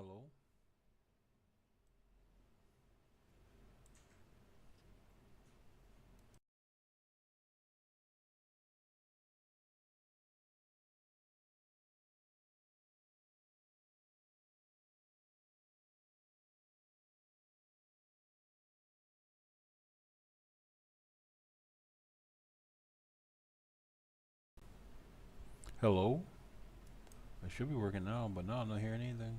Hello. Hello. It should be working now, but now I'm not hearing anything.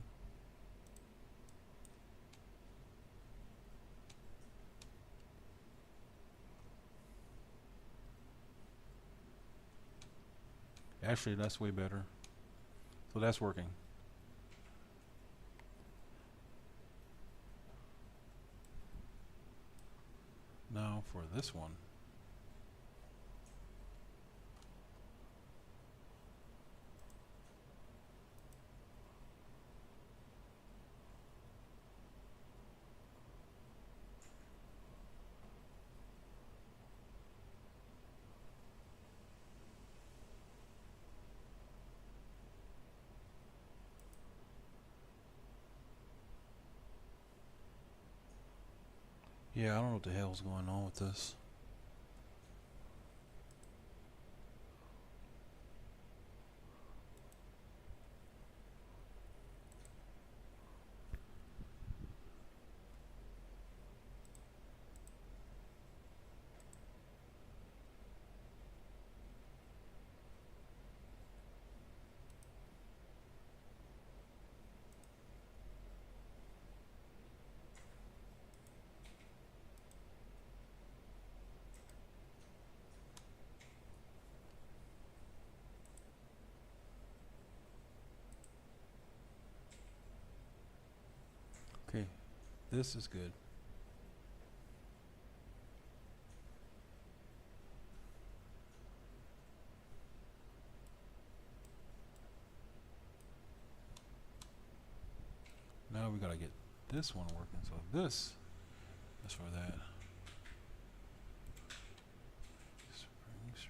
Actually, that's way better. So that's working. Now for this one. Yeah, I don't know what the hell's going on with this. Okay, this is good. Now we gotta get this one working. So this is for that. Spring strong.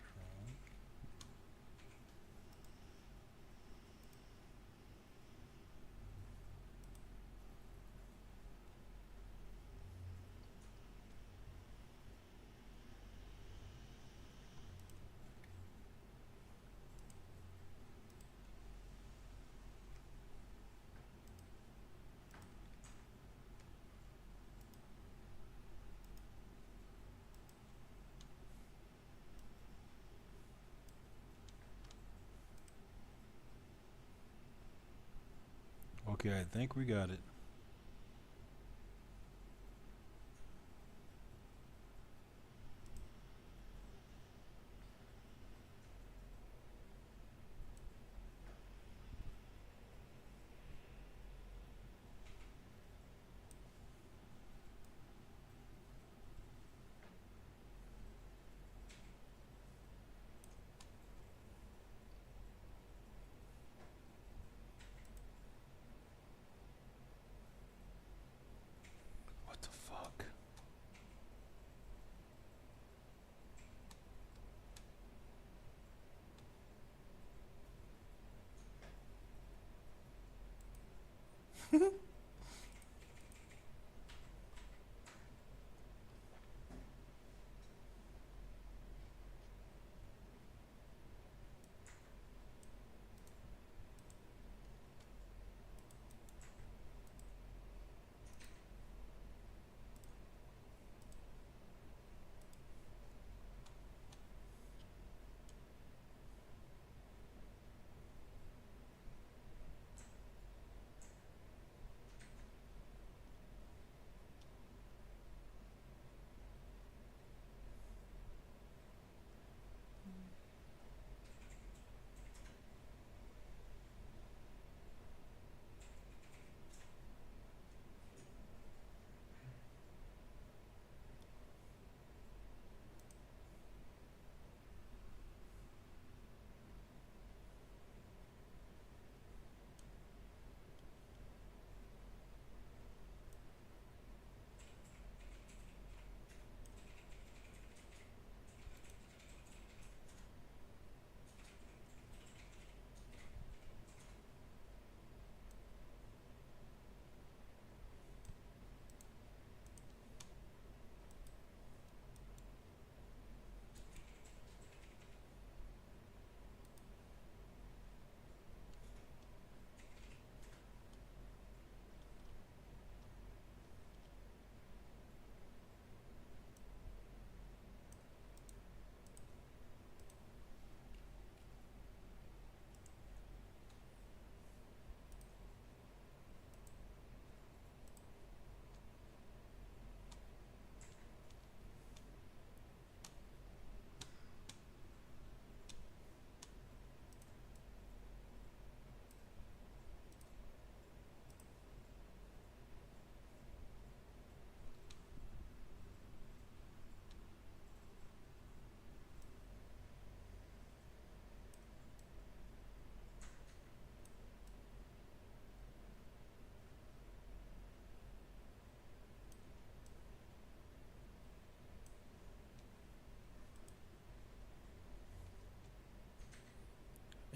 Okay, I think we got it. What the fuck?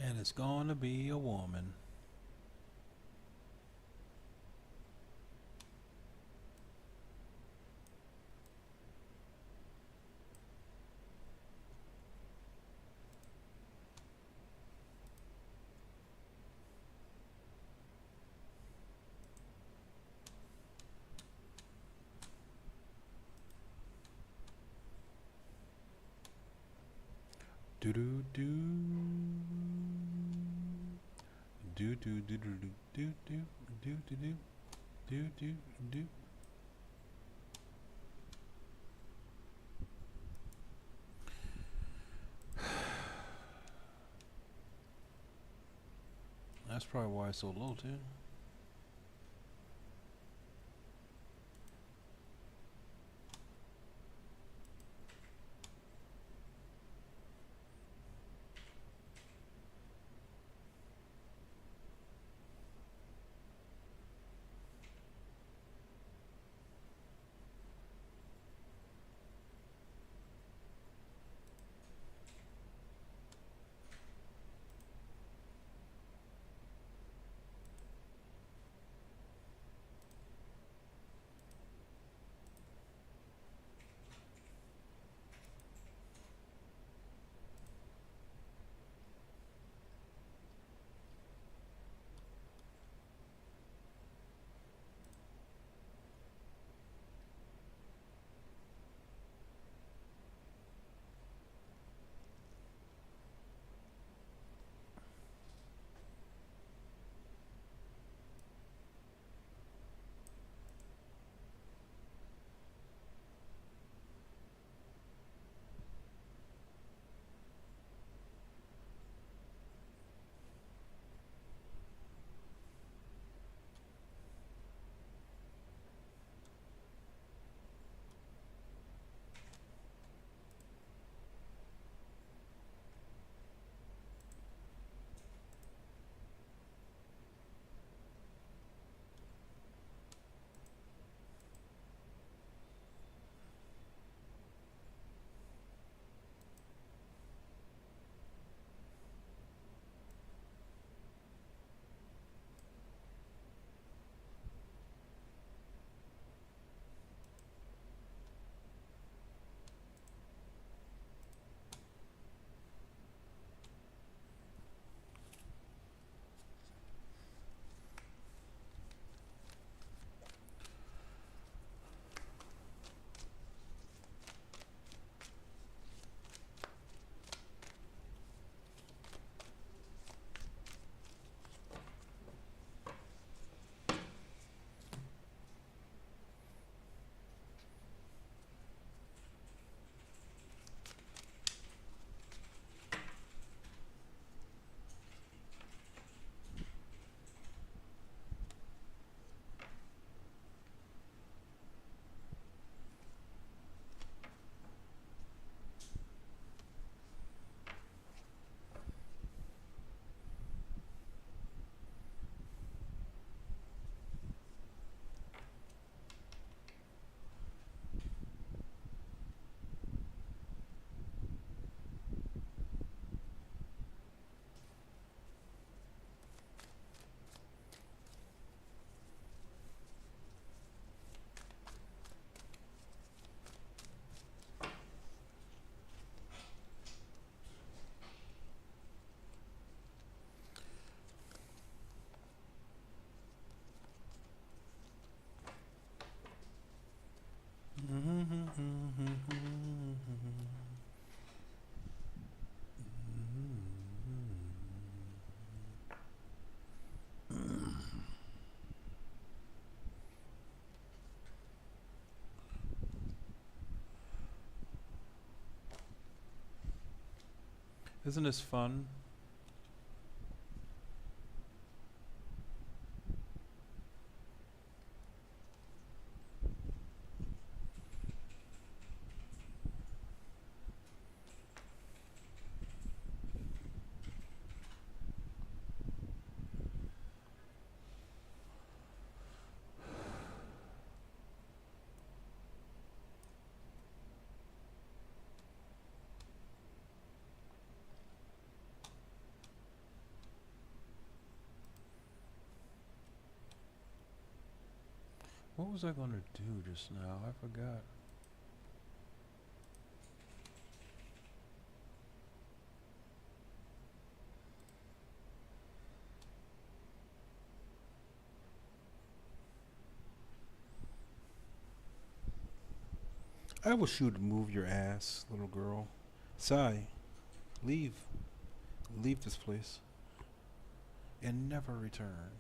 And it's going to be a woman. Do do do do do do do do do do do do do do. That's probably why it's so low too. Isn't this fun? What was I gonna do just now? I forgot. I wish you'd move your ass, little girl. Sigh. Leave. Leave this place. And never return.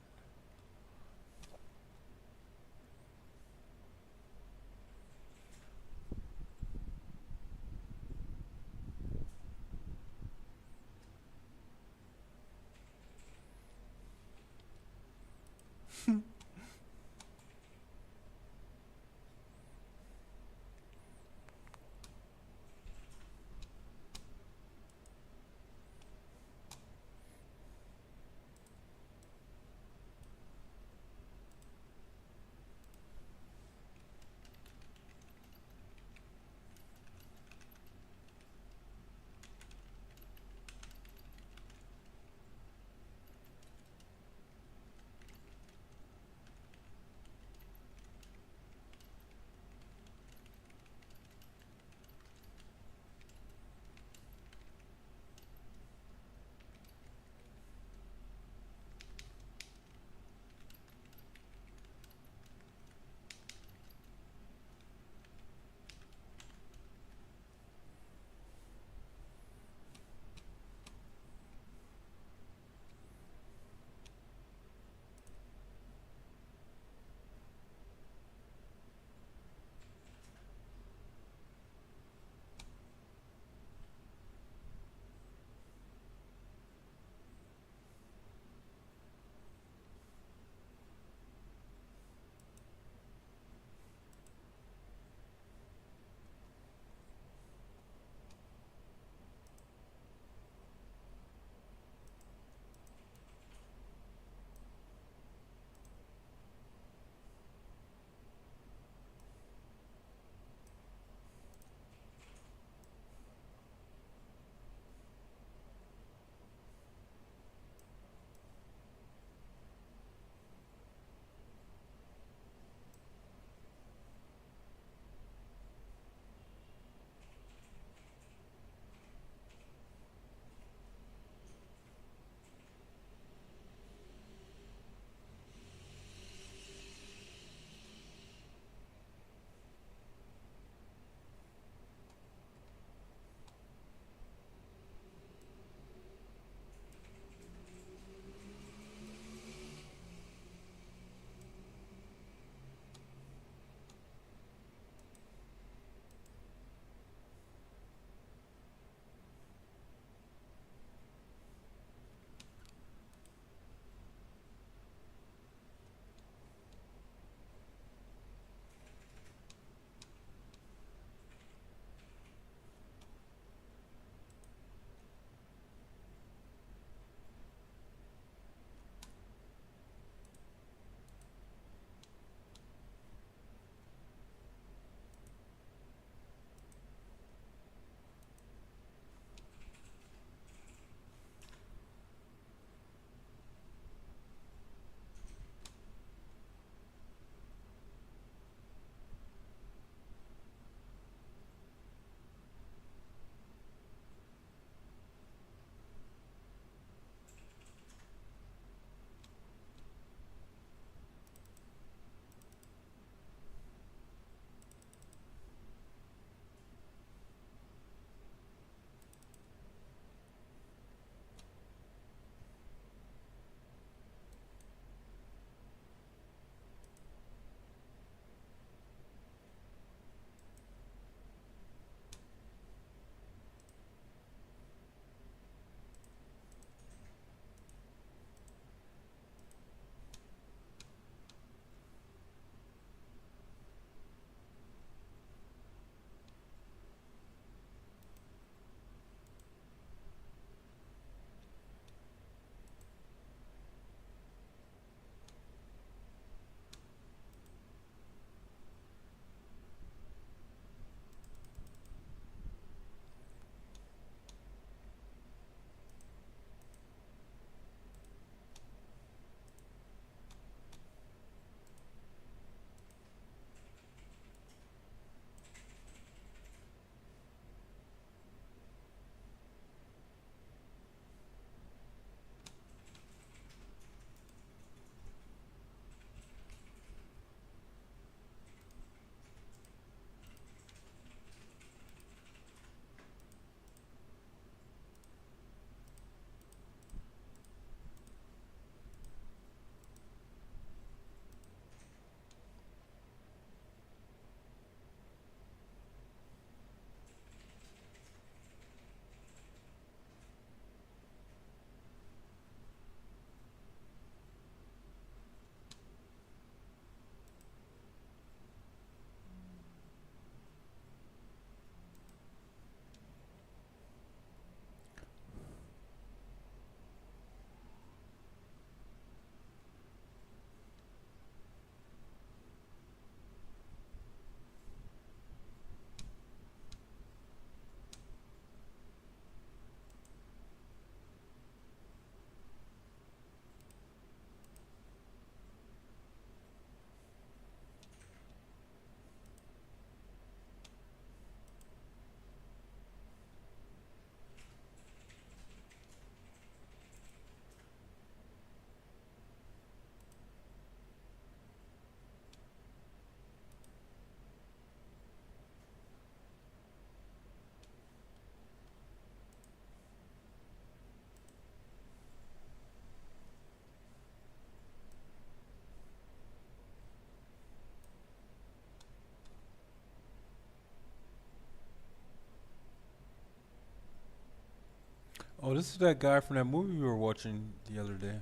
Oh, this is that guy from that movie we were watching the other day.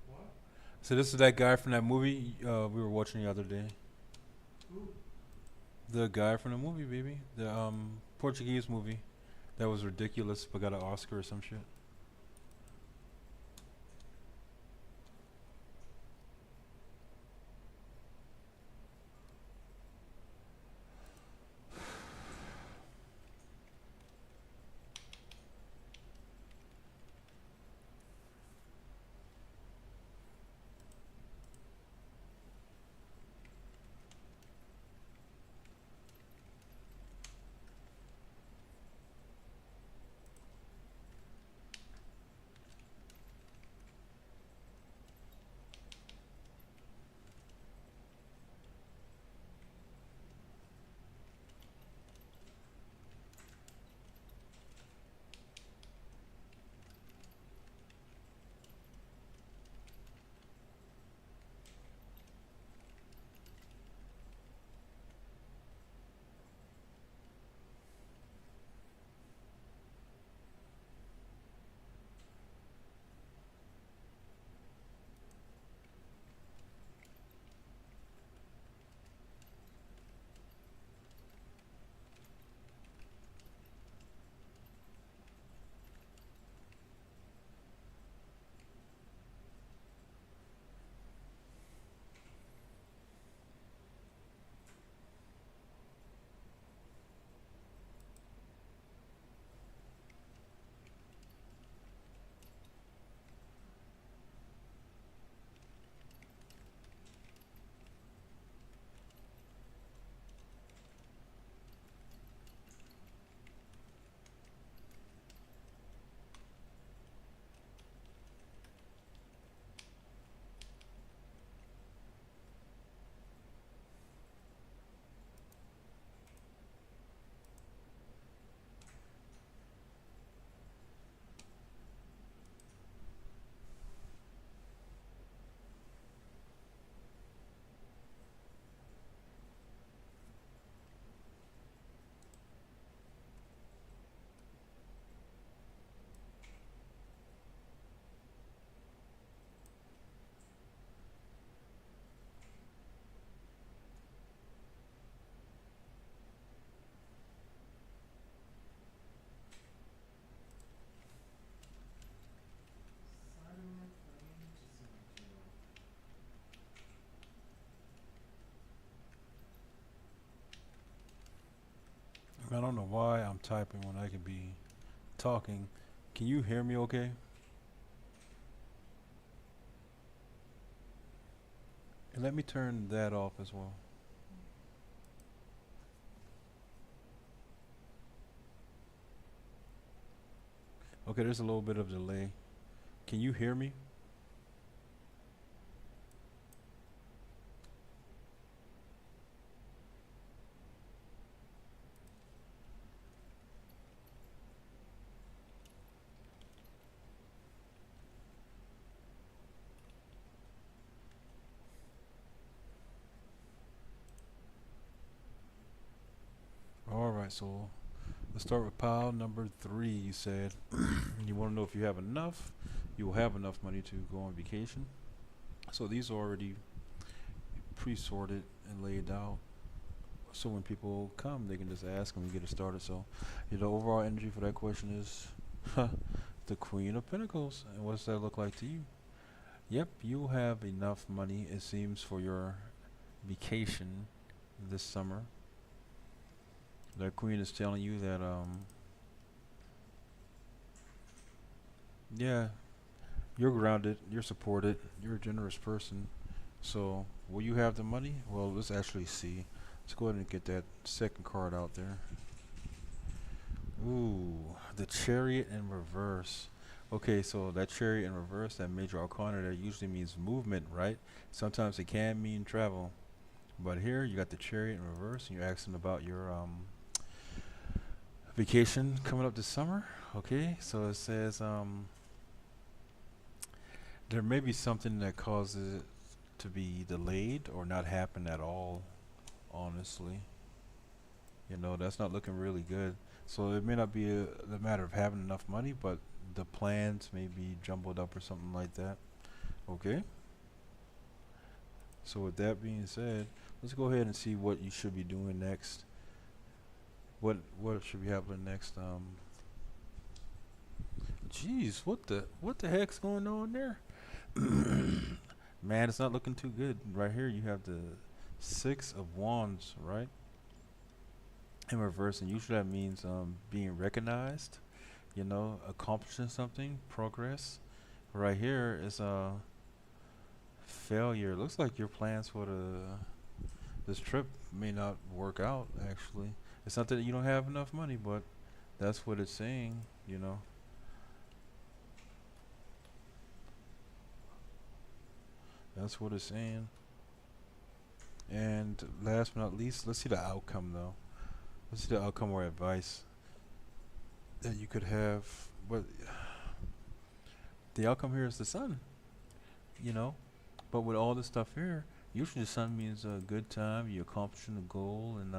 What? So this is that guy from that movie we were watching the other day. Who? The guy from the movie, baby. The Portuguese movie that was ridiculous but got an Oscar or some shit. Simon Flame to Zero. I don't know why I'm typing when I could be talking. Can you hear me okay? And let me turn that off as well. Okay, there's a little bit of delay. Can you hear me? All right, so let's start with pile number three. You said you want to know if you have enough. You will have enough money to go on vacation. So these are already pre-sorted and laid out. So when people come, they can just ask and we get it started. So the overall energy for that question is the Queen of Pentacles. And what does that look like to you? Yep, you have enough money, it seems, for your vacation this summer. The Queen is telling you that, yeah, you're grounded, you're supported, you're a generous person. So, will you have the money? Well, let's actually see. Let's go ahead and get that second card out there. Ooh, the Chariot in reverse. Okay, so that Chariot in reverse, that major arcana, that usually means movement, right? Sometimes it can mean travel. But here you got the Chariot in reverse, and you're asking about your vacation coming up this summer. Okay, so it says there may be something that causes it to be delayed or not happen at all. Honestly, that's not looking really good. So it may not be the matter of having enough money, but the plans may be jumbled up or something like that. Okay. So with that being said, let's go ahead and see what you should be doing next. What should be happening next? Jeez, what the heck's going on there? Man, it's not looking too good. Right here, you have the Six of Wands, right? In reverse, and usually that means being recognized, accomplishing something, progress. Right here is failure. Looks like your plans for this trip may not work out. Actually, it's not that you don't have enough money, but that's what it's saying. You know, that's what it's saying. And last but not least, let's see the outcome though. Let's see the outcome or advice that you could have. But the outcome here is the sun. You know, but with all this stuff here, usually the sun means a good time. You're accomplishing a goal, and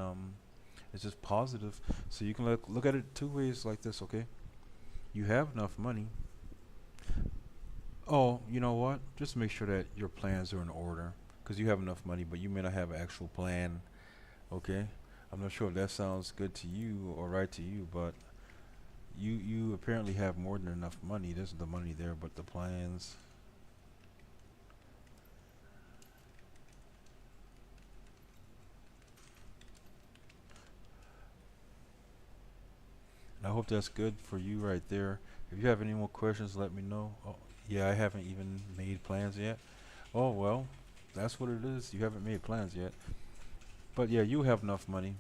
it's just positive. So you can look at it two ways like this. Okay, you have enough money. Oh, you know what? Just make sure that your plans are in order, because you have enough money, but you may not have an actual plan. Okay, I'm not sure if that sounds good to you or right to you, but you apparently have more than enough money. There's the money there, but the plans. And I hope that's good for you right there. If you have any more questions, let me know. Oh, yeah, I haven't even made plans yet. Oh, well, that's what it is. You haven't made plans yet. But yeah, you have enough money.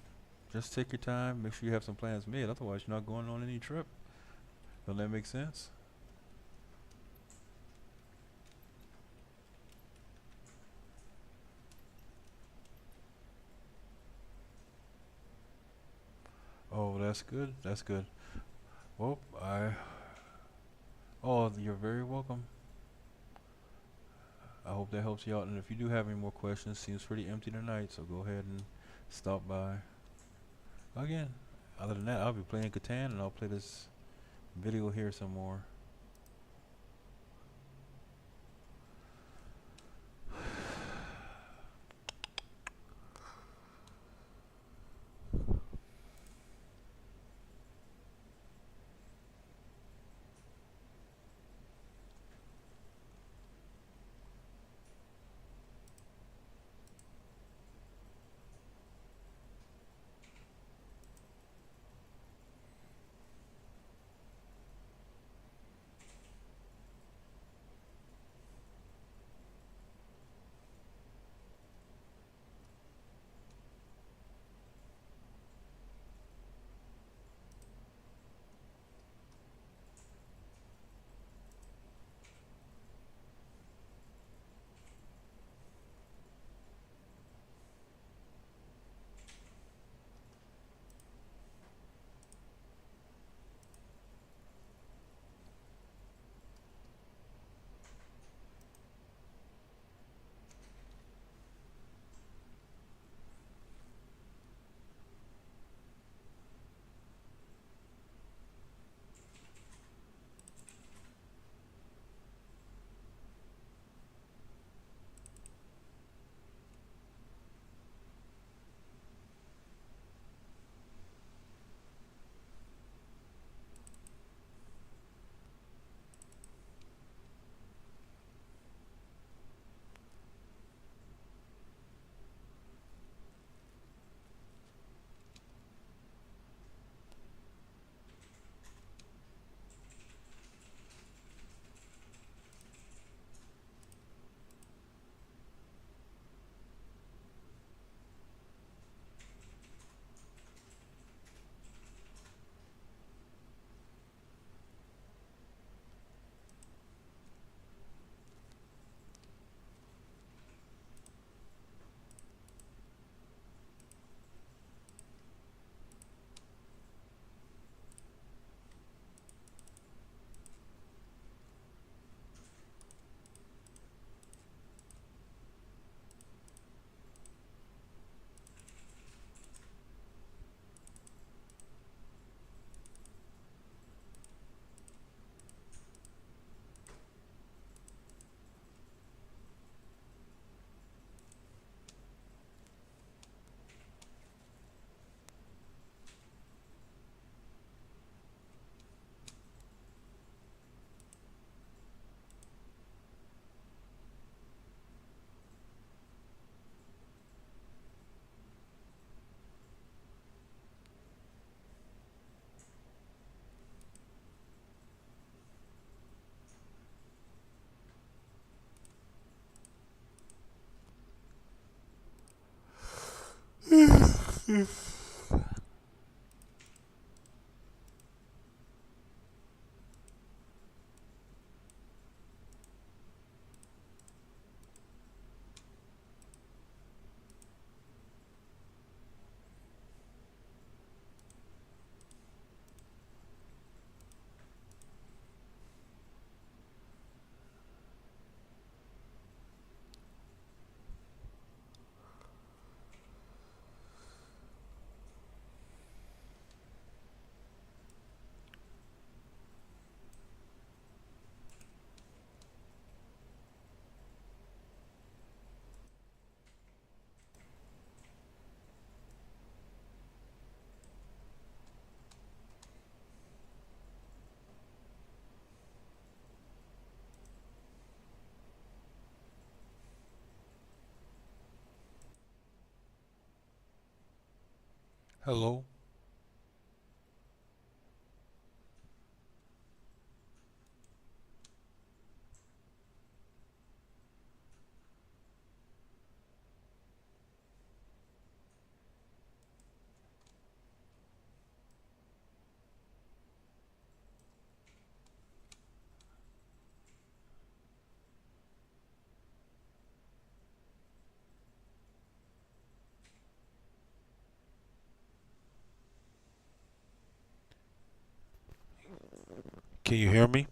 Just take your time. Make sure you have some plans made. Otherwise, you're not going on any trip. Don't that make sense? Oh, that's good. That's good. Well, oh, you're very welcome. I hope that helps you out. And if you do have any more questions, seems pretty empty tonight, so go ahead and stop by. Again, other than that, I'll be playing Catan and I'll play this video here some more. Hello. Can you hear me?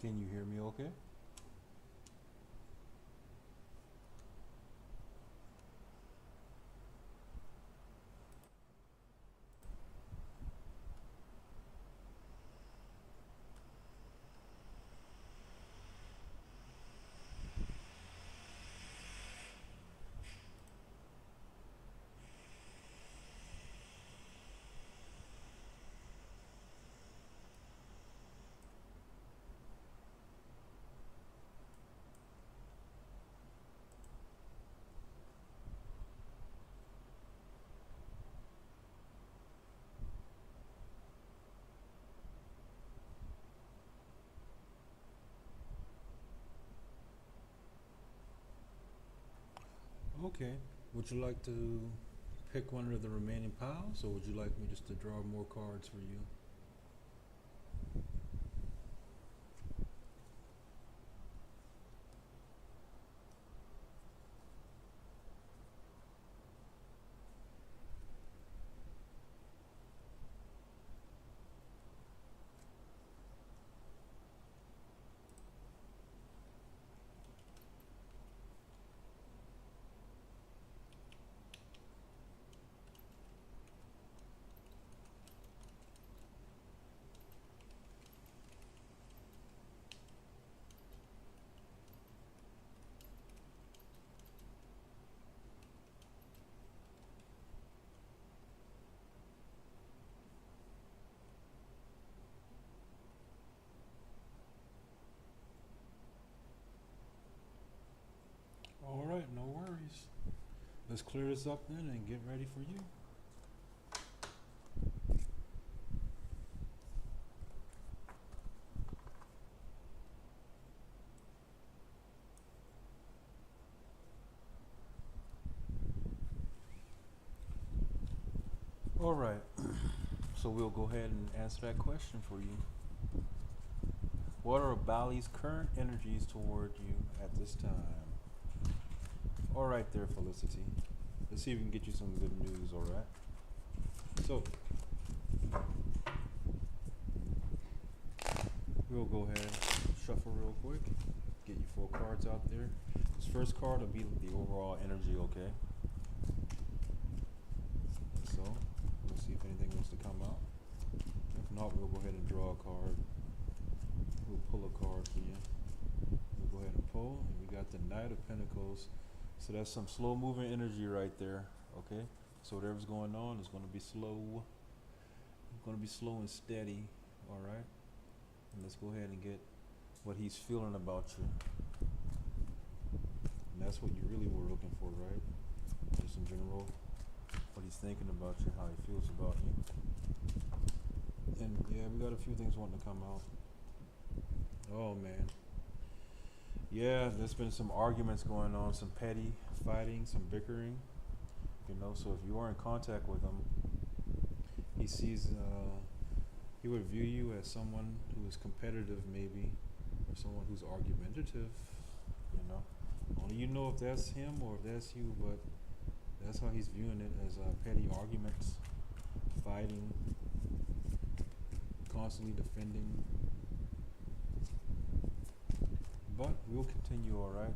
Can you hear me okay? Okay. Would you like to pick one of the remaining piles, or would you like me just to draw more cards for you? All right, no worries. Let's clear this up then and get ready for you. All right. So we'll go ahead and answer that question for you. What are Bali's current energies toward you at this time? All right there, Felicity. Let's see if we can get you some good news, all right? So, we'll go ahead, shuffle real quick, get you 4 cards out there. This first card will be the overall energy, okay? So, we'll see if anything wants to come out. If not, we'll go ahead and draw a card. We'll pull a card for you. We'll go ahead and pull, and we got the Knight of Pentacles. So that's some slow moving energy right there, okay? So whatever's going on is going to be slow. It's going to be slow and steady, all right? And let's go ahead and get what he's feeling about you. And that's what you really were looking for, right? Just in general, what he's thinking about you, how he feels about you. And yeah, we got a few things wanting to come out. Oh man. Yeah, there's been some arguments going on, some petty fighting, some bickering. You know, so if you are in contact with him, he sees, he would view you as someone who is competitive maybe, or someone who's argumentative, you know. Only you know if that's him or if that's you, but that's how he's viewing it, as petty arguments, fighting, constantly defending. But we'll continue, all right,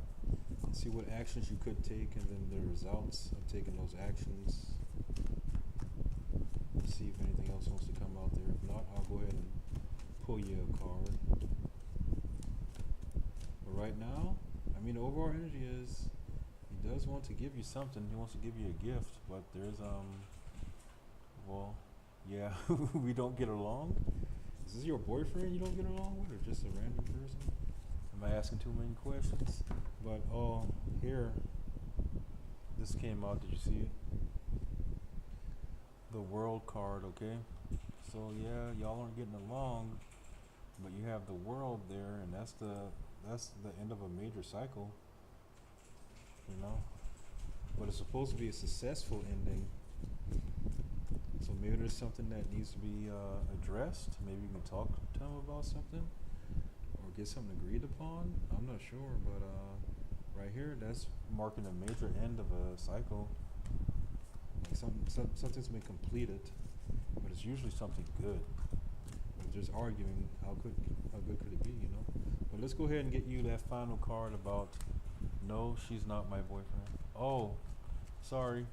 and see what actions you could take, and then the results of taking those actions. Let's see if anything else wants to come out there. If not, I'll go ahead and pull you a card. But right now, I mean, the overall energy is he does want to give you something. He wants to give you a gift, but there's well, yeah, we don't get along. Is this your boyfriend you don't get along with, or just a random person? Am I asking too many questions? But oh, here, this came out. Did you see it? The World card, okay? So yeah, y'all aren't getting along, but you have the World there, and that's the end of a major cycle. You know, but it's supposed to be a successful ending. So maybe there's something that needs to be addressed. Maybe you can talk to him about something, or get something agreed upon. I'm not sure, but right here, that's marking a major end of a cycle. Like something's been completed, but it's usually something good. But just arguing, how good could it be, you know? But let's go ahead and get you that final card about no, she's not my boyfriend. Oh, sorry.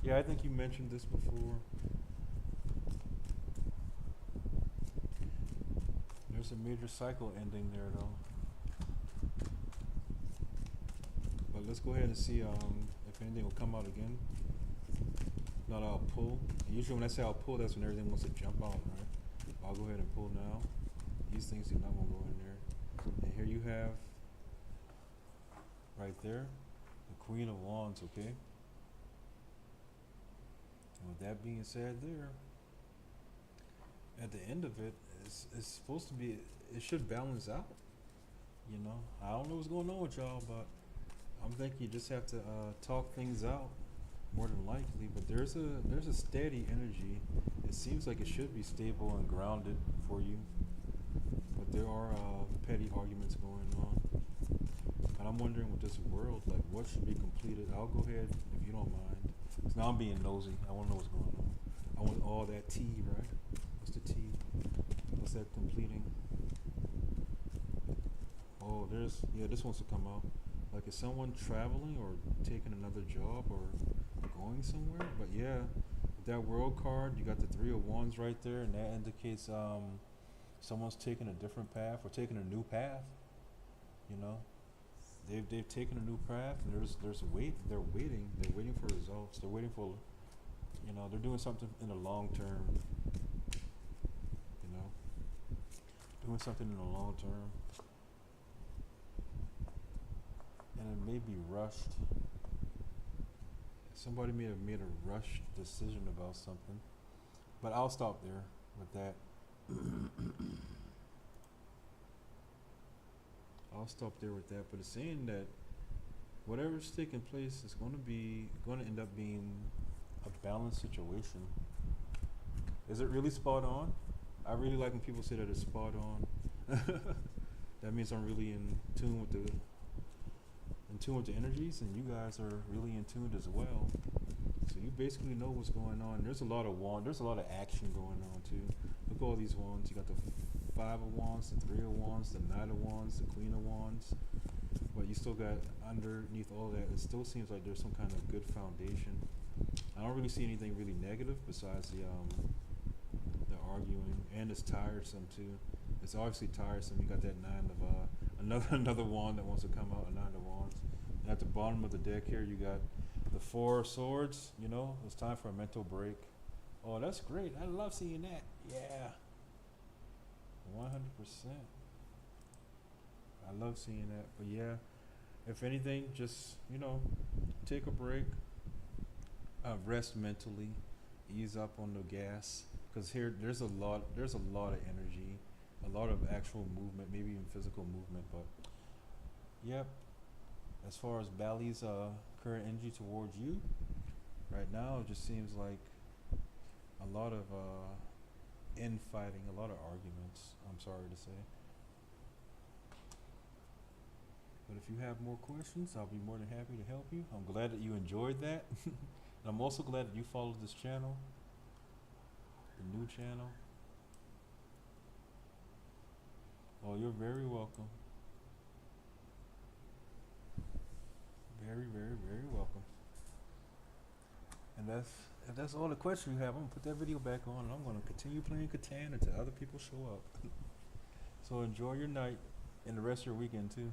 Yeah, I think you mentioned this before. There's a major cycle ending there though. But let's go ahead and see if anything will come out again. Not I'll pull. And usually when I say I'll pull, that's when everything wants to jump out, right? I'll go ahead and pull now. These things do not want to go in there. And here you have, right there, the Queen of Wands, okay? And with that being said there, at the end of it, it's supposed to be, it should balance out. You know, I don't know what's going on with y'all, but I'm thinking you just have to talk things out more than likely. But there's a steady energy. It seems like it should be stable and grounded for you, but there are petty arguments going on. And I'm wondering with this world, like what should be completed. I'll go ahead if you don't mind. 'Cause now I'm being nosy. I want to know what's going on. I want all that tea, right? What's the tea? What's that completing? Oh, yeah, this wants to come out. Like, is someone traveling or taking another job or going somewhere? But yeah, with that world card, you got the Three of Wands right there, and that indicates someone's taking a different path or taking a new path. You know, they've taken a new path, and they're waiting for results. They're waiting for, you know, they're doing something in the long term. You know, doing something in the long term. And it may be rushed. Somebody may have made a rushed decision about something. But I'll stop there with that. I'll stop there with that. But it's saying that whatever's taking place is going to end up being a balanced situation. Is it really spot on? I really like when people say that it's spot on. That means I'm really in tune with the energies, and you guys are really in tune as well. So you basically know what's going on. There's a lot of action going on too. Look at all these wands. You got the Five of Wands, the Three of Wands, the Knight of Wands, the Queen of Wands. But you still got underneath all that, it still seems like there's some kind of good foundation. I don't really see anything really negative besides the arguing, and it's tiresome too. It's obviously tiresome. You got that Nine of another wand that wants to come out, a Nine of Wands. And at the bottom of the deck here, you got the Four of Swords. You know, it's time for a mental break. Oh, that's great. I love seeing that. Yeah, 100%. I love seeing that. But yeah, if anything, just, you know, take a break, rest mentally, ease up on the gas, because here there's a lot of energy, a lot of actual movement, maybe even physical movement. But yep, as far as Bally's current energy towards you right now, it just seems like a lot of infighting, a lot of arguments, I'm sorry to say. But if you have more questions, I'll be more than happy to help you. I'm glad that you enjoyed that. And I'm also glad that you followed this channel, the new channel. Oh, you're very welcome. Very, very, very welcome. And if that's all the questions you have, I'm gonna put that video back on and I'm gonna continue playing Catan until other people show up. So enjoy your night and the rest of your weekend too.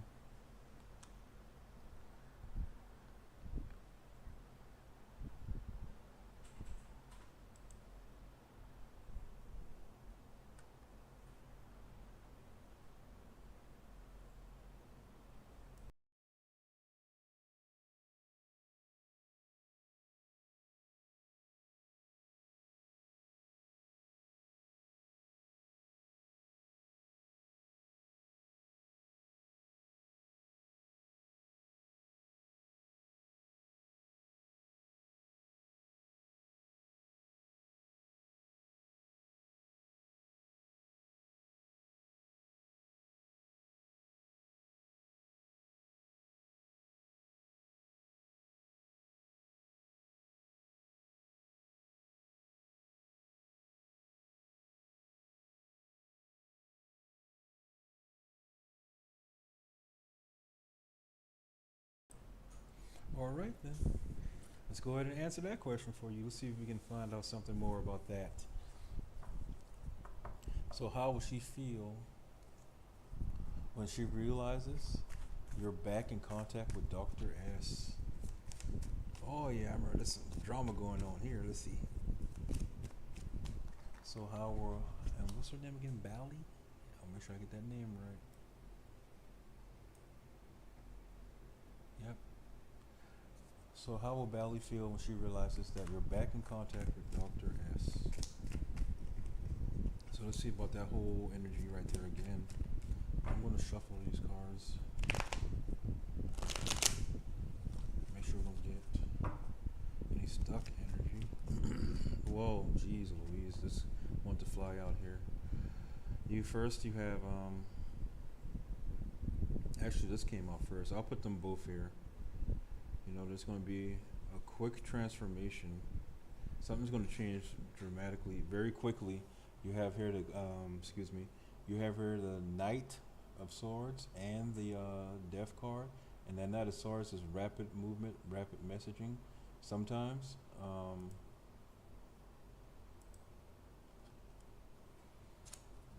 All right then. Let's go ahead and answer that question for you. Let's see if we can find out something more about that. So, how will she feel when she realizes you're back in contact with Dr. S? Oh yeah, I remember there's some drama going on here. Let's see. So how will and what's her name again? Bally? I'll make sure I get that name right. Yep. So how will Bally feel when she realizes that you're back in contact with Dr. S? So let's see about that whole energy right there again. I'm gonna shuffle these cards. Make sure we don't get any stuck energy. Whoa, jeez Louise, this want to fly out here. You first, you have, actually this came out first. I'll put them both here. You know, there's going to be a quick transformation. Something's going to change dramatically, very quickly. You have here the, you have here the Knight of Swords and the Death card. And that Knight of Swords is rapid movement, rapid messaging. Sometimes,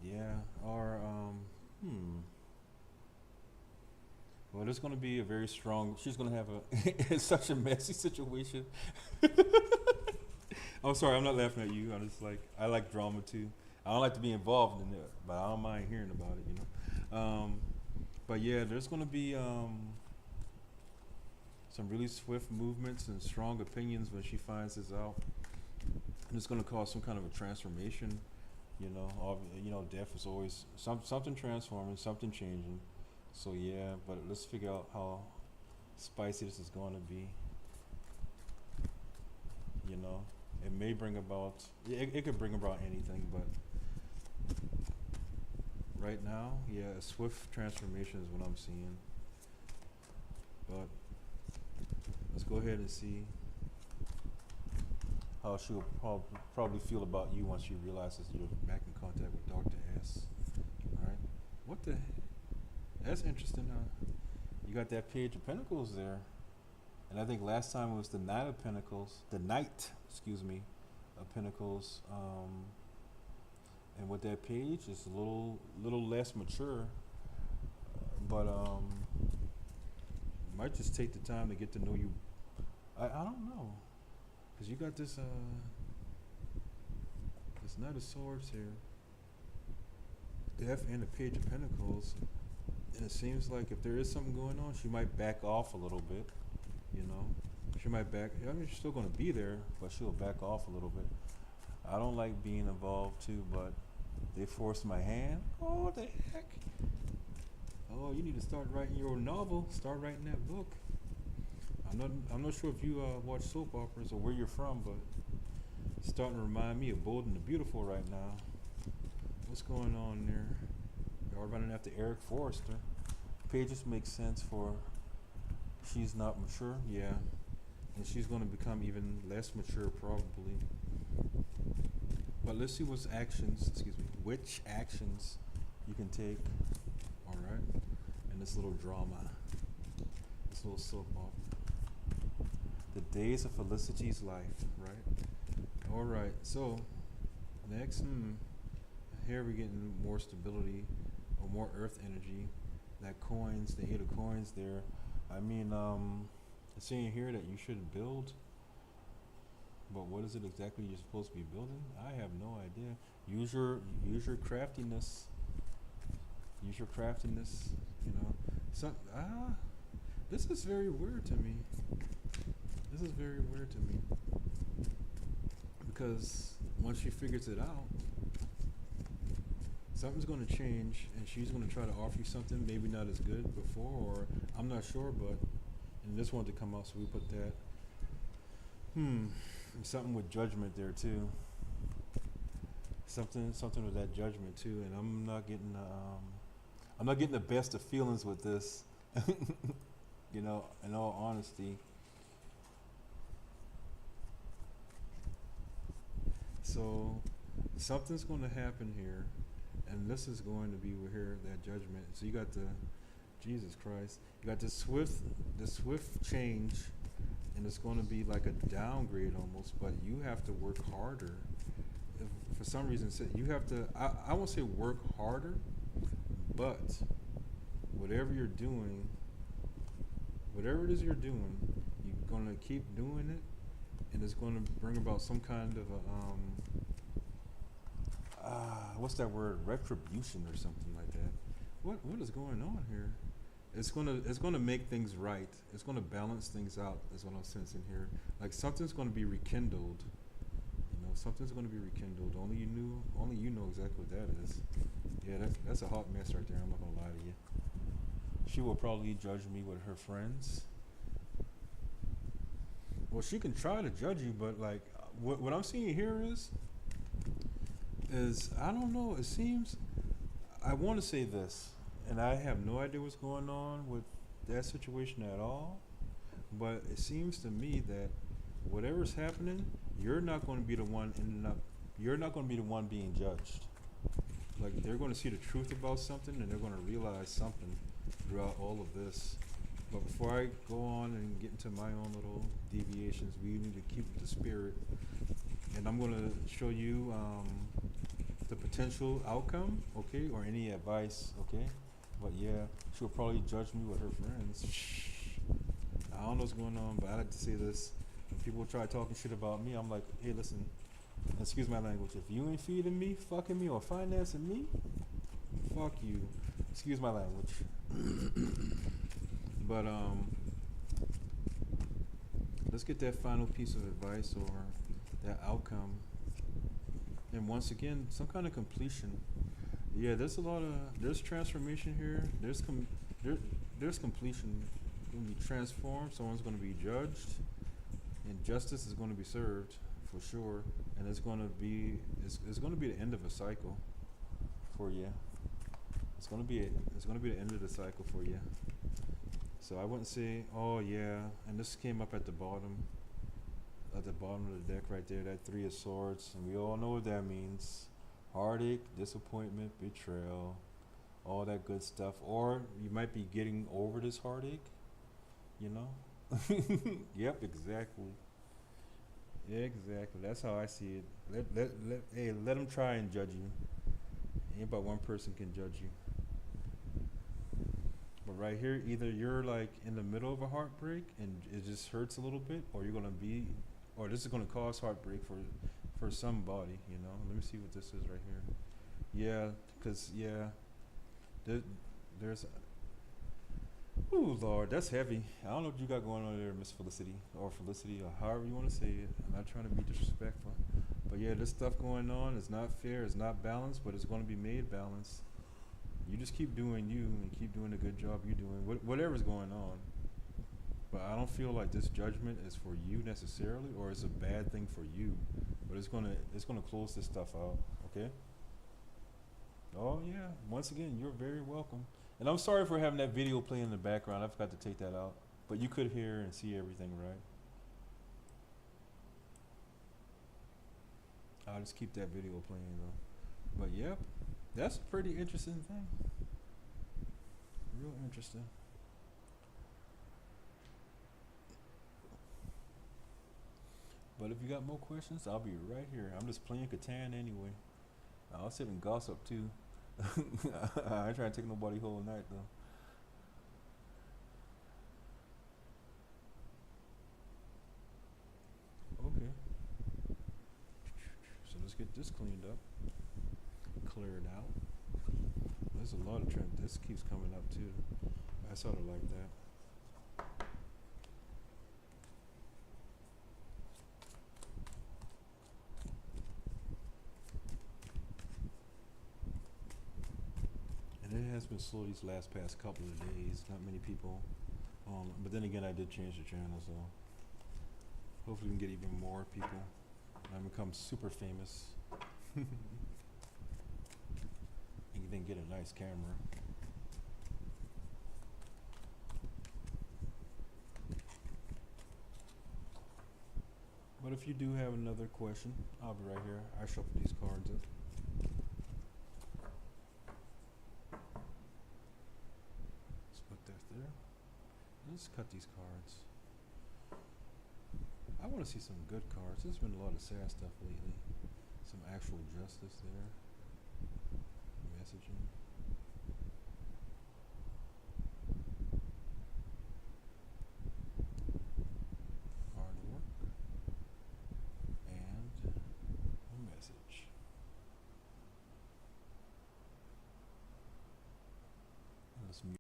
yeah, or, well, there's going to be a very strong. She's going to have a it's such a messy situation. I'm sorry, I'm not laughing at you. I'm just like I like drama too. I don't like to be involved in it, but I don't mind hearing about it. You know, but yeah, there's going to be some really swift movements and strong opinions when she finds this out. And it's going to cause some kind of a transformation. You know, death is always something transforming, something changing. So yeah, but let's figure out how spicy this is going to be. You know, it may bring about, it could bring about anything, but right now, yeah, a swift transformation is what I'm seeing. But let's go ahead and see how she'll probably feel about you once she realizes you're back in contact with Dr. S. All right, what the? That's interesting. You got that Page of Pentacles there, and I think last time it was the Knight of Pentacles, the Knight, of Pentacles. And with that page, it's a little less mature, but might just take the time to get to know you. I don't know, cause you got this this Knight of Swords here, Death and the Page of Pentacles. And it seems like if there is something going on, she might back off a little bit, you know. She might back, I mean, she's still going to be there, but she'll back off a little bit. I don't like being involved too, but they forced my hand. Oh, what the heck? Oh, you need to start writing your novel. Start writing that book. I'm not sure if you watch soap operas or where you're from, but it's starting to remind me of Bold and the Beautiful right now. What's going on there? Y'all running after Eric Forrester. Pages make sense for she's not mature, yeah. And she's going to become even less mature probably. But let's see which actions you can take, alright, in this little drama, this little soap opera. The Days of Felicity's Life, right? Alright, so next, here we're getting more stability or more earth energy. That coins, the 8 of coins there. I mean, it's saying here that you should build, but what is it exactly you're supposed to be building? I have no idea. Use your craftiness. Use your craftiness. You know, this is very weird to me. This is very weird to me because once she figures it out, something's going to change, and she's going to try to offer you something maybe not as good before, or I'm not sure, but and this wanted to come out, so we put that. Something with judgment there too. Something with that judgment too, and I'm not getting the best of feelings with this. You know, in all honesty. So something's going to happen here. And this is going to be here, that judgment. So you got the, Jesus Christ, you got the swift change and it's going to be like a downgrade almost, but you have to work harder. If for some reason you have to, I won't say work harder, but whatever you're doing, whatever it is you're doing, you're going to keep doing it, and it's going to bring about some kind of a, what's that word, retribution or something like that. What is going on here? It's gonna make things right. It's gonna balance things out. Is what I'm sensing here. Like something's gonna be rekindled. You know, something's gonna be rekindled. Only you know exactly what that is. Yeah, that's a hot mess right there. I'm not gonna lie to you. She will probably judge me with her friends. Well, she can try to judge you, but like what I'm seeing here is I don't know. It seems I want to say this, and I have no idea what's going on with that situation at all. But it seems to me that whatever's happening, you're not going to be the one ending up. You're not going to be the one being judged. Like they're going to see the truth about something, and they're going to realize something throughout all of this. But before I go on and get into my own little deviations, we need to keep the spirit. And I'm going to show you the potential outcome, okay, or any advice, okay? But yeah, she'll probably judge me with her friends. I don't know what's going on, but I like to say this. When people try talking shit about me, I'm like, hey, listen, excuse my language. If you ain't feeding me, fucking me, or financing me, fuck you. Excuse my language. But let's get that final piece of advice or that outcome. And once again, some kind of completion. Yeah, there's transformation here. There's completion. Going to be transformed. Someone's going to be judged, and justice is going to be served for sure. And it's going to be the end of a cycle for you. It's going to be the end of the cycle for you. So I wouldn't say, oh yeah, and this came up at the bottom of the deck right there, that 3 of Swords, and we all know what that means. Heartache, disappointment, betrayal, all that good stuff. Or you might be getting over this heartache, you know? Yep, exactly. Exactly. That's how I see it. Let them try and judge you. Ain't but one person can judge you. But right here, either you're like in the middle of a heartbreak and it just hurts a little bit, or or this is gonna cause heartbreak for somebody, you know. Let me see what this is right here. Yeah, because there's. Ooh, Lord, that's heavy. I don't know what you got going on there, Miss Felicity, or however you want to say it. I'm not trying to be disrespectful, but yeah, this stuff going on is not fair. It's not balanced, but it's going to be made balanced. You just keep doing you and keep doing the good job you're doing, whatever's going on. But I don't feel like this judgment is for you necessarily, or it's a bad thing for you. But it's gonna close this stuff out, okay? Oh yeah, once again, you're very welcome. And I'm sorry for having that video playing in the background. I forgot to take that out. But you could hear and see everything, right? I'll just keep that video playing though. But yep, that's a pretty interesting thing. Real interesting. But if you got more questions, I'll be right here. I'm just playing Catan anyway. I'll sit and gossip too. I ain't trying to take nobody whole night though. Okay. So let's get this cleaned up. Cleared out. There's a lot of trend. This keeps coming up too. I sort of like that. And it has been slow these past couple of days. Not many people. But then again, I did change the channel, so hopefully we can get even more people. And become super famous. And then get a nice camera. But if you do have another question, I'll be right here. I shuffle these cards up. Let's put that there. Let's cut these cards. I want to see some good cards. There's been a lot of sad stuff lately. Some actual justice there. Messaging. Hard work. And a message. Let's mute.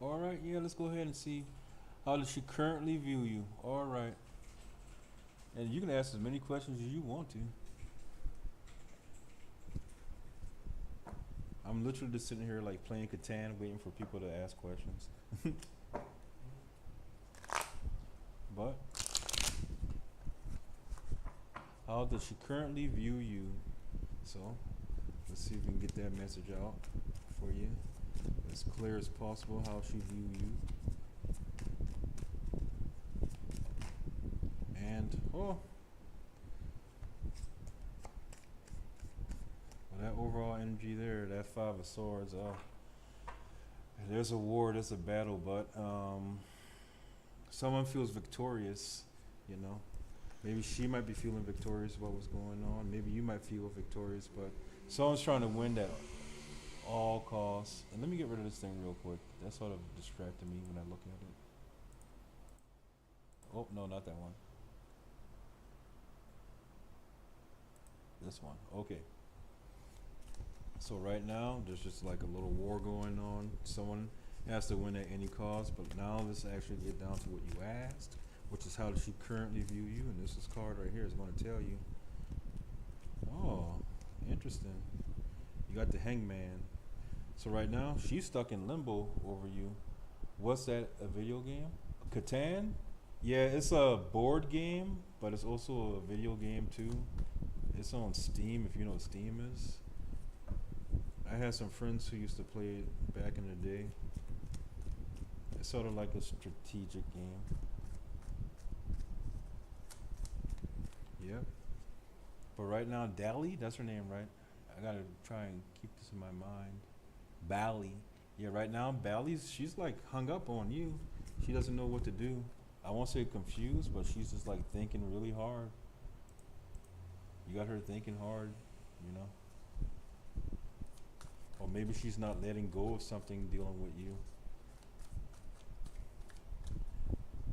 All right, yeah, let's go ahead and see how does she currently view you. All right. And you can ask as many questions as you want to. I'm literally just sitting here like playing Catan, waiting for people to ask questions. But how does she currently view you? So let's see if we can get that message out for you as clear as possible. How she view you. And well, that overall energy there, that Five of Swords. There's a war, there's a battle, but someone feels victorious. You know, maybe she might be feeling victorious about what's going on. Maybe you might feel victorious, but someone's trying to win at all costs. And let me get rid of this thing real quick. That sort of distracted me when I look at it. Oh no, not that one. This one. Okay. So right now, there's just like a little war going on. Someone has to win at any cost, but now let's actually get down to what you asked, which is how does she currently view you? And this card right here is going to tell you. Oh, interesting. You got the Hangman. So right now, she's stuck in limbo over you. What's that, a video game? Catan? Yeah, it's a board game, but it's also a video game too. It's on Steam, if you know what Steam is. I had some friends who used to play it back in the day. It's sort of like a strategic game. Yep. But right now, Dally, that's her name, right? I gotta try and keep this in my mind. Bally. Yeah, right now, she's like hung up on you. She doesn't know what to do. I won't say confused, but she's just like thinking really hard. You got her thinking hard, you know? Or maybe she's not letting go of something dealing with you.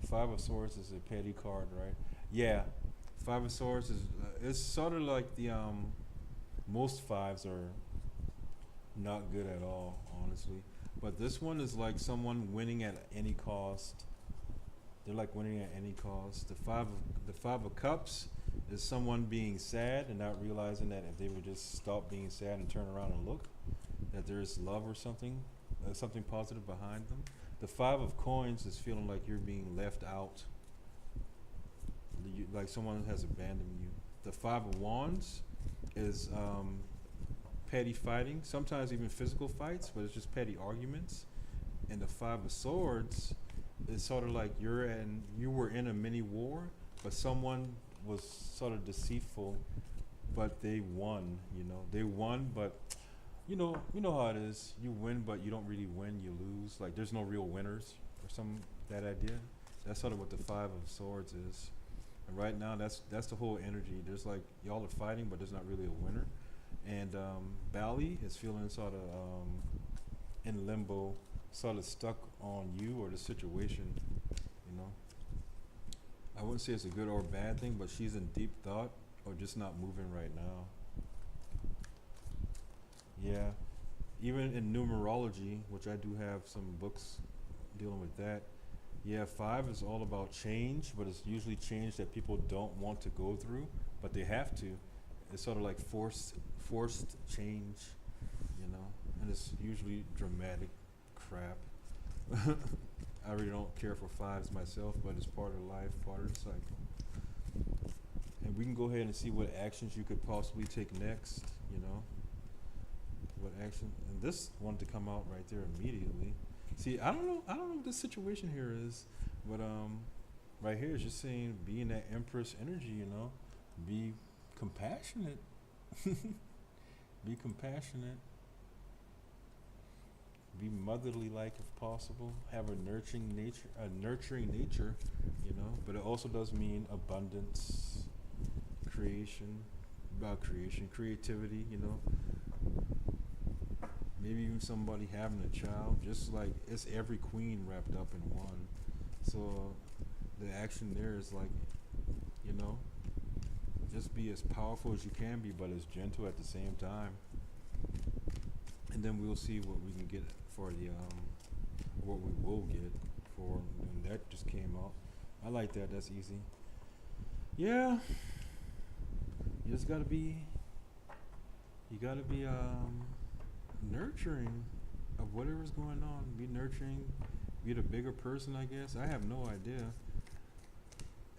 Five of Swords is a petty card, right? Yeah. Five of Swords is, it's sort of like the, most fives are not good at all, honestly. But this one is like someone winning at any cost. They're like winning at any cost. The Five of Cups is someone being sad and not realizing that if they would just stop being sad and turn around and look, that there is love or something positive behind them. The Five of Coins is feeling like you're being left out, like someone has abandoned you. The Five of Wands is petty fighting, sometimes even physical fights, but it's just petty arguments. And the Five of Swords is sort of like you were in a mini war, but someone was sort of deceitful, but they won. You know, they won, but you know how it is. You win, but you don't really win. You lose. Like there's no real winners, or that idea. That's sort of what the Five of Swords is. And right now, that's the whole energy. There's like y'all are fighting, but there's not really a winner. And Bally is feeling sort of in limbo, sort of stuck on you or the situation, you know. I wouldn't say it's a good or bad thing, but she's in deep thought or just not moving right now. Yeah, even in numerology, which I do have some books dealing with that. Yeah, five is all about change, but it's usually change that people don't want to go through, but they have to. It's sort of like forced change, you know, and it's usually dramatic crap. I really don't care for fives myself, but it's part of life, part of the cycle. And we can go ahead and see what actions you could possibly take next, you know. What action? And this wanted to come out right there immediately. See, I don't know what the situation here is, but right here is just saying be in that Empress energy, you know, be compassionate, be compassionate, be motherly like if possible, have a nurturing nature, you know. But it also does mean abundance, creation, creation, creativity, you know. Maybe even somebody having a child, just like it's every queen wrapped up in one. So the action there is like, you know, just be as powerful as you can be, but as gentle at the same time. And then we'll see what we can get for the what we will get for, and that just came out. I like that. That's easy. Yeah, you just gotta be. You gotta be nurturing of whatever's going on. Be nurturing. Be the bigger person, I guess. I have no idea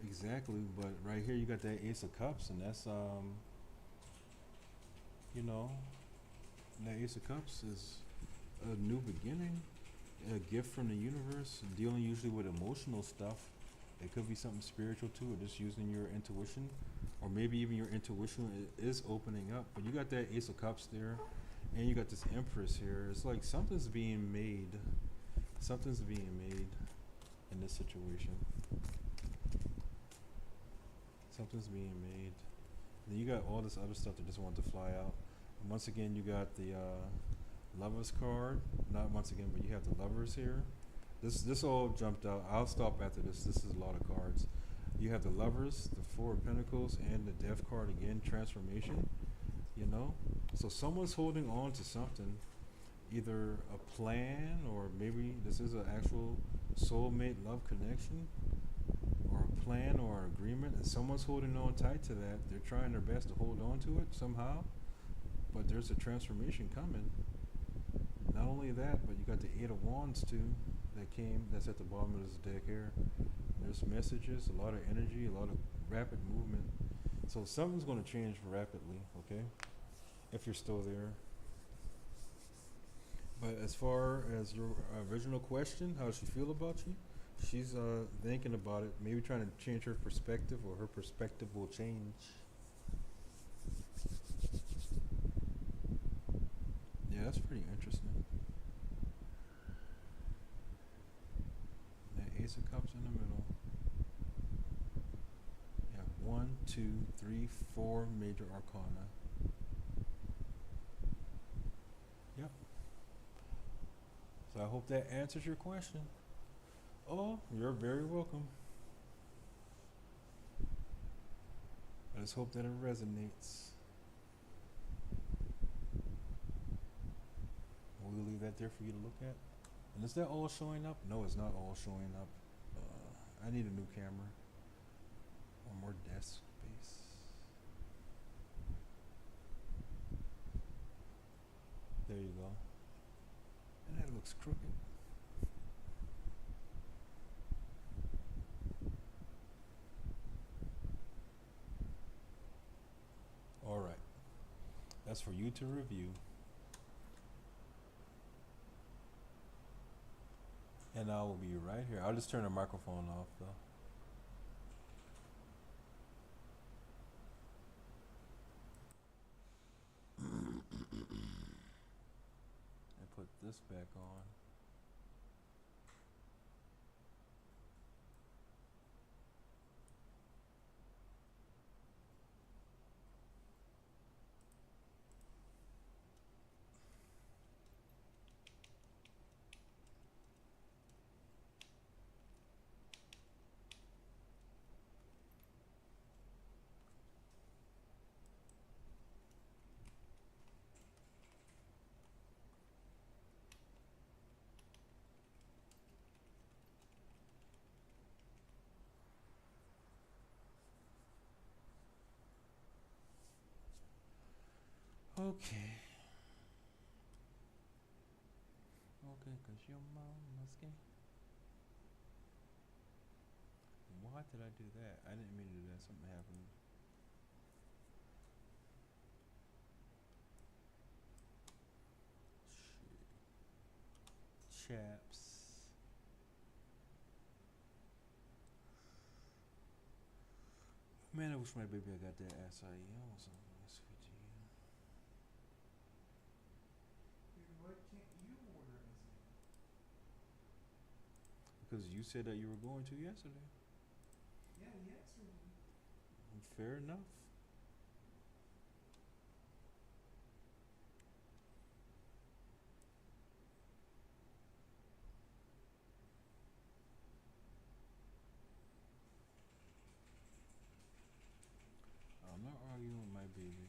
exactly, but right here you got that Ace of Cups, and that's you know, that Ace of Cups is a new beginning, a gift from the universe. Dealing usually with emotional stuff. It could be something spiritual too, or just using your intuition, or maybe even your intuition is opening up. But you got that Ace of Cups there, and you got this Empress here. It's like something's being made. Something's being made in this situation. Something's being made. Then you got all this other stuff that just wanted to fly out. And once again, you got the Lovers card. Not once again, but you have the Lovers here. This all jumped out. I'll stop after this. This is a lot of cards. You have the Lovers, the Four of Pentacles, and the Death card again. Transformation. You know, so someone's holding on to something, either a plan or maybe this is an actual soulmate love connection, or a plan or an agreement, and someone's holding on tight to that. They're trying their best to hold on to it somehow, but there's a transformation coming. Not only that, but you got the Eight of Wands too that's at the bottom of this deck here. There's messages, a lot of energy, a lot of rapid movement. So something's going to change rapidly, okay? If you're still there. But as far as your original question, how does she feel about you? She's thinking about it, maybe trying to change her perspective, or her perspective will change. Yeah, that's pretty interesting. That Ace of Cups in the middle. Yeah, 1, 2, 3, 4 major arcana. Yep. So I hope that answers your question. Oh, you're very welcome. I just hope that it resonates. We'll leave that there for you to look at. And is that all showing up? No, it's not all showing up. I need a new camera. Or more desk space. There you go. And that looks crooked. Alright. That's for you to review. And I will be right here. I'll just turn the microphone off though. And put this back on. Okay. Okay, 'cause your mama's gay. Why did I do that? I didn't mean to do that. Something happened. Shit. Chaps. Man, I wish my baby I got that acai or something. Sweet tea. Dude, why can't you order anything? Because you said that you were going to yesterday. Yeah, yesterday. Fair enough. I'm not arguing with my baby.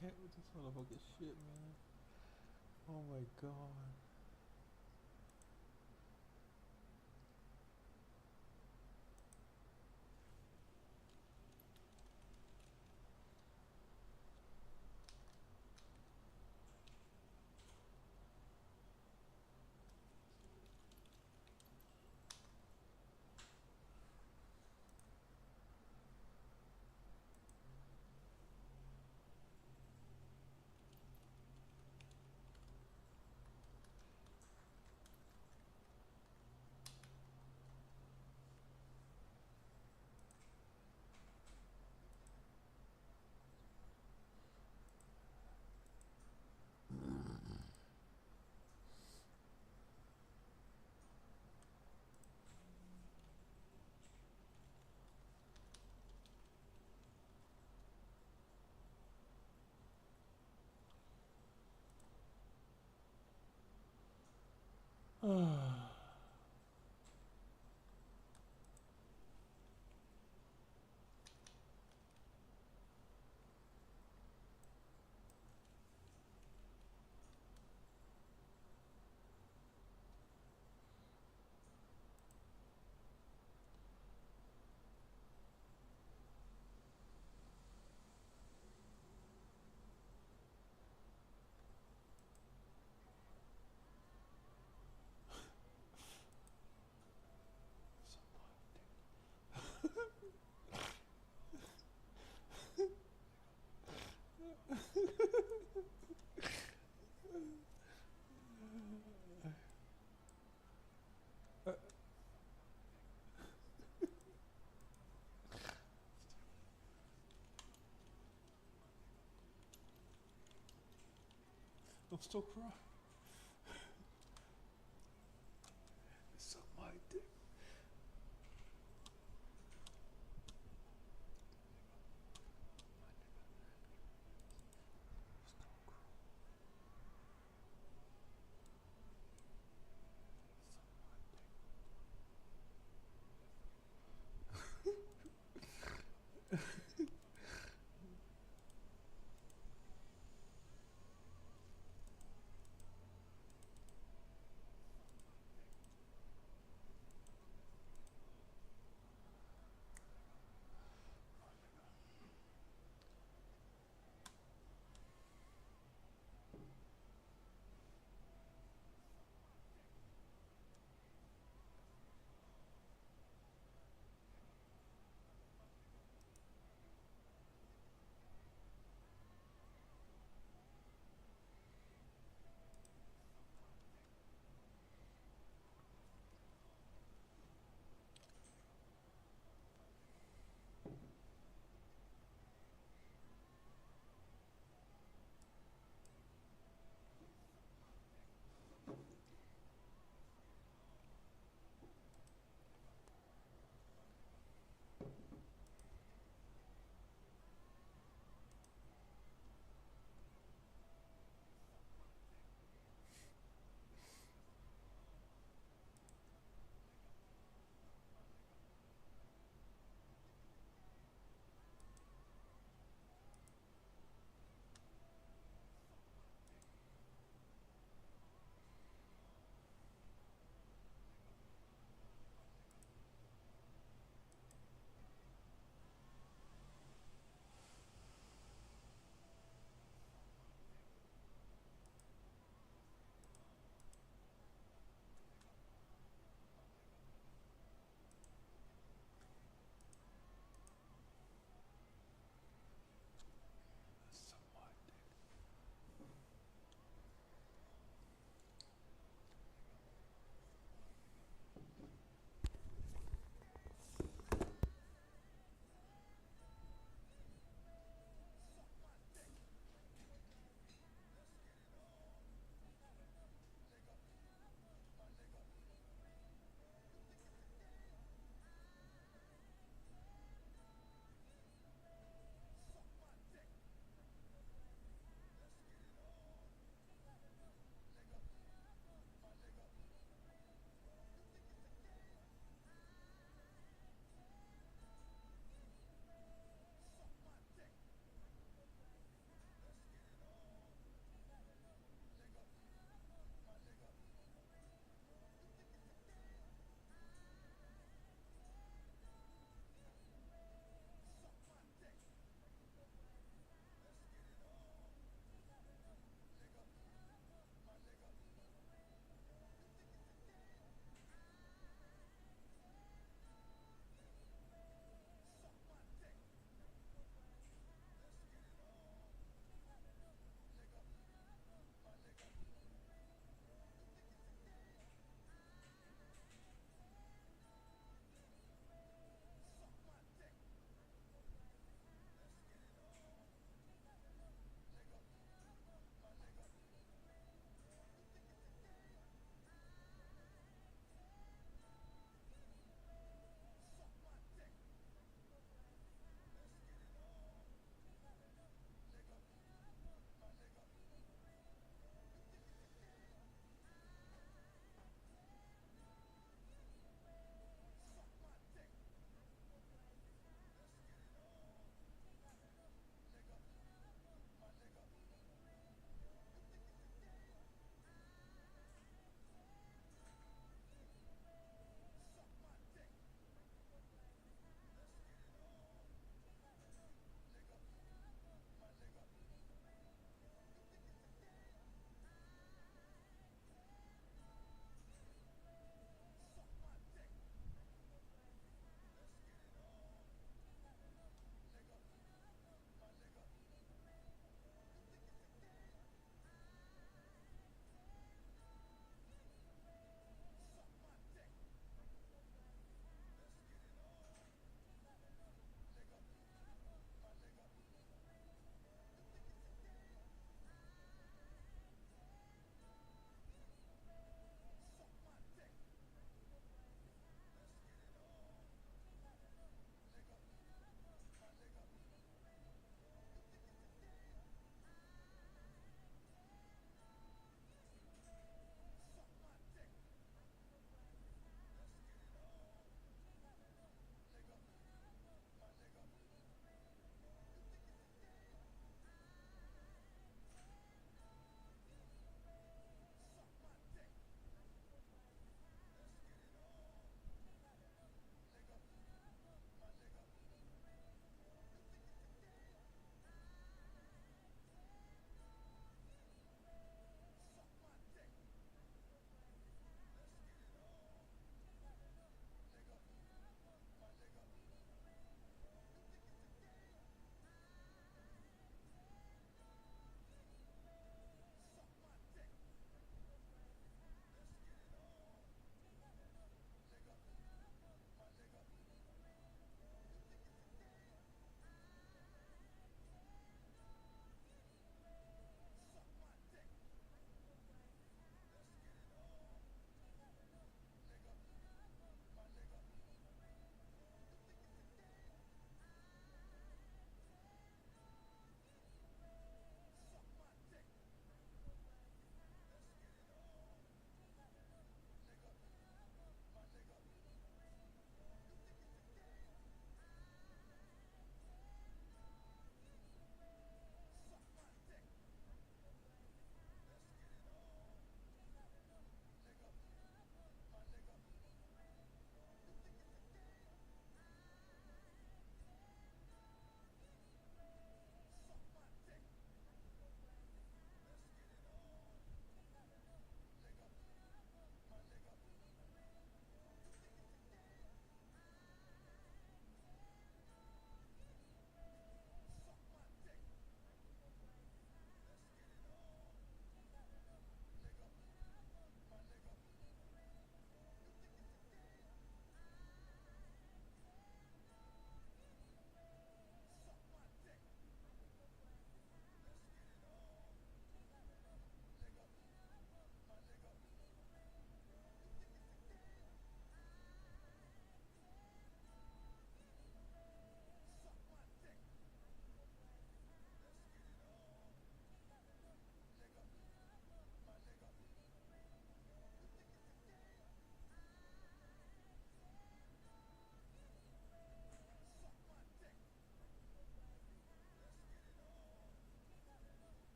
can't with this motherfucking shit, man. Oh my god. I'm still crying. Suck my dick.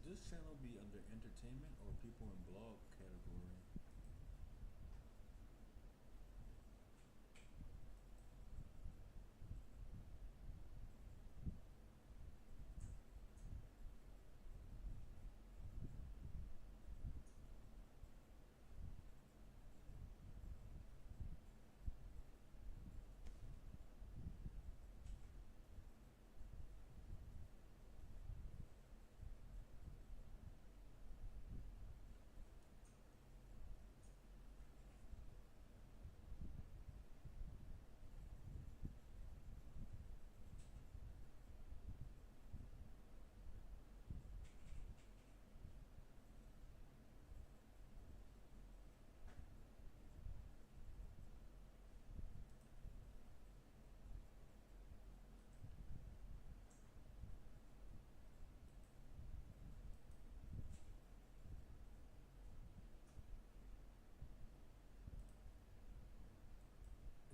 this channel be under entertainment or people in blog category?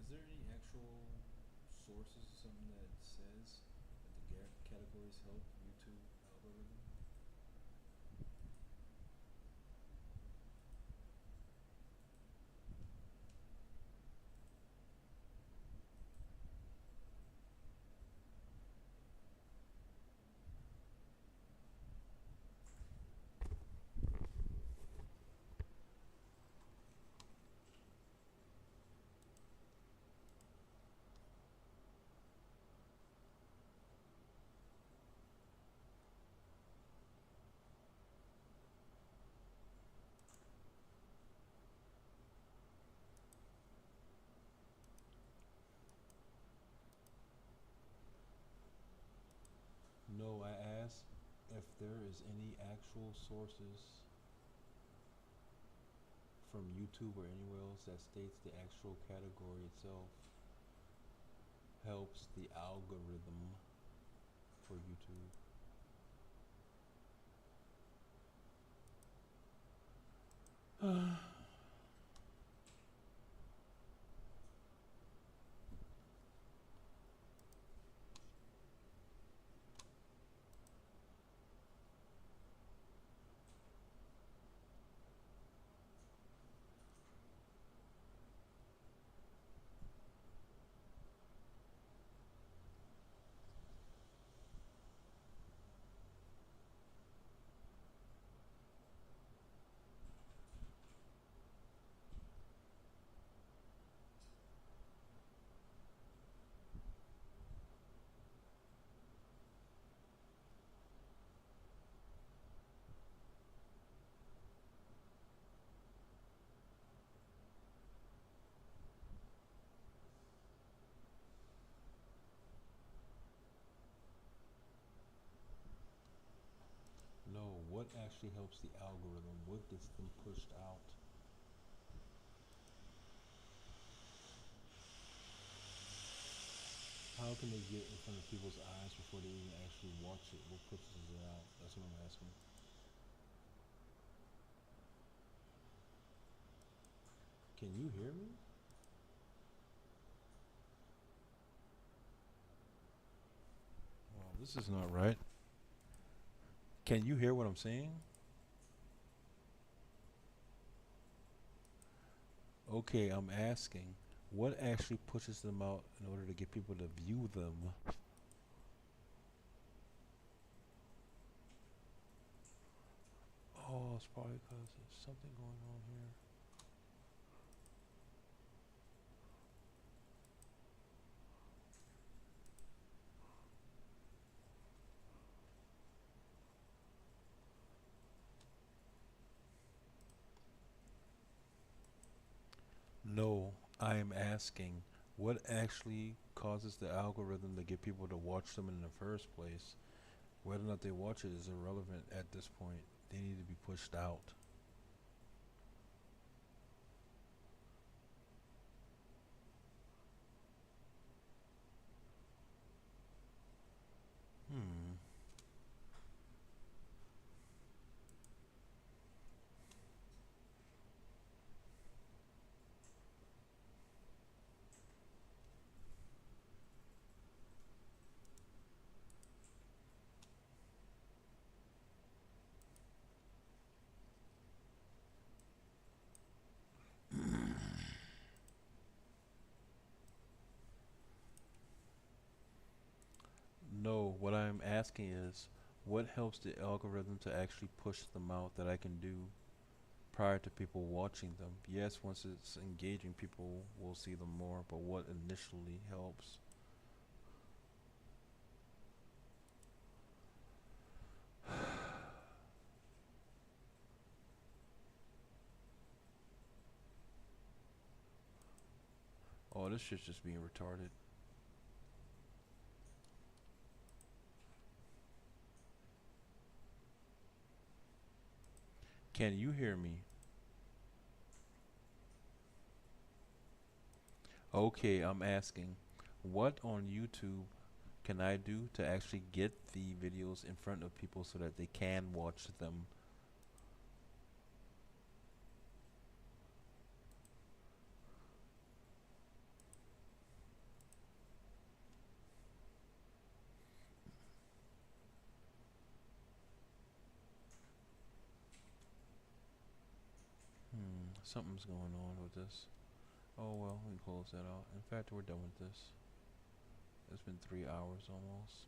Is there any actual sources or something that says that the categories help YouTube algorithm? No, I asked if there is any actual sources from YouTube or anywhere else that states the actual category itself helps the algorithm for YouTube. No, what actually helps the algorithm? What gets them pushed out? How can they get in front of people's eyes before they even actually watch it? What pushes it out? That's what I'm asking. Can you hear me? Well, this is not right. Can you hear what I'm saying? Okay, I'm asking. What actually pushes them out in order to get people to view them? Oh, it's probably because there's something going on here. No, I am asking. What actually causes the algorithm to get people to watch them in the first place? Whether or not they watch it is irrelevant at this point. They need to be pushed out. Hmm. What I'm asking is, what helps the algorithm to actually push them out that I can do prior to people watching them? Yes, once it's engaging, people will see them more, but what initially helps? Oh, this shit's just being retarded. Can you hear me? Okay, I'm asking, what on YouTube can I do to actually get the videos in front of people so that they can watch them? Something's going on with this. Oh well, we can close that out. In fact, we're done with this. It's been 3 hours almost.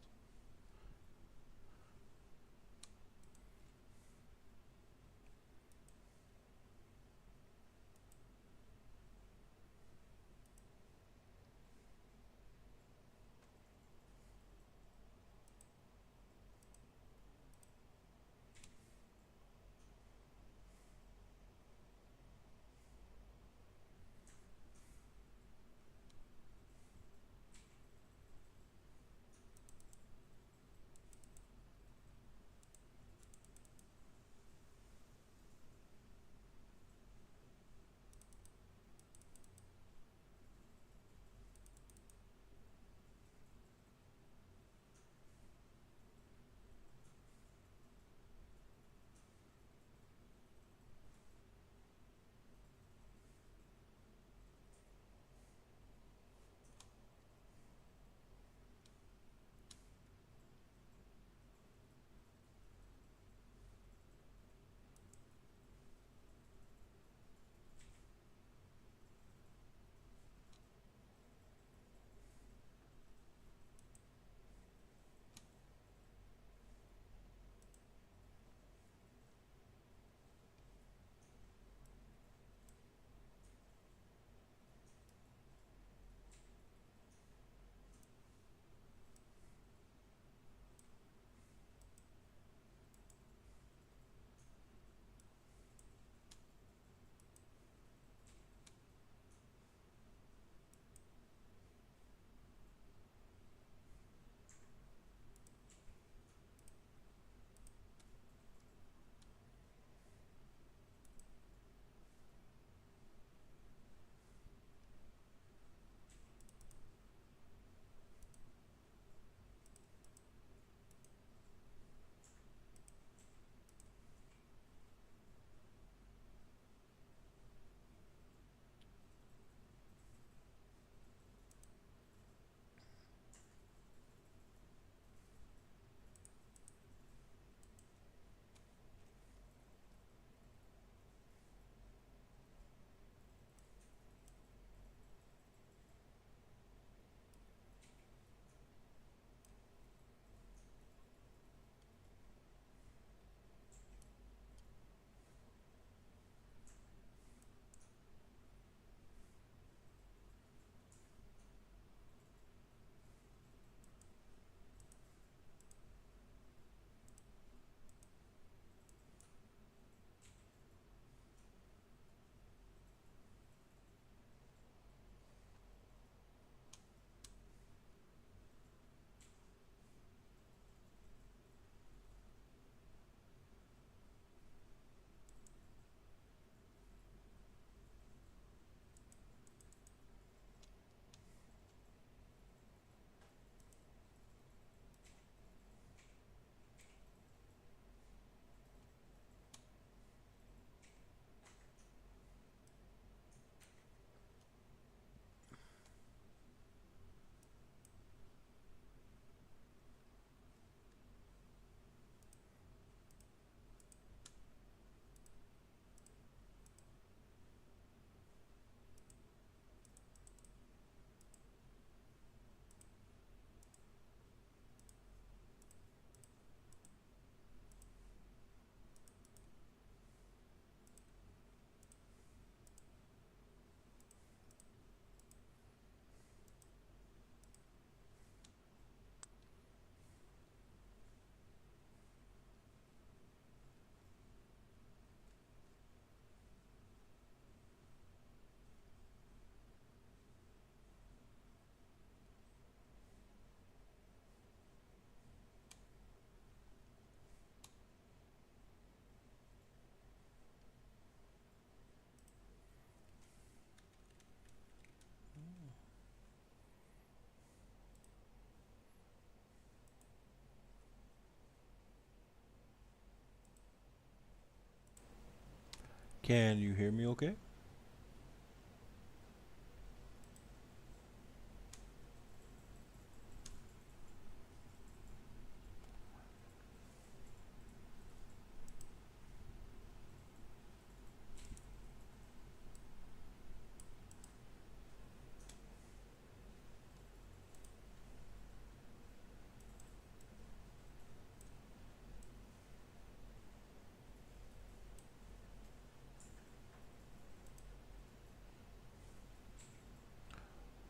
Can you hear me okay?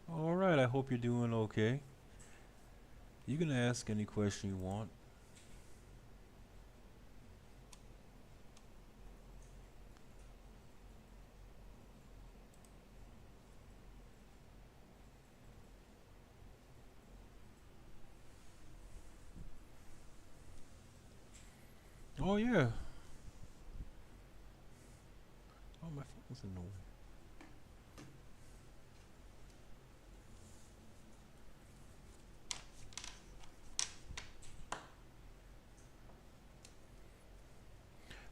All right, I hope you're doing okay. You can ask any question you want. Oh yeah. Oh, my phone's in the way.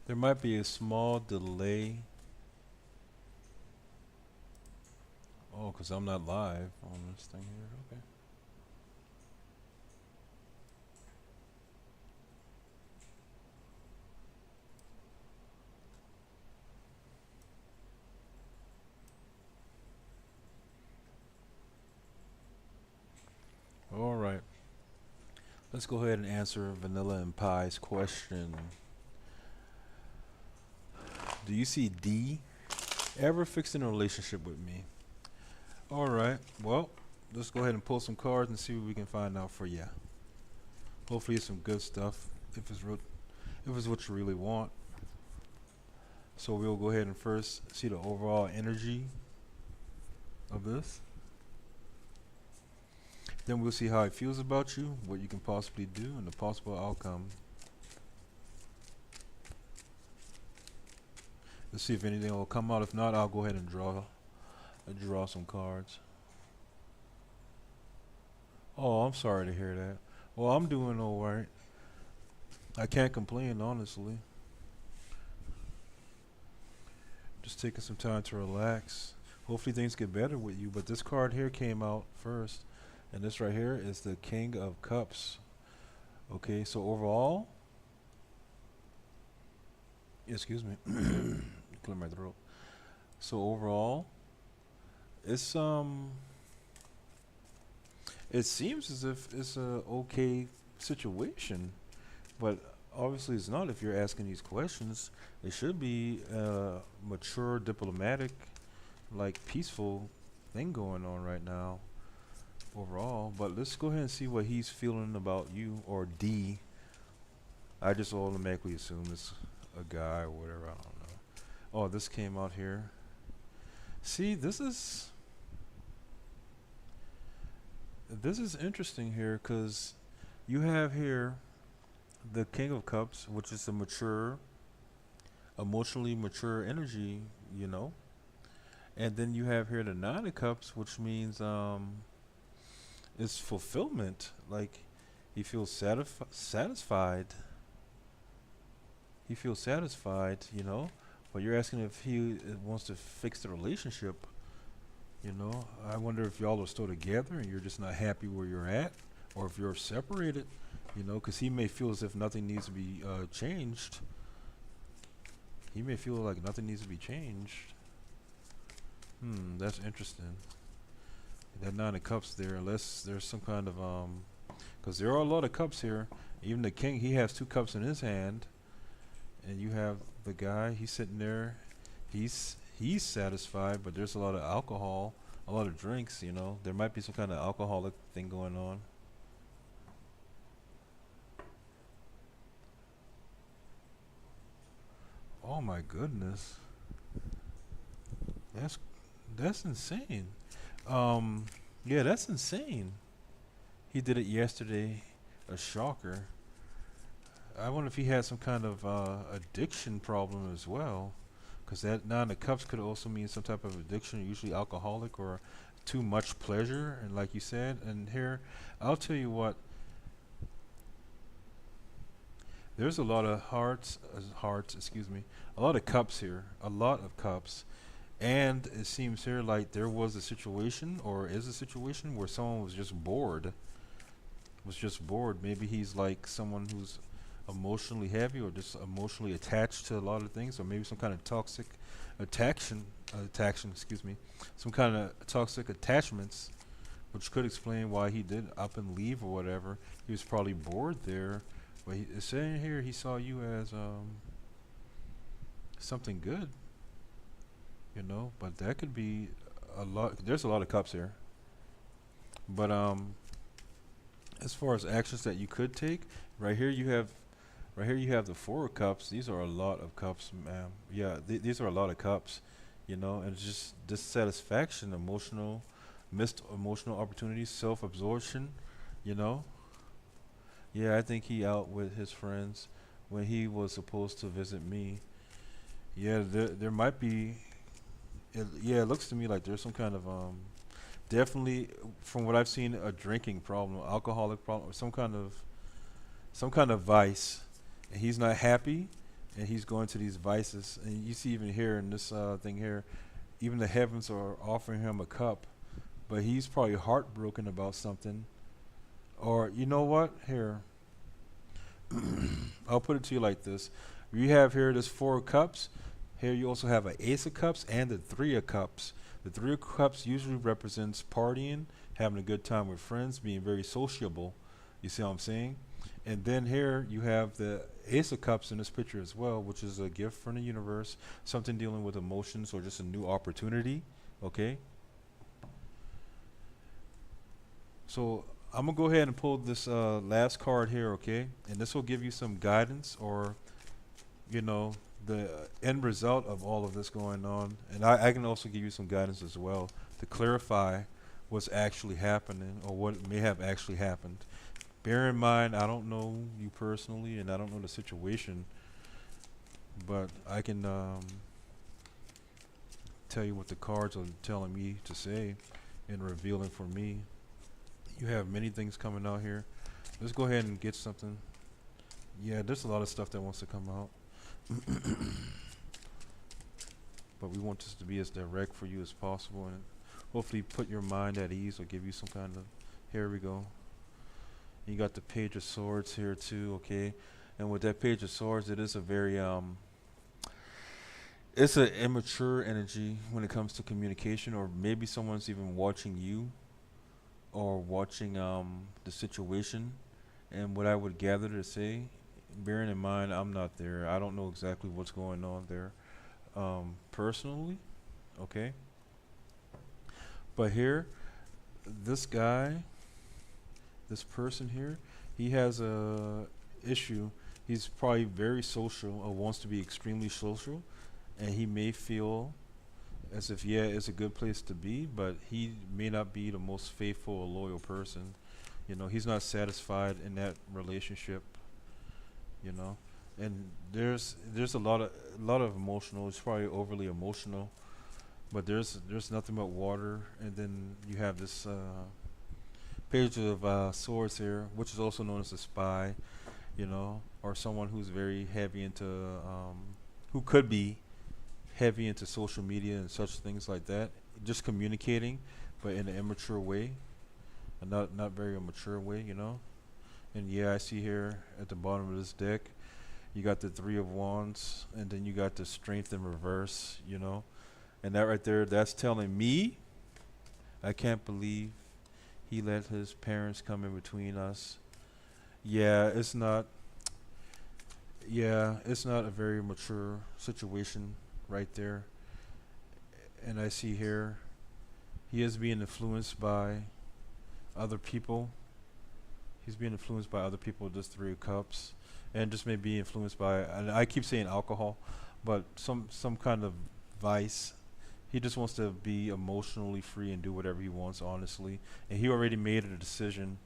There might be a small delay. Oh, because I'm not live on this thing here. Okay. All right. Let's go ahead and answer Vanilla and Pie's question. Do you see D ever fixing a relationship with me? All right. Well, let's go ahead and pull some cards and see what we can find out for you. Hopefully, it's some good stuff. If it's what you really want. So we'll go ahead and first see the overall energy of this. Then we'll see how it feels about you, what you can possibly do, and the possible outcome. Let's see if anything will come out. If not, I'll go ahead and draw some cards. Oh, I'm sorry to hear that. Well, I'm doing all right. I can't complain, honestly. Just taking some time to relax. Hopefully things get better with you. But this card here came out first. And this right here is the King of Cups. Okay, so overall, excuse me, clear my throat. So overall, it's it seems as if it's a okay situation, but obviously it's not. If you're asking these questions, it should be a mature, diplomatic, like peaceful thing going on right now overall. But let's go ahead and see what he's feeling about you, or D. I just automatically assume it's a guy or whatever. I don't know. Oh, this came out here. See, this is interesting here because you have here the King of Cups, which is a mature, emotionally mature energy, you know. And then you have here the Nine of Cups, which means it's fulfillment. Like he feels satisfied. He feels satisfied, you know. But you're asking if he wants to fix the relationship. You know, I wonder if y'all are still together and you're just not happy where you're at, or if you're separated. You know, because he may feel as if nothing needs to be changed. He may feel like nothing needs to be changed. That's interesting. That Nine of Cups there, unless there's some kind of because there are a lot of cups here. Even the king, he has two cups in his hand, and you have the guy. He's sitting there. He's satisfied, but there's a lot of alcohol, a lot of drinks. You know, there might be some kind of alcoholic thing going on. Oh my goodness, that's that's insane. Um, yeah, that's insane. He did it yesterday. A shocker. I wonder if he had some kind of addiction problem as well. Because that Nine of Cups could also mean some type of addiction, usually alcoholic or too much pleasure. And like you said, and here, I'll tell you what, There's a lot of hearts, excuse me, a lot of cups here, a lot of cups. And it seems here like there was a situation, or is a situation, where someone was just bored. Maybe he's like someone who's emotionally heavy or just emotionally attached to a lot of things, or maybe some kind of toxic excuse me, some kind of toxic attachments, which could explain why he did up and leave or whatever. He was probably bored there, but it's saying here he saw you as something good, you know. But that could be a lot. There's a lot of cups here, but as far as actions that you could take, right here you have right here you have the four of cups. These are a lot of cups, ma'am. Yeah, these are a lot of cups, you know, and it's just dissatisfaction, missed emotional opportunities, self-absorption, you know. Yeah, I think he out with his friends when he was supposed to visit me. Yeah, there might be. Yeah, it looks to me like there's some kind of definitely, from what I've seen, a drinking problem, alcoholic problem, or some kind of vice, and he's not happy, and he's going to these vices. And you see even here in this thing here, even the heavens are offering him a cup, but he's probably heartbroken about something. Or you know what? Here, I'll put it to you like this: you have here this four of cups. Here you also have an ace of cups and the three of cups. The three of cups usually represents partying, having a good time with friends, being very sociable. You see what I'm saying? And then here you have the ace of cups in this picture as well, which is a gift from the universe, something dealing with emotions or just a new opportunity. Okay, so I'm gonna go ahead and pull this last card here. Okay, and this will give you some guidance, or you know, the end result of all of this going on. And I can also give you some guidance as well to clarify what's actually happening or what may have actually happened. Bear in mind, I don't know you personally and I don't know the situation, but I can tell you what the cards are telling me to say and revealing for me. You have many things coming out here. Let's go ahead and get something. Yeah, there's a lot of stuff that wants to come out. But we want this to be as direct for you as possible and hopefully put your mind at ease or give you some kind of. Here we go. You got the page of swords here too, okay? And with that page of swords, it is a very it's an immature energy when it comes to communication, or maybe someone's even watching you or watching the situation. And what I would gather to say, bearing in mind I'm not there, I don't know exactly what's going on there personally, okay? But here, this guy, this person here, he has a issue. He's probably very social or wants to be extremely social, and he may feel as if, yeah, it's a good place to be, but he may not be the most faithful or loyal person. You know, he's not satisfied in that relationship, you know. And there's a lot of emotional. It's probably overly emotional, but there's nothing but water. And then you have this page of swords here, which is also known as a spy, you know, or someone who's very heavy into who could be heavy into social media and such things like that, just communicating, but in an immature way, and not very mature way, you know. And yeah, I see here at the bottom of this deck, you got the three of wands, and then you got the strength in reverse, you know. And that right there, that's telling me, I can't believe he let his parents come in between us. Yeah, it's not. Yeah, it's not a very mature situation right there. And I see here, he is being influenced by other people. He's being influenced by other people. Just three of cups, and just maybe influenced by. And I keep saying alcohol, but some kind of vice. He just wants to be emotionally free and do whatever he wants, honestly. And he already made a decision.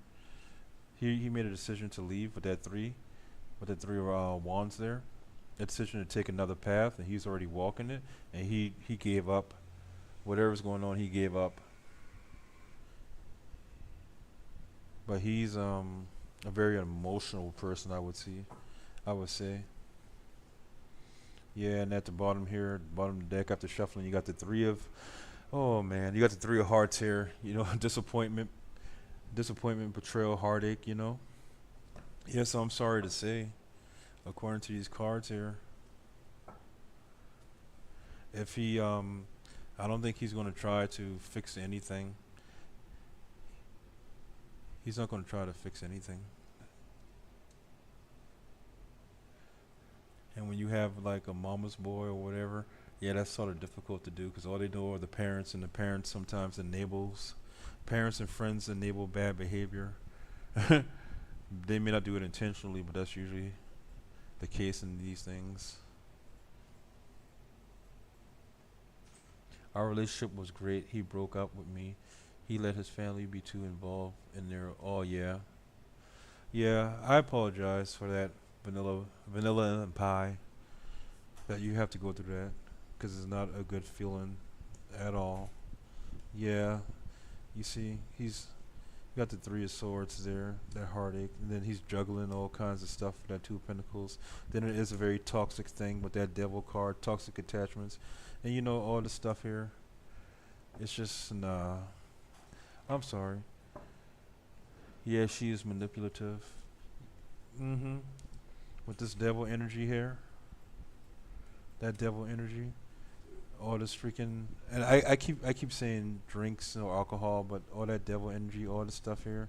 He made a decision to leave with that three of wands there. A decision to take another path, and he's already walking it. And he gave up. Whatever's going on, he gave up. But he's a very emotional person, I would see. I would say. Yeah, and at the bottom here, bottom of the deck after shuffling, you got the three of. Oh man, you got the three of hearts here. You know, disappointment, betrayal, heartache. You know. Yes, I'm sorry to say, according to these cards here, if he I don't think he's going to try to fix anything. He's not going to try to fix anything. And when you have like a mama's boy or whatever, yeah, that's sort of difficult to do because all they know are the parents, and the parents sometimes enables, parents and friends enable bad behavior. They may not do it intentionally, but that's usually the case in these things. Our relationship was great. He broke up with me. He let his family be too involved in their. Oh yeah, yeah. I apologize for that, vanilla and pie. That you have to go through that, because it's not a good feeling at all. Yeah, you see, he's got the three of swords there, that heartache, and then he's juggling all kinds of stuff with that two of pentacles. Then it is a very toxic thing with that devil card, toxic attachments, and you know all the stuff here. It's just nah. I'm sorry. Yeah, she is manipulative. Mm-hmm. With this devil energy here, that devil energy, all this freaking, and I keep saying drinks or alcohol, but all that devil energy, all this stuff here,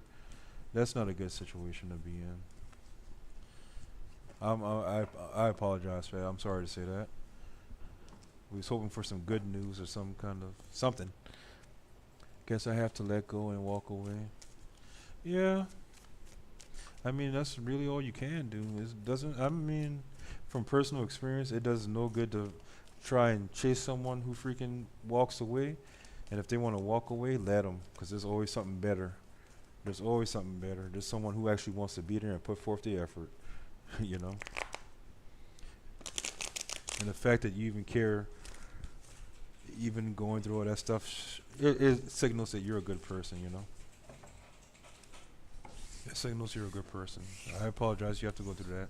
that's not a good situation to be in. I apologize for that. I'm sorry to say that. We was hoping for some good news or some kind of something. Guess I have to let go and walk away. Yeah, I mean that's really all you can do. It doesn't. I mean, from personal experience, it does no good to try and chase someone who freaking walks away. And if they want to walk away, let them, because there's always something better. There's always something better. There's someone who actually wants to be there and put forth the effort. You know. And the fact that you even care, even going through all that stuff, it signals that you're a good person. You know. It signals you're a good person. I apologize. You have to go through that.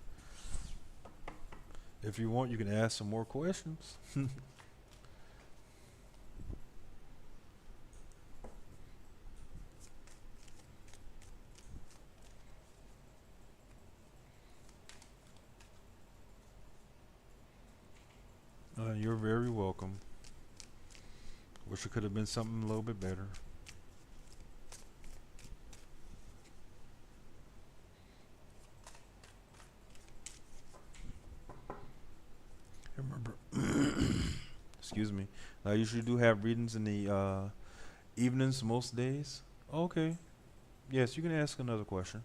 If you want, you can ask some more questions. You're very welcome. Wish it could have been something a little bit better. Remember, excuse me. I usually do have readings in the evenings most days. Okay. Yes, you can ask another question.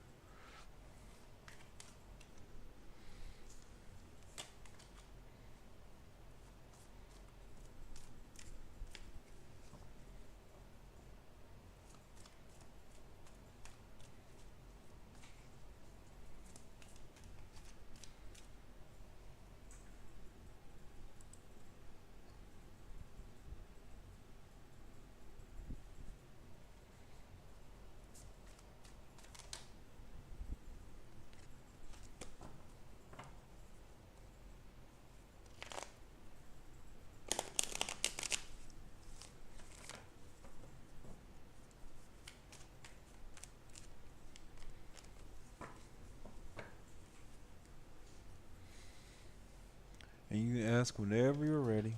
And you can ask whenever you're ready.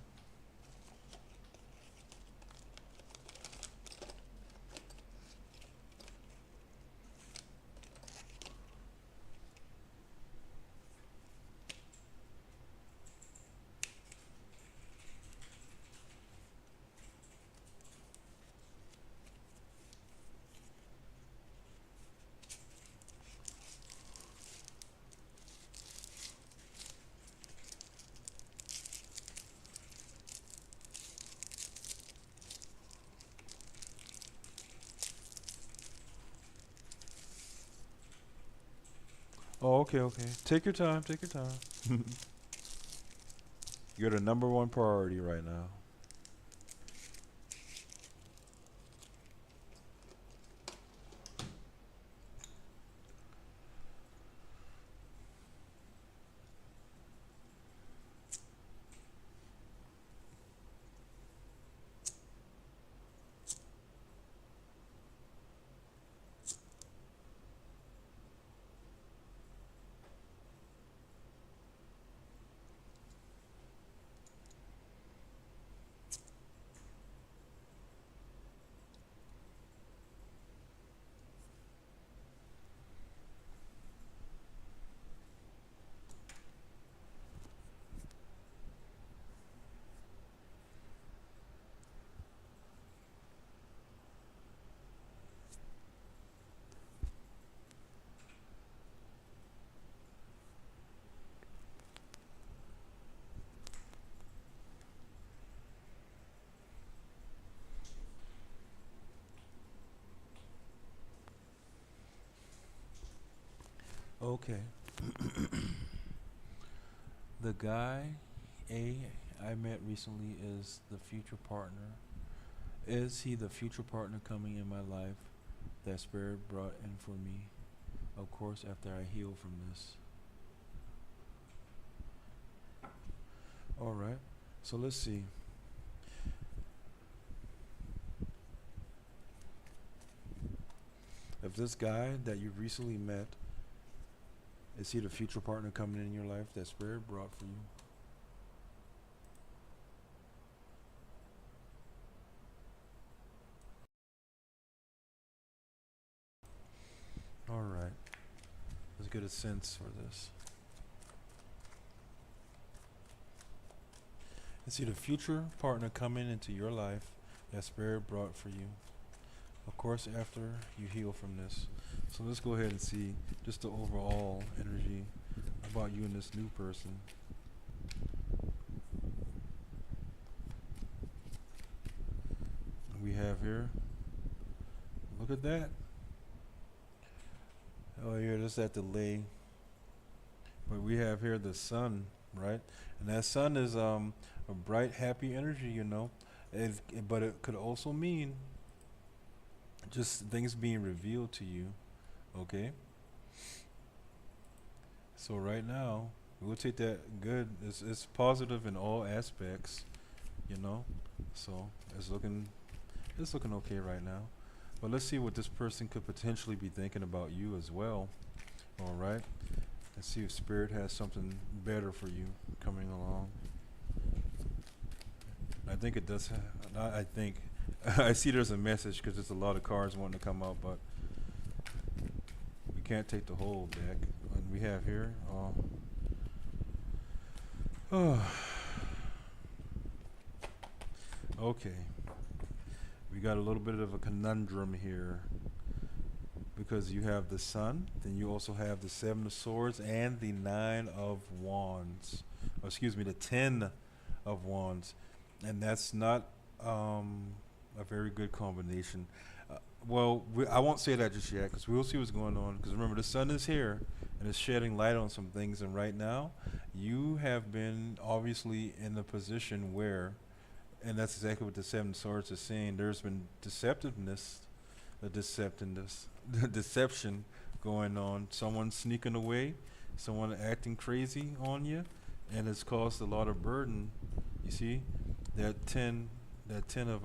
Oh, okay, okay. Take your time. Take your time. You're the number one priority right now. Okay. The guy A I met recently is the future partner. Is he the future partner coming in my life that Spirit brought in for me? Of course, after I heal from this. All right. So let's see. If this guy that you recently met, is he the future partner coming in your life that Spirit brought for you? All right. Let's get a sense for this. Is he the future partner coming into your life that Spirit brought for you? Of course, after you heal from this. So let's go ahead and see just the overall energy about you and this new person. We have here, look at that. Oh, yeah, there's that delay. But we have here the sun, right? And that sun is a bright, happy energy, you know. But it could also mean just things being revealed to you, okay? So right now, we'll take that good. It's positive in all aspects, you know. So it's looking okay right now. But let's see what this person could potentially be thinking about you as well. All right. Let's see if Spirit has something better for you coming along. I think it does. I think I see there's a message because there's a lot of cards wanting to come out, but we can't take the whole deck. And we have here. Oh. Okay. We got a little bit of a conundrum here because you have the Sun, then you also have the Seven of Swords and the Nine of Wands. Or excuse me, the Ten of Wands, and that's not a very good combination. Well, I won't say that just yet because we'll see what's going on. Because remember, the sun is here and it's shedding light on some things. And right now, you have been obviously in a position where, and that's exactly what the Seven Swords is saying. There's been deception going on. Someone sneaking away, someone acting crazy on you, and it's caused a lot of burden. You see, that ten of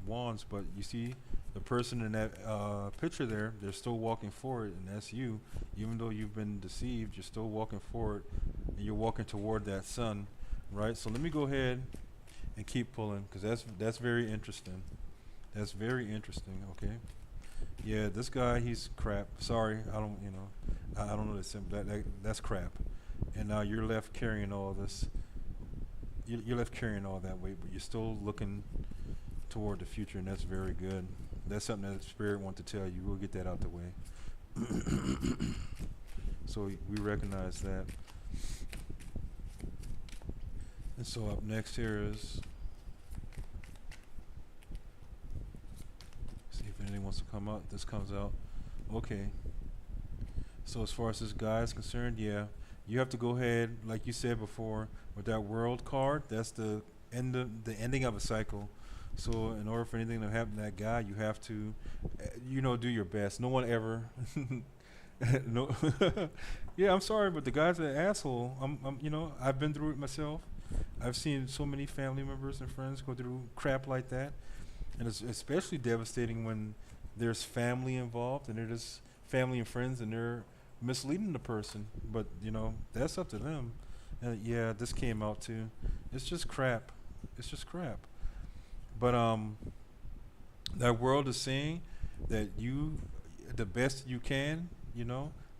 wands, but you see the person in that picture there, they're still walking forward, and that's you. Even though you've been deceived, you're still walking forward, and you're walking toward that sun, right? So let me go ahead and keep pulling, because that's very interesting. That's very interesting. Okay. Yeah, this guy, he's crap. Sorry, I don't, I don't know this. That's crap. And now you're left carrying all this. You're left carrying all that weight, but you're still looking toward the future, and that's very good. That's something that the Spirit wants to tell you. We'll get that out the way. So we recognize that. And so up next here is, see if anything wants to come out. This comes out. Okay. So as far as this guy is concerned, yeah, you have to go ahead, like you said before, with that World card. That's the ending of a cycle. So in order for anything to happen to that guy, you have to, do your best. No one ever. No. Yeah, I'm sorry, but the guy's an asshole. I've been through it myself. I've seen so many family members and friends go through crap like that, and it's especially devastating when there's family involved and they're just family and friends and they're misleading the person. But that's up to them. And yeah, this came out too. It's just crap. It's just crap. But that world is saying that the best you can,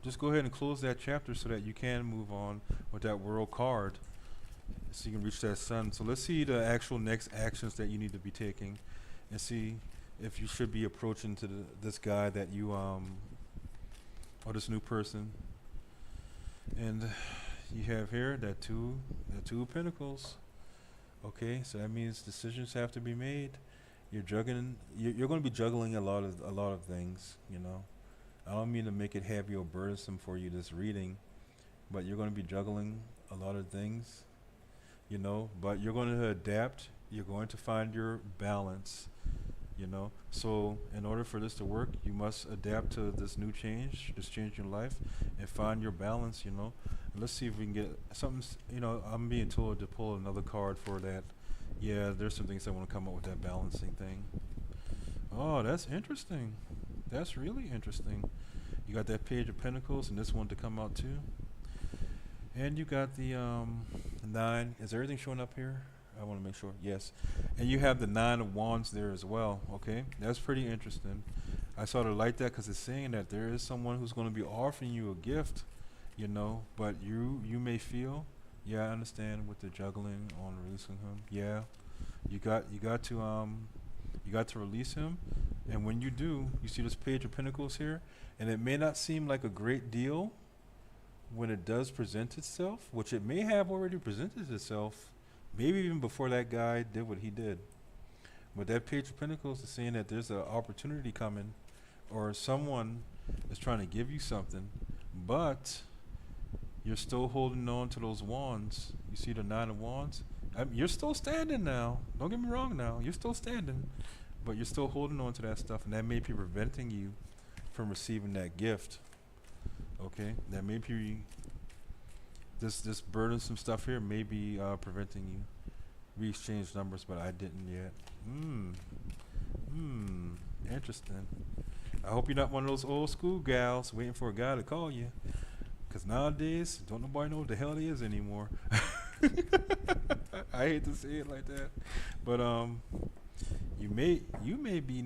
just go ahead and close that chapter so that you can move on with that world card, so you can reach that sun. So let's see the actual next actions that you need to be taking, and see if you should be approaching to this guy that you or this new person. And you have here that two of Pentacles. Okay, so that means decisions have to be made. You're juggling. You're going to be juggling a lot of things. I don't mean to make it heavy or burdensome for you this reading, but you're going to be juggling a lot of things, but you're going to adapt. You're going to find your balance. So in order for this to work, you must adapt to this change in life, and find your balance. And let's see if we can get something. I'm being told to pull another card for that. Yeah, there's some things I want to come up with that balancing thing. Oh, that's interesting. That's really interesting. You got that Page of Pentacles and this one to come out too. And you got the nine. Is everything showing up here? I want to make sure. Yes. And you have the Nine of Wands there as well. Okay, that's pretty interesting. I sort of like that because it's saying that there is someone who's going to be offering you a gift, but you may feel, yeah, I understand with the juggling on releasing him. Yeah, you got to release him, and when you do, you see this Page of Pentacles here, and it may not seem like a great deal when it does present itself, which it may have already presented itself, maybe even before that guy did what he did. But that Page of Pentacles is saying that there's an opportunity coming, or someone is trying to give you something, but you're still holding on to those wands. You see the Nine of Wands? You're still standing now. Don't get me wrong now. You're still standing, but you're still holding on to that stuff, and that may be preventing you from receiving that gift. Okay? That may be this burdensome stuff here may be preventing you. We exchanged numbers, but I didn't yet. Interesting. I hope you're not one of those old school gals waiting for a guy to call you. Because nowadays, don't nobody know what the hell it is anymore. I hate to say it like that. But you may be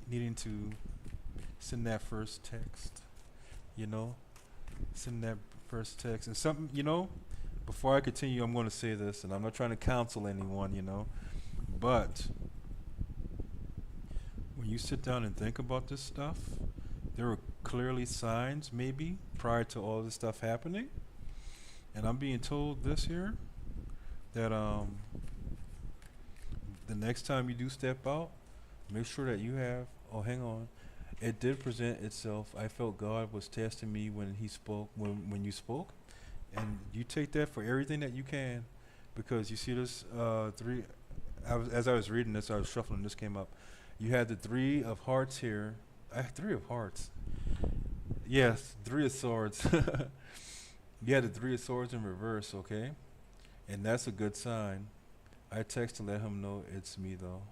needing to send that first text. Send that first text. And something, before I continue, I'm going to say this, and I'm not trying to counsel anyone, but when you sit down and think about this stuff, there were clearly signs, maybe, prior to all this stuff happening. And I'm being told this here, that the next time you do step out, make sure that you have, oh, hang on. It did present itself. I felt God was testing me when he spoke, when you spoke. And you take that for everything that you can, because you see this three, as I was reading this, I was shuffling, this came up. You had the Three of Hearts here. Three of Hearts. Yes, Three of Swords. You had the Three of Swords in reverse, okay? And that's a good sign. I text to let him know it's me, though.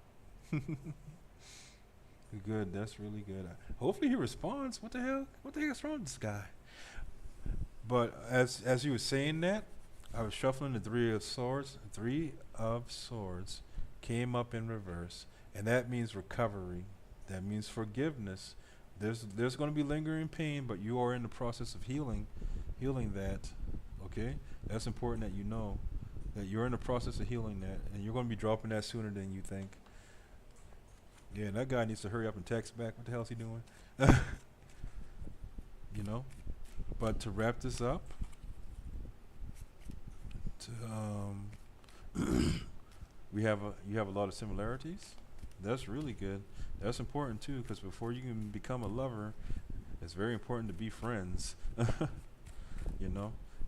Good, that's really good. Hopefully he responds. What the hell? What the heck is wrong with this guy? But as you were saying that, I was shuffling the Three of Swords. Three of Swords came up in reverse. And that means recovery. That means forgiveness. There's going to be lingering pain, but you are in the process of healing that. Okay? That's important that you know that you're in the process of healing that, and you're going to be dropping that sooner than you think. Yeah, and that guy needs to hurry up and text back. What the hell is he doing? But to wrap this up, you have a lot of similarities. That's really good. That's important too, because before you can become a lover, it's very important to be friends.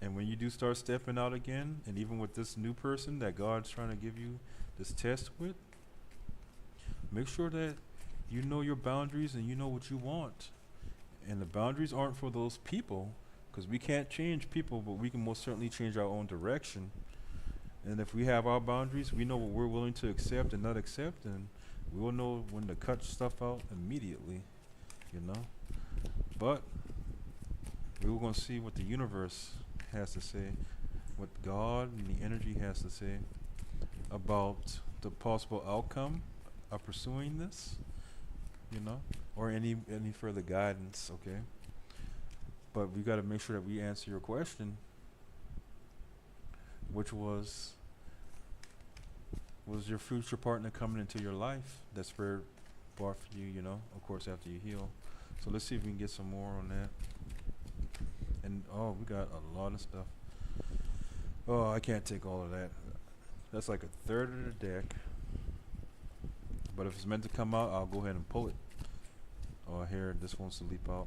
And when you do start stepping out again, and even with this new person that God's trying to give you this test with, make sure that you know your boundaries and you know what you want. And the boundaries aren't for those people, because we can't change people, but we can most certainly change our own direction. And if we have our boundaries, we know what we're willing to accept and not accept, and we will know when to cut stuff out immediately, But we were going to see what the universe has to say, what God and the energy has to say about the possible outcome of pursuing this, or any further guidance, okay? But we got to make sure that we answer your question, which was your future partner coming into your life that's spirit brought for you, of course, after you heal. So let's see if we can get some more on that. And we got a lot of stuff. Oh, I can't take all of that. That's like a third of the deck. But if it's meant to come out, I'll go ahead and pull it. Oh, here, this wants to leap out.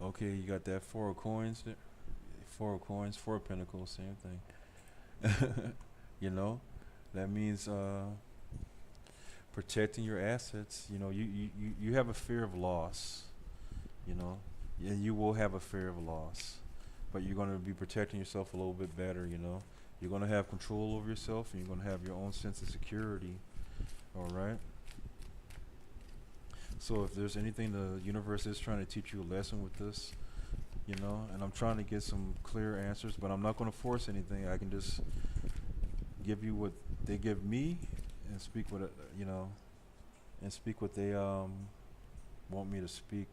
Okay, you got that four of coins there. Four of coins, four of pentacles, same thing. You know, that means protecting your assets. You know, you have a fear of loss. You know, and you will have a fear of loss, but you're going to be protecting yourself a little bit better. You know, you're going to have control over yourself, and you're going to have your own sense of security. All right. So if there's anything the universe is trying to teach you a lesson with this, you know, and I'm trying to get some clear answers, but I'm not going to force anything. I can just give you what they give me, and speak what you know, and speak what they want me to speak.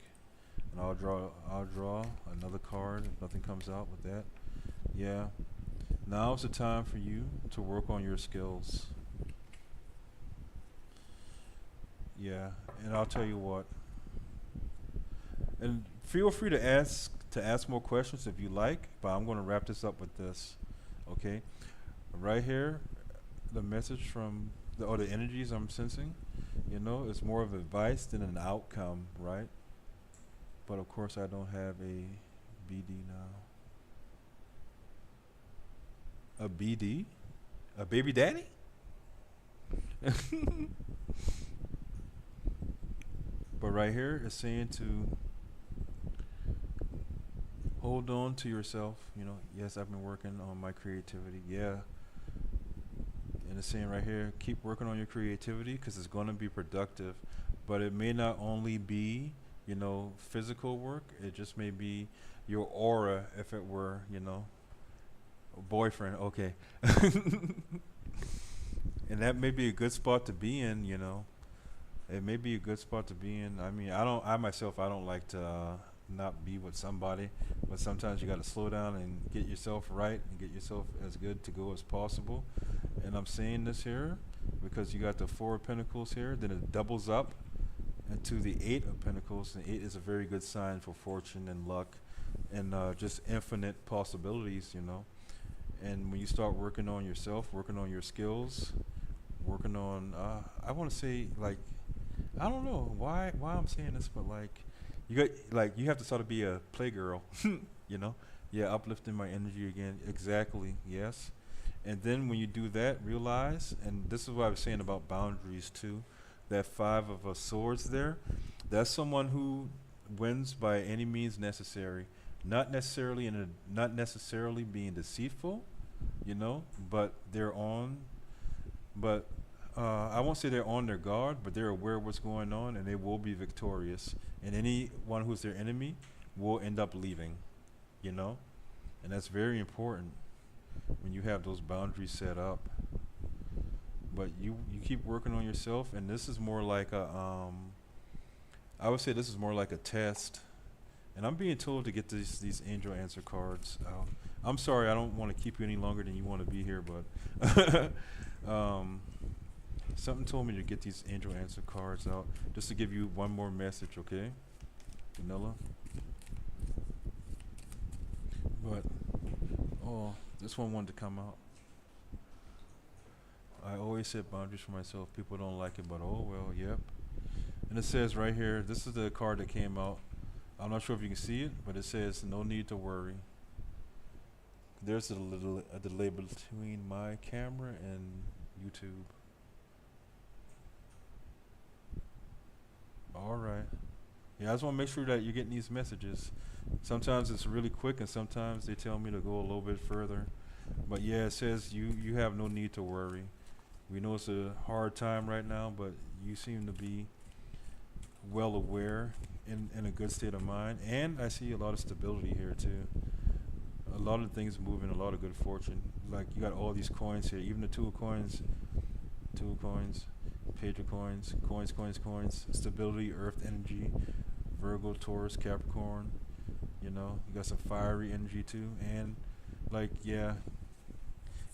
And I'll draw another card if nothing comes out with that. Yeah. Now's the time for you to work on your skills. Yeah, and I'll tell you what. And feel free to ask more questions if you like, but I'm going to wrap this up with this. Okay? Right here, the message from the energies I'm sensing, you know, it's more of advice than an outcome, right? But of course I don't have a BD now. A BD? A baby daddy? But right here it's saying to hold on to yourself. You know, yes, I've been working on my creativity. Yeah. And it's saying right here, keep working on your creativity because it's going to be productive. But it may not only be, you know, physical work. It just may be your aura if it were, you know, a boyfriend. Okay. And that may be a good spot to be in, you know. It may be a good spot to be in. I mean, I myself, I don't like to not be with somebody, but sometimes you got to slow down and get yourself right and get yourself as good to go as possible. And I'm saying this here because you got the Four of Pentacles here, then it doubles up into the Eight of Pentacles, and eight is a very good sign for fortune and luck and just infinite possibilities, you know. And when you start working on yourself, working on your skills, working on, I want to say, like, I don't know why I'm saying this, but like, you have to sort of be a playgirl, you know. Yeah, uplifting my energy again. Exactly. Yes. And then when you do that, realize, and this is what I was saying about boundaries too. That Five of Swords there, that's someone who wins by any means necessary. Not necessarily being deceitful, you know, but they're on. But I won't say they're on their guard, but they're aware of what's going on, and they will be victorious. And anyone who's their enemy will end up leaving, you know, and that's very important when you have those boundaries set up. But you keep working on yourself, and this is more like a I would say this is more like a test. And I'm being told to get these angel answer cards out. I'm sorry, I don't want to keep you any longer than you want to be here, but something told me to get these angel answer cards out just to give you one more message, okay? Vanilla. But oh, this one wanted to come out. I always set boundaries for myself. People don't like it, but oh well, yep. And it says right here, this is the card that came out. I'm not sure if you can see it, but it says no need to worry. There's a delay between my camera and YouTube. All right. Yeah, I just want to make sure that you're getting these messages. Sometimes it's really quick, and sometimes they tell me to go a little bit further. But yeah, it says you have no need to worry. We know it's a hard time right now, but you seem to be well aware, in a good state of mind. And I see a lot of stability here too. A lot of things moving, a lot of good fortune. Like you got all these coins here, even the Two of Coins, Page of Coins, coins, stability, earth energy, Virgo, Taurus, Capricorn. You know, you got some fiery energy too. And like, yeah,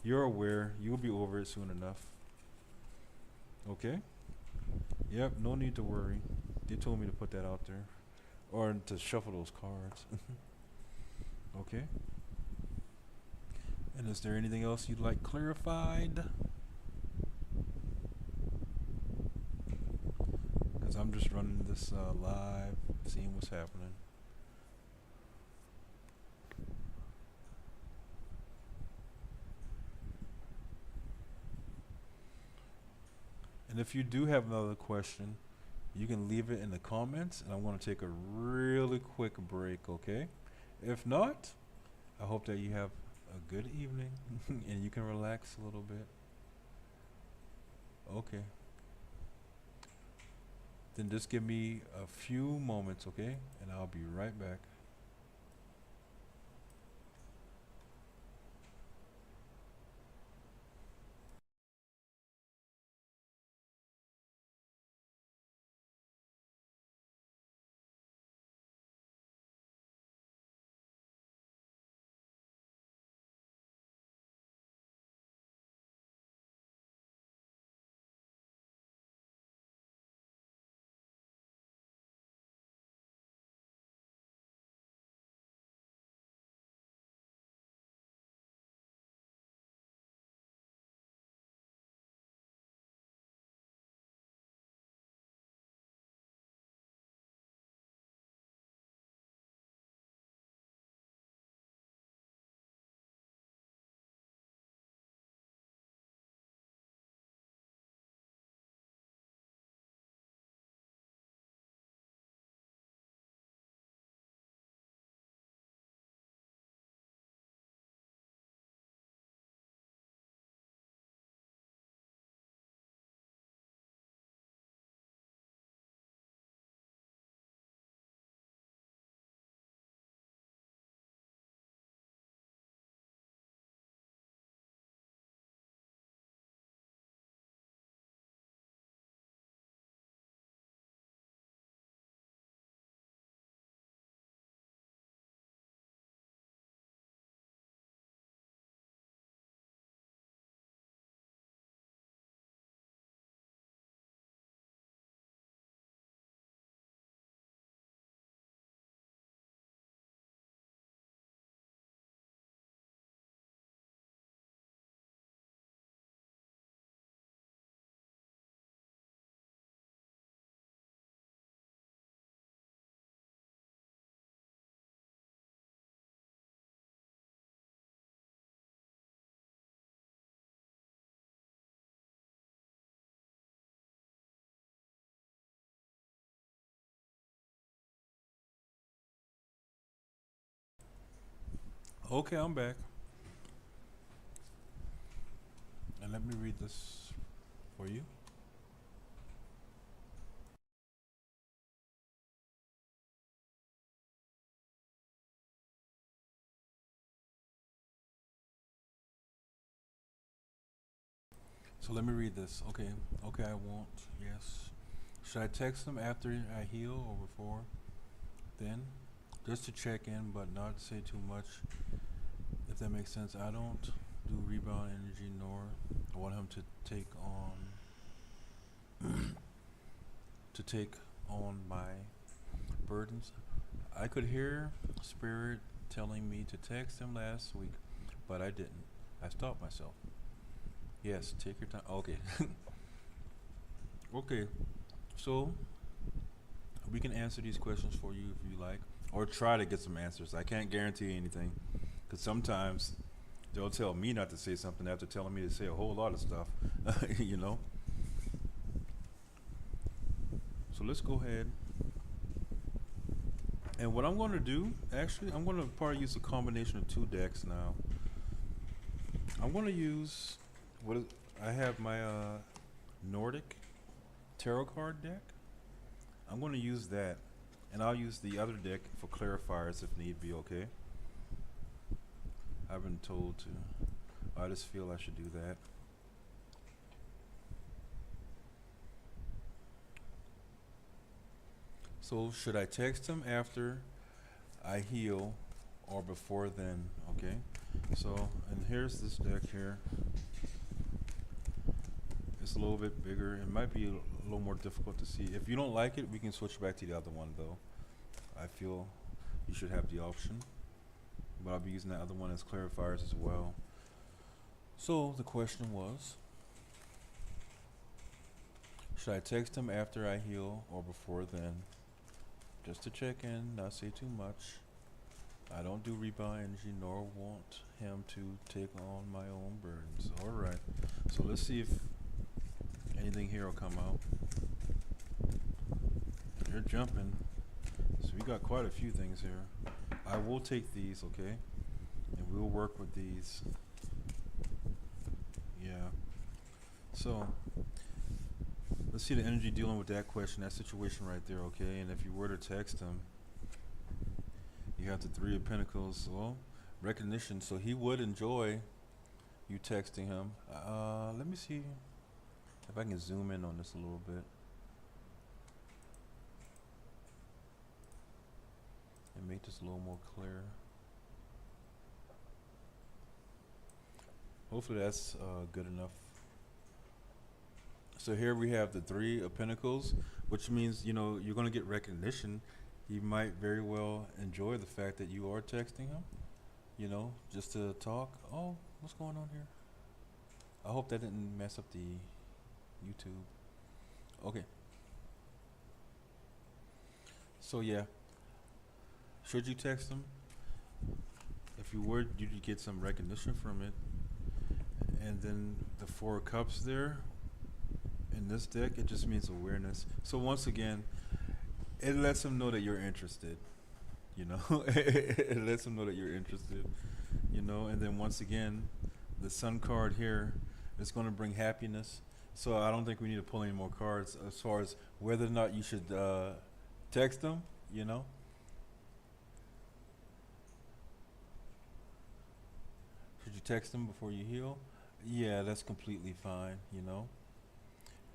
you're aware. You'll be over it soon enough. Okay? Yep, no need to worry. They told me to put that out there. Or to shuffle those cards. Okay? And is there anything else you'd like clarified? Because I'm just running this live, seeing what's happening. And if you do have another question, you can leave it in the comments, and I'm going to take a really quick break, okay? If not, I hope that you have a good evening and you can relax a little bit. Okay. Then just give me a few moments, okay? And I'll be right back. Okay, I'm back. And let me read this for you. So let me read this. Okay. Okay, I won't. Yes. Should I text them after I heal or before? Then? Just to check in, but not say too much. If that makes sense. I don't do rebound energy, nor I want him to take on my burdens. I could hear spirit telling me to text him last week, but I didn't. I stopped myself. Yes, take your time. Okay. Okay. So we can answer these questions for you if you like, or try to get some answers. I can't guarantee anything, because sometimes they'll tell me not to say something after telling me to say a whole lot of stuff. you know. So let's go ahead. And what I'm going to do, actually, I'm going to probably use a combination of two decks now. I'm going to use what is, I have my Nordic tarot card deck. I'm going to use that, and I'll use the other deck for clarifiers if need be. Okay. I've been told to. I just feel I should do that. So should I text him after I heal or before then? Okay. So, and here's this deck here. It's a little bit bigger. It might be a little more difficult to see. If you don't like it, we can switch back to the other one though. I feel you should have the option. But I'll be using that other one as clarifiers as well. So the question was, should I text him after I heal or before then? Just to check in, not say too much. I don't do rebound energy, nor want him to take on my own burdens. Alright, so let's see if Anything here will come out. You're jumping. So we got quite a few things here. I will take these, okay? And we'll work with these. Yeah. So let's see the energy dealing with that question, that situation right there, okay? And if you were to text him, you have the Three of Pentacles. Well, recognition. So he would enjoy you texting him. Let me see if I can zoom in on this a little bit and make this a little more clear. Hopefully that's good enough. So here we have the Three of Pentacles, which means, you know, you're going to get recognition. He might very well enjoy the fact that you are texting him, you know, just to talk. Oh, what's going on here? I hope that didn't mess up the YouTube. Okay. So yeah, should you text him? If you were, you'd get some recognition from it. And then the Four of Cups there in this deck, it just means awareness. So once again, it lets him know that you're interested, you know. It lets him know that you're interested, you know. And then once again, the Sun card here is going to bring happiness. So I don't think we need to pull any more cards as far as whether or not you should text him, you know. Should you text him before you heal? Yeah, that's completely fine, you know.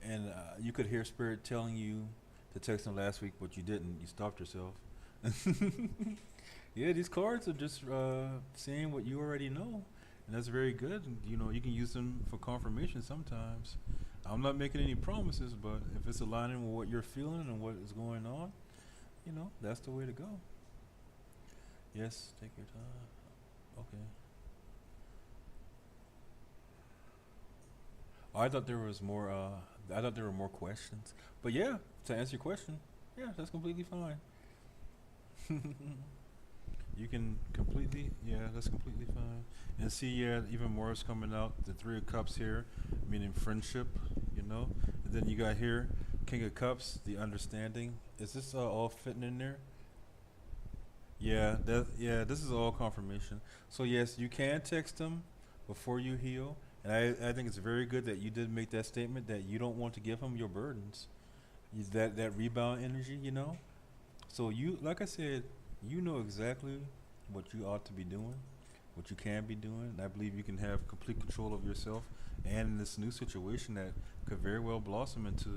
And you could hear Spirit telling you to text him last week, but you didn't. You stopped yourself. Yeah, these cards are just saying what you already know, and that's very good. You know, you can use them for confirmation sometimes. I'm not making any promises, but if it's aligning with what you're feeling and what is going on, you know, that's the way to go. Yes, take your time. Okay. Oh, I thought there was more. I thought there were more questions, but yeah, to answer your question, yeah, that's completely fine. You can completely, yeah, that's completely fine. And see, yeah, even more is coming out. The Three of Cups here, meaning friendship, you know. And then you got here, King of Cups, the understanding. Is this all fitting in there? Yeah, this is all confirmation. So yes, you can text him before you heal. And I think it's very good that you did make that statement that you don't want to give him your burdens. That rebound energy, you know? So you, like I said, you know exactly what you ought to be doing, what you can be doing. And I believe you can have complete control of yourself and in this new situation that could very well blossom into,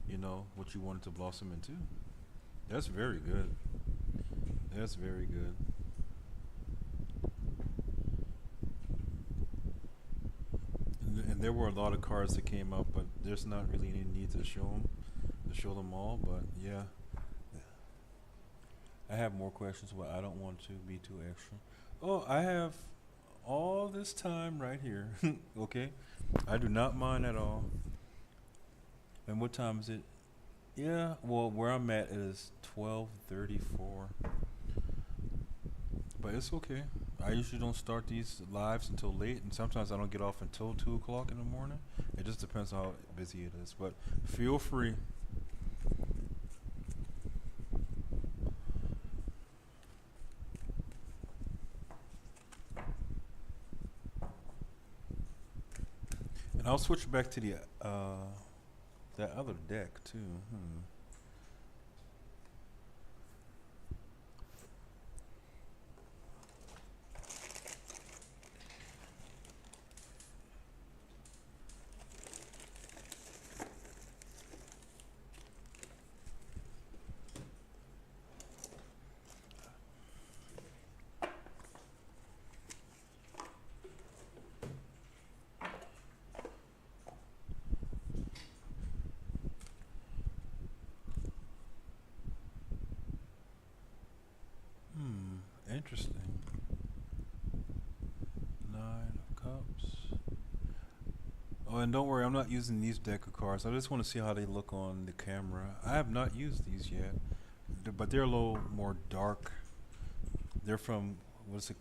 you know, what you wanted to blossom into. That's very good. That's very good. And there were a lot of cards that came up, but there's not really any need to show them all. But yeah, I have more questions, but I don't want to be too extra. Oh, I have all this time right here. Okay, I do not mind at all. And what time is it? Yeah, well, where I'm at is 12:34. But it's okay. I usually don't start these lives until late, and sometimes I don't get off until 2 o'clock in the morning. It just depends on how busy it is. But feel free. And I'll switch back to the that other deck too. Interesting. Nine of Cups. Oh, and don't worry, I'm not using these deck of cards. I just want to see how they look on the camera. I have not used these yet, but they're a little more dark. They're from, what is it?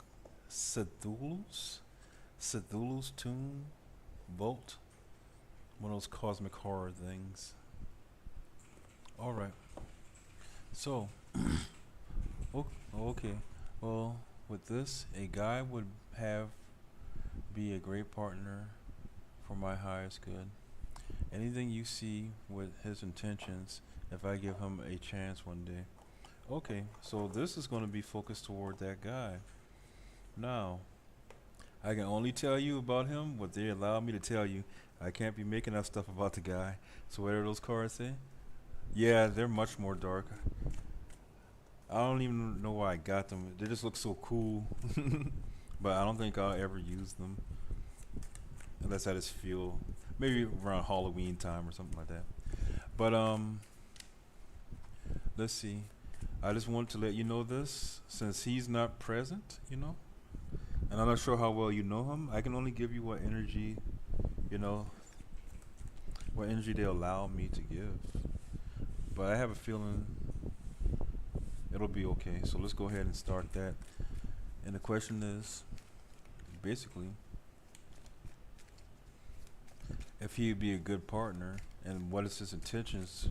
Cthulhu's? Cthulhu's Tomb Vault. One of those cosmic horror things. All right. So, oh, okay. Well, with this, a guy would have be a great partner for my highest good. Anything you see with his intentions, if I give him a chance one day. Okay, so this is going to be focused toward that guy. Now, I can only tell you about him what they allow me to tell you. I can't be making up stuff about the guy. So what do those cards say? Yeah, they're much more dark. I don't even know why I got them. They just look so cool. But I don't think I'll ever use them unless I just feel maybe around Halloween time or something like that. But let's see. I just wanted to let you know this since he's not present, and I'm not sure how well you know him. I can only give you you know, what energy they allow me to give. But I have a feeling it'll be okay. So let's go ahead and start that. And the question is basically if he'd be a good partner and what is his intentions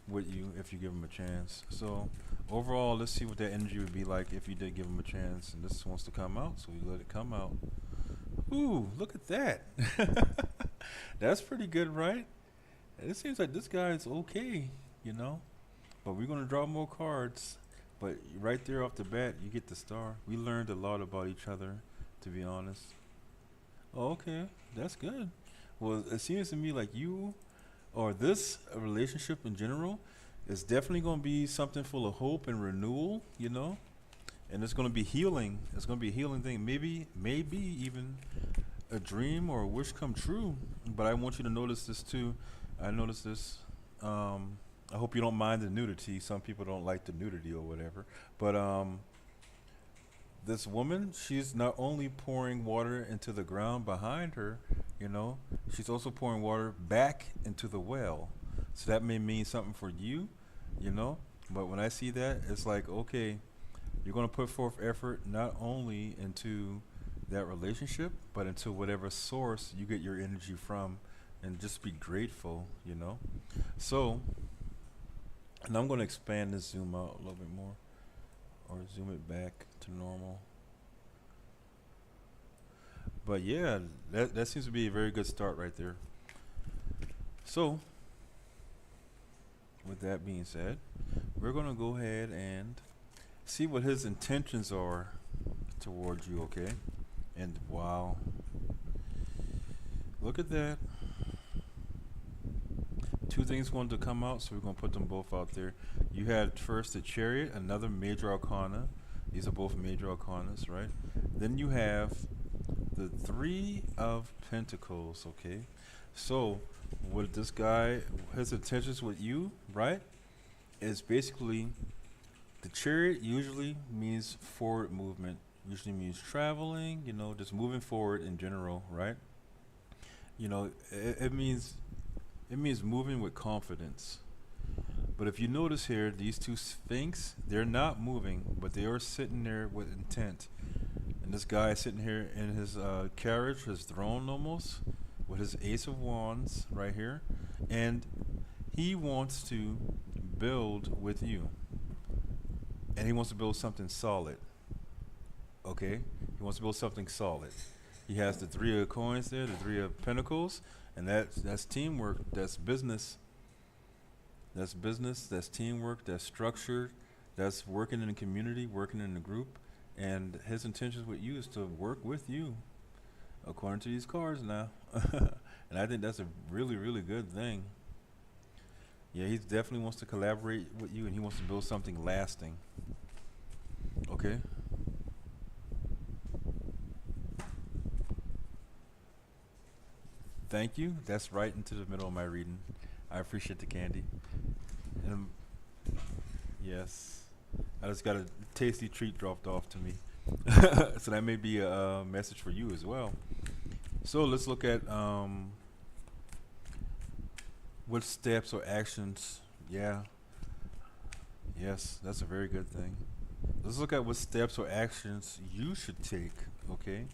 with you if you give him a chance. So overall, let's see what that energy would be like if you did give him a chance. And this wants to come out, so we let it come out. Ooh, look at that. That's pretty good, right? It seems like this guy is okay, But we're going to draw more cards. But right there off the bat, you get the star. We learned a lot about each other, to be honest. Oh, okay, that's good. Well, it seems to me like you or this relationship in general is definitely going to be something full of hope and renewal, and it's going to be healing. It's going to be a healing thing. Maybe even a dream or a wish come true. But I want you to notice this too. I noticed this. I hope you don't mind the nudity. Some people don't like the nudity or whatever. But this woman, she's not only pouring water into the ground behind her, she's also pouring water back into the well. So that may mean something for you. But when I see that, it's like, okay, you're going to put forth effort not only into that relationship, but into whatever source you get your energy from, and just be grateful. So, and I'm going to expand this zoom out a little bit more, or zoom it back to normal. But yeah, that seems to be a very good start right there. So, with that being said, we're going to go ahead and see what his intentions are towards you, okay? And wow, look at that. Two things wanted to come out, so we're going to put them both out there. You had first the Chariot, another major arcana. These are both major arcanas, right? Then you have the Three of Pentacles, okay? So, with this guy, his intentions with you, right, is basically the Chariot usually means forward movement, usually means traveling, just moving forward in general, right? It means moving with confidence. But if you notice here, these two Sphinx, they're not moving, but they are sitting there with intent. And this guy is sitting here in his carriage, his throne almost, with his Ace of Wands right here. And he wants to build with you. And he wants to build something solid. Okay? He wants to build something solid. He has the Three of Coins there, the Three of Pentacles, and that's teamwork, that's business. That's business, that's teamwork, that's structure, that's working in the community, working in the group. And his intentions with you is to work with you, according to these cards now. And I think that's a really, really good thing. Yeah, he definitely wants to collaborate with you, and he wants to build something lasting. Okay? Thank you. That's right into the middle of my reading. I appreciate the candy. And yes, I just got a tasty treat dropped off to me. So that may be a message for you as well. So let's look at what steps or actions. Yeah. Yes, that's a very good thing. Let's look at what steps or actions you should take, okay,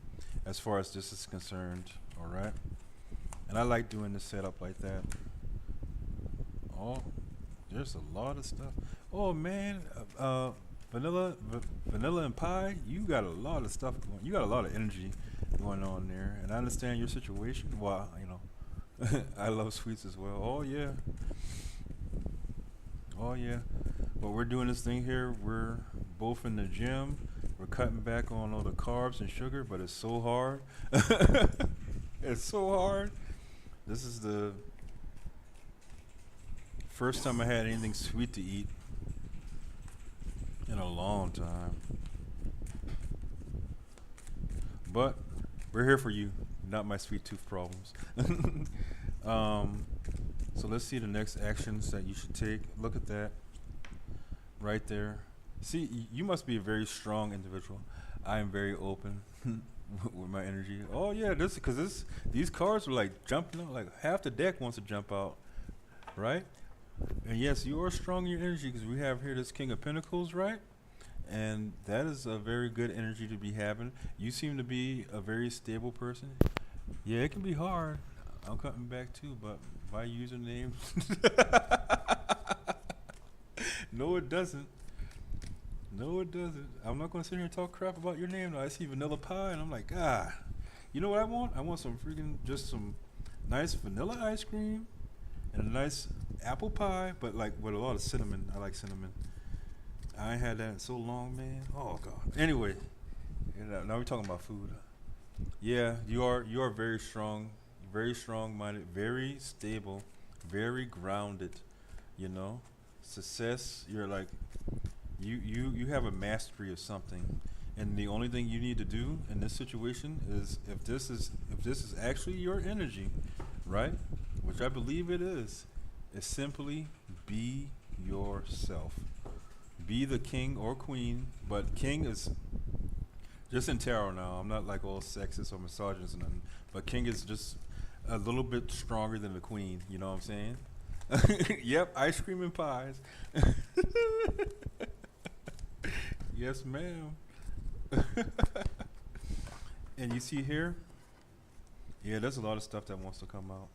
as far as this is concerned, all right? And I like doing the setup like that. Oh, there's a lot of stuff. Oh man, vanilla, vanilla and pie. You got a lot of stuff going. You got a lot of energy going on there, and I understand your situation. Well, I love sweets as well. Oh yeah, oh yeah. But we're doing this thing here. We're both in the gym. We're cutting back on all the carbs and sugar, but it's so hard. It's so hard. This is the first time I had anything sweet to eat in a long time. But we're here for you, not my sweet tooth problems. um, so let's see the next actions that you should take. Look at that right there. See, you must be a very strong individual. I am very open with my energy. Oh yeah, this because these cards were like jumping out, like half the deck wants to jump out, right? And yes, you are strong in your energy because we have here this King of Pentacles, right? And that is a very good energy to be having. You seem to be a very stable person. Yeah, it can be hard. I'm cutting back too, but my username. No, it doesn't. No, it doesn't. I'm not gonna sit here and talk crap about your name. Though. I see vanilla pie, and I'm like, you know what I want? I want some freaking just some nice vanilla ice cream and a nice apple pie, but like with a lot of cinnamon. I like cinnamon. I ain't had that in so long, man. Oh god. Anyway, now we're talking about food. Yeah, you are very strong minded, very stable, very grounded. You know, success. You're like you have a mastery of something, and the only thing you need to do in this situation is if this is actually your energy, right? Which I believe it is simply be yourself. Be the king or queen, but king is just in tarot now. I'm not like all sexist or misogynist or nothing, but king is just a little bit stronger than the queen. You know what I'm saying? Yep, ice cream and pies. Yes, ma'am. And you see here, yeah, there's a lot of stuff that wants to come out,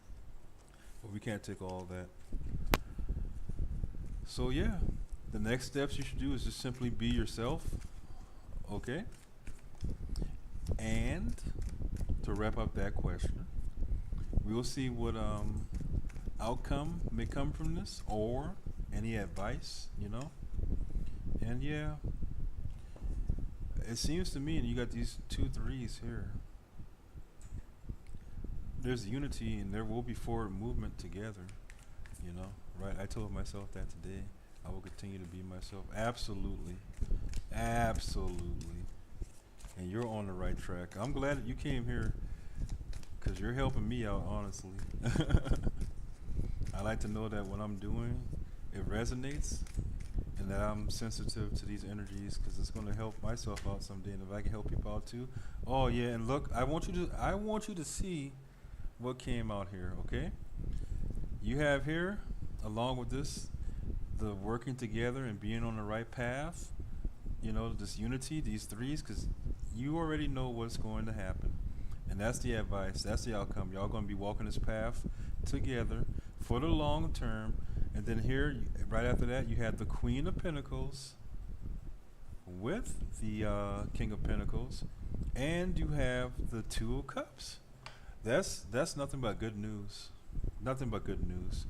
but we can't take all that. So yeah, the next steps you should do is just simply be yourself, okay? And to wrap up that question, we will see what outcome may come from this or any advice, And yeah, it seems to me, and you got these 2 3s here. There's unity, and there will be forward movement together. Right? I told myself that today. I will continue to be myself. Absolutely, absolutely. And you're on the right track. I'm glad that you came here because you're helping me out, honestly. I like to know that what I'm doing, it resonates, and that I'm sensitive to these energies because it's going to help myself out someday. And if I can help people out too, oh yeah. And look, I want you to see what came out here. Okay, you have here, along with this, the working together and being on the right path. This unity, these 3s, because you already know what's going to happen, and that's the advice. That's the outcome. Y'all going to be walking this path together for the long term. And then here, right after that, you had the Queen of Pentacles with the King of Pentacles, and you have the Two of Cups. That's nothing but good news. Nothing but good news.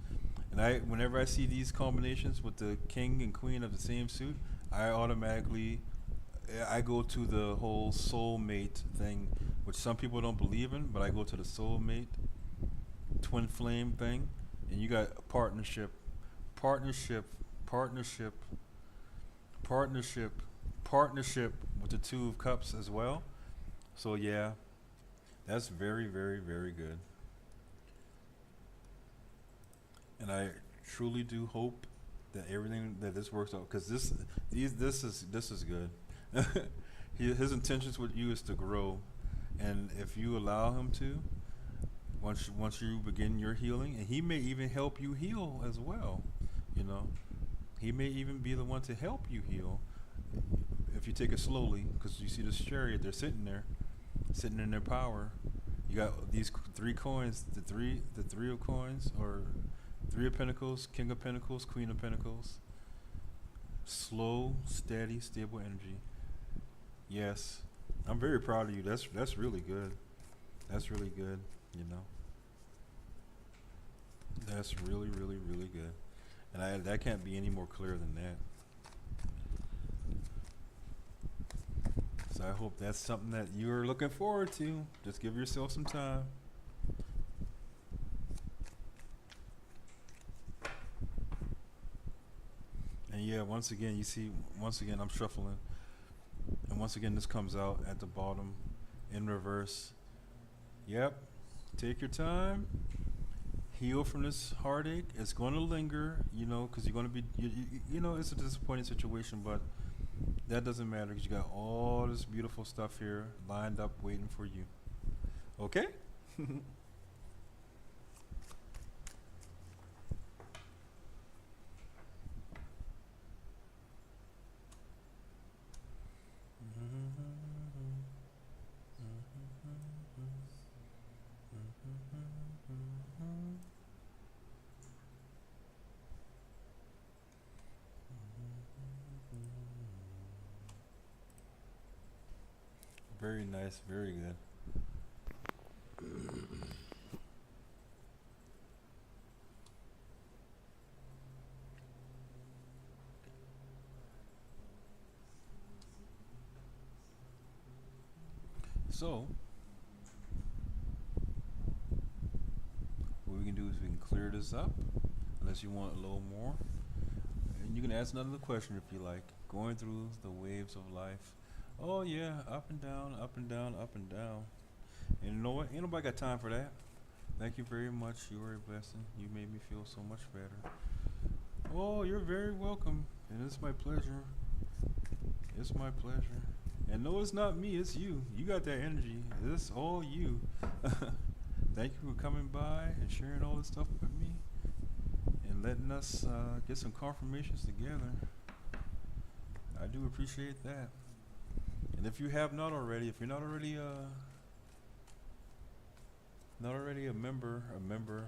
And whenever I see these combinations with the King and Queen of the same suit, I automatically I go to the whole soulmate thing, which some people don't believe in, but I go to the soulmate twin flame thing, and you got partnership, partnership, partnership, partnership, partnership with the Two of Cups as well. So yeah, that's very, very, very good. And I truly do hope that everything that this works out, because this is good. His intentions with you is to grow, and if you allow him to, once you begin your healing, and he may even help you heal as well. He may even be the one to help you heal if you take it slowly, because you see this chariot, they're sitting there, sitting in their power, You got these three coins, the three of coins, or three of pentacles, king of pentacles, queen of pentacles. Slow, steady, stable energy. Yes, I'm very proud of you. That's really good. That's really good. You know, that's really, really, really good. And that can't be any more clear than that. So I hope that's something that you're looking forward to. Just give yourself some time. And yeah, once again, you see, once again, I'm shuffling. And once again, this comes out at the bottom in reverse. Yep. Take your time. Heal from this heartache. It's going to linger, you know, because you're going to be, you know, it's a disappointing situation, but that doesn't matter because you got all this beautiful stuff here lined up waiting for you. Okay? Very nice, very good. So, what we can do is we can clear this up, unless you want a little more. And you can ask another question if you like. Going through the waves of life. Oh yeah, up and down, up and down, up and down. And you know what? Ain't nobody got time for that. Thank you very much. You were a blessing. You made me feel so much better. Oh, you're very welcome. And it's my pleasure. It's my pleasure. And no, it's not me, it's you. You got that energy. It's all you. Thank you for coming by and sharing all this stuff with me and letting us get some confirmations together. I do appreciate that. And if you have not already, if you're not already a member,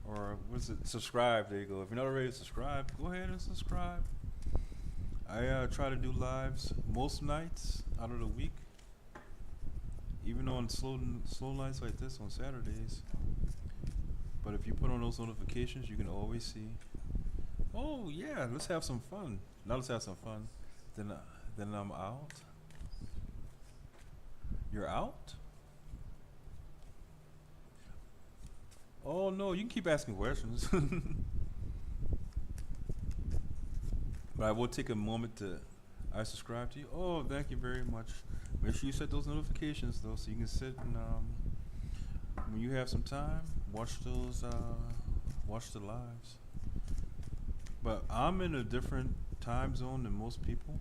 or what's it? Subscribe. There you go. If you're not already subscribed, go ahead and subscribe. I try to do lives most nights out of the week, even on slow nights like this on Saturdays. But if you put on those notifications, you can always see. Oh yeah, let's have some fun. Now let's have some fun. Then I'm out. You're out? Oh no, you can keep asking questions. But I will take a moment to. I subscribe to you. Oh, thank you very much. Make sure you set those notifications though, so you can sit and when you have some time, watch those, watch the lives. But I'm in a different time zone than most people.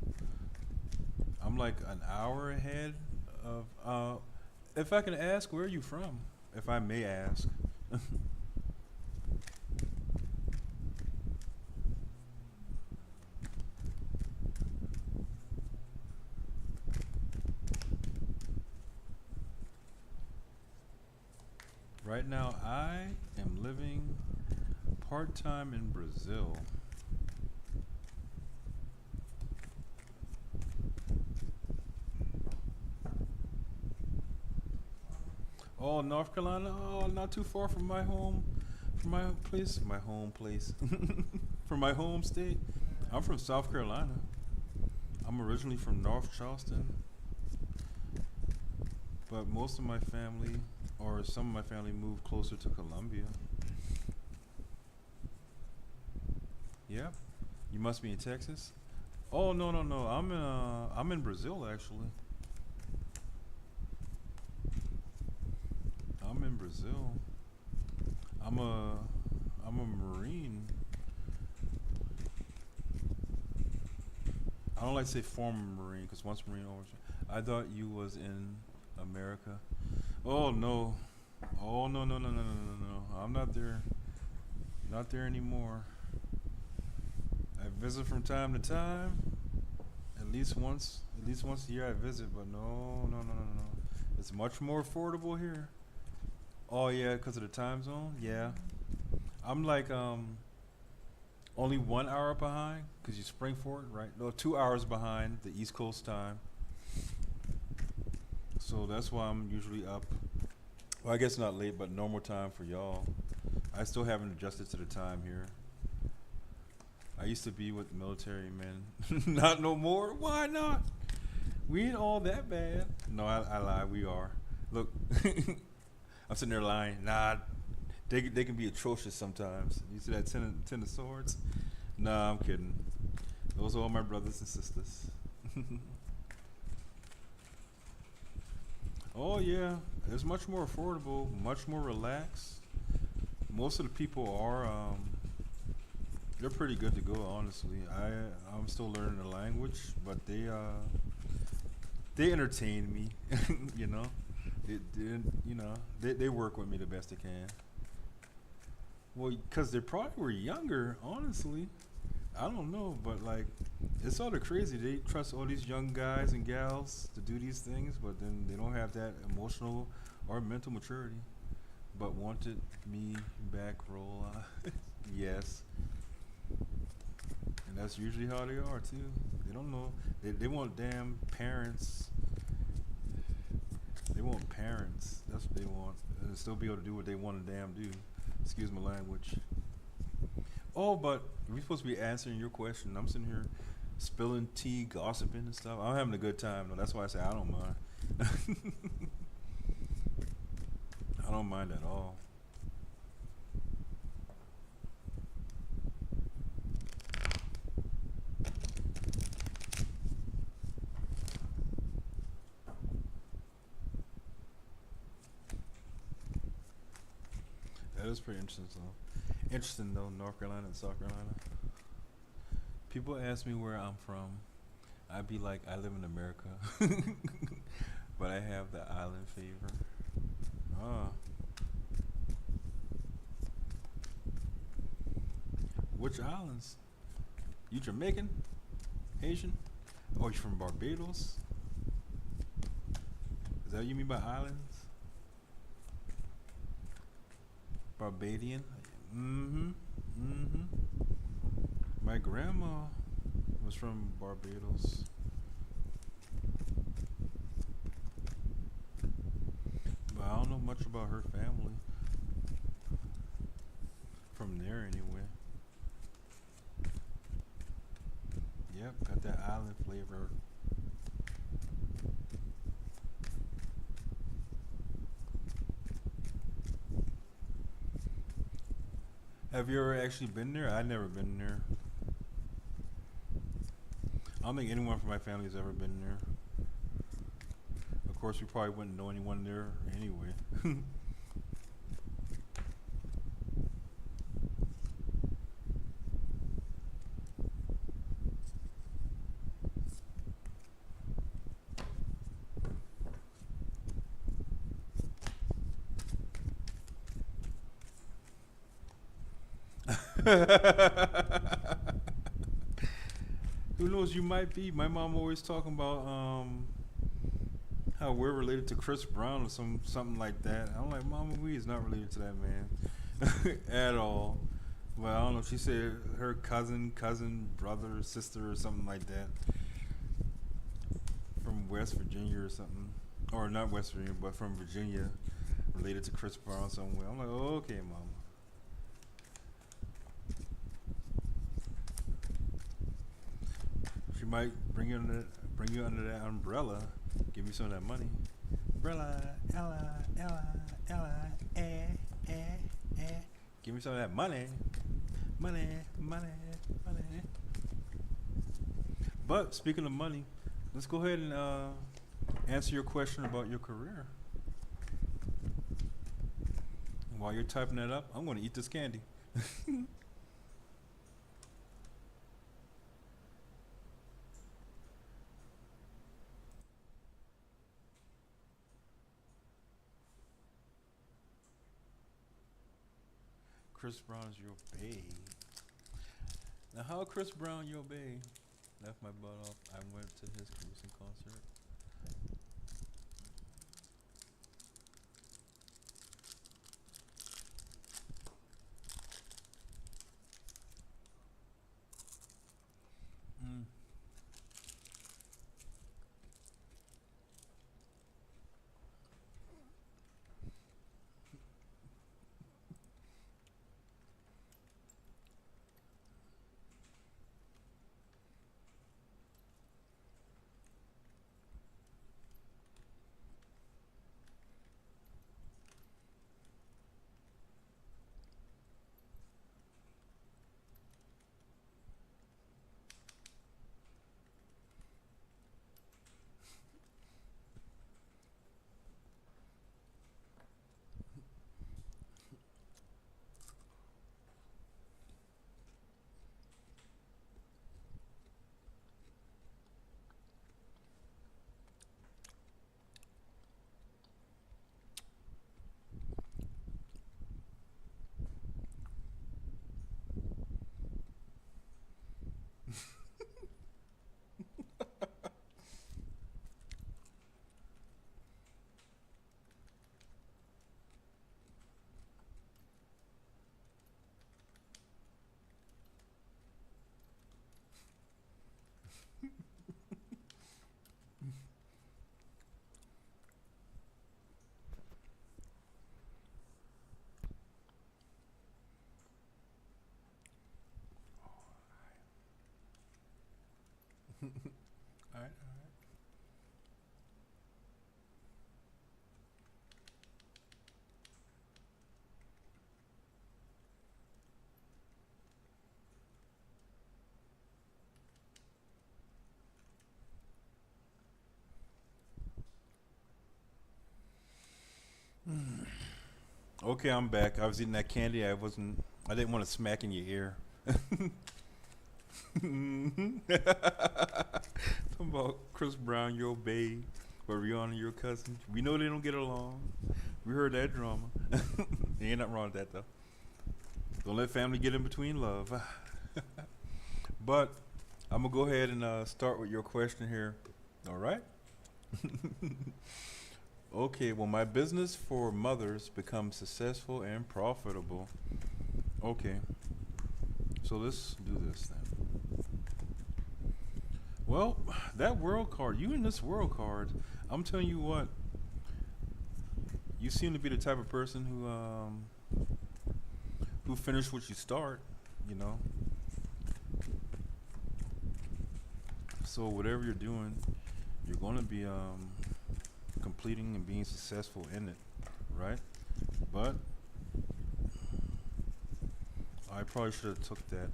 I'm like an hour ahead of. If I can ask, where are you from? If I may ask. Right now, I am living part-time in Brazil. Oh, North Carolina. Oh, not too far from my home, from my place, from my home state. I'm from South Carolina. I'm originally from North Charleston, but most of my family, or some of my family, moved closer to Columbia. Yeah, you must be in Texas. Oh no no no, I'm in Brazil actually. I'm in Brazil. I'm a I'm a Marine. I don't like to say former Marine because once Marine, always. I thought you was in America. Oh no. Oh no no no no no no no. I'm not there. Not there anymore. I visit from time to time. At least once a year I visit, but no no no no no. It's much more affordable here. Oh yeah, because of the time zone. Yeah, I'm like only 1 hour behind because you spring forward, right? No, 2 hours behind the East Coast time. So that's why I'm usually up. Well, I guess not late, but normal time for y'all. I still haven't adjusted to the time here. I used to be with military men. Not no more. Why not? We ain't all that bad. No, I lie. We are. Look, I'm sitting there lying. Nah, they can be atrocious sometimes. You see that ten of swords? Nah, I'm kidding. Those are all my brothers and sisters. Oh yeah, it's much more affordable, much more relaxed. Most of the people are they're pretty good to go. Honestly, I'm still learning the language, but they entertain me. you know, they work with me the best they can. Well, because they probably were younger. Honestly, I don't know, but like, it's sort of crazy. They trust all these young guys and gals to do these things, but then they don't have that emotional or mental maturity. But wanted me back roll. Yes, and that's usually how they are too. They don't know. They want damn parents. They want parents. That's what they want. And still be able to do what they want to damn do. Excuse my language. Oh, but we're supposed to be answering your question. I'm sitting here spilling tea, gossiping and stuff. I'm having a good time though. That's why I say I don't mind. I don't mind at all. That is pretty interesting though. Interesting though, North Carolina and South Carolina. People ask me where I'm from. I'd be like, I live in America, but I have the island fever. Ah, which islands? You Jamaican? Haitian? Oh, you from Barbados? Is that what you mean by islands? Barbadian? Mm-hmm. Mm-hmm. My grandma was from Barbados, but I don't know much about her family from there anyway. Yep, got that island flavor. Have you ever actually been there? I've never been there. I don't think anyone from my family has ever been there. Of course, we probably wouldn't know anyone there anyway. Who knows? You might be. My mom always talking about how we're related to Chris Brown or something like that. I'm like, Mama, we is not related to that man at all. Well, I don't know. She said her cousin, brother, sister, or something like that from West Virginia or something, or not West Virginia, but from Virginia, related to Chris Brown somewhere. I'm like, oh, okay, Mama. She might bring you under that umbrella, give you some of that money. Umbrella, Ella, Ella, Ella, eh, eh. Give me some of that money, money, money, money. But speaking of money, let's go ahead and answer your question about your career. While you're typing that up, I'm going to eat this candy. Chris Brown's your bae. Now, how Chris Brown your bae? Left my butt off. I went to his recent concert. All right. Okay, I'm back. I was eating that candy. I wasn't. I didn't want to smack in your ear. Talking about Chris Brown, your babe, or Rihanna, your cousin. We know they don't get along. We heard that drama. There ain't nothing wrong with that though. Don't let family get in between love. But I'm gonna go ahead and start with your question here. All right. Okay. Well, my business for mothers becomes successful and profitable. Okay. So let's do this then. Well, that world card, you in this world card, I'm telling you what, you seem to be the type of person who finish what you start, you know. So whatever you're doing, you're going to be completing and being successful in it, right? But I probably should have took that.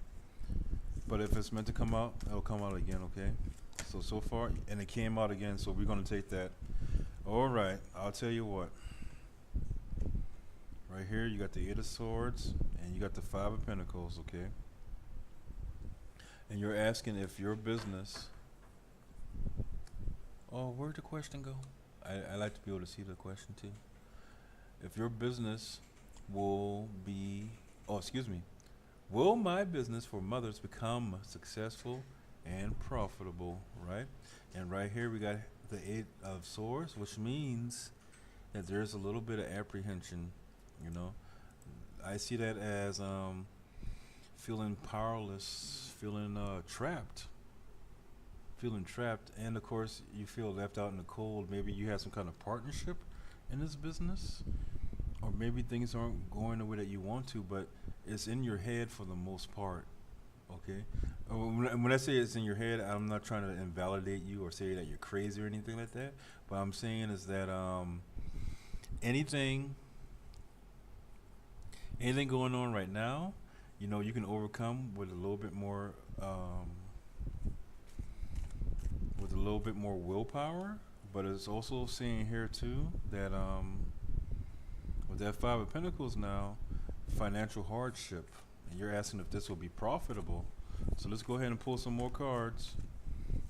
But if it's meant to come out, it'll come out again, okay? So far, and it came out again, so we're gonna take that. All right, I'll tell you what. Right here, you got the Eight of Swords, and you got the Five of Pentacles, okay? And you're asking if your business. Oh, where'd the question go? I like to be able to see the question too. If your business will be, oh, excuse me, will my business for mothers become successful and profitable, right? And right here we got the Eight of Swords, which means that there's a little bit of apprehension, you know. I see that as feeling powerless, feeling trapped, and of course you feel left out in the cold. Maybe you have some kind of partnership in this business, or maybe things aren't going the way that you want to, but it's in your head for the most part. Okay. When I say it's in your head, I'm not trying to invalidate you or say that you're crazy or anything like that. But I'm saying is that anything, anything going on right now, you know, you can overcome with a little bit more, with a little bit more willpower. But it's also saying here too that with that Five of Pentacles now, financial hardship, and you're asking if this will be profitable. So let's go ahead and pull some more cards.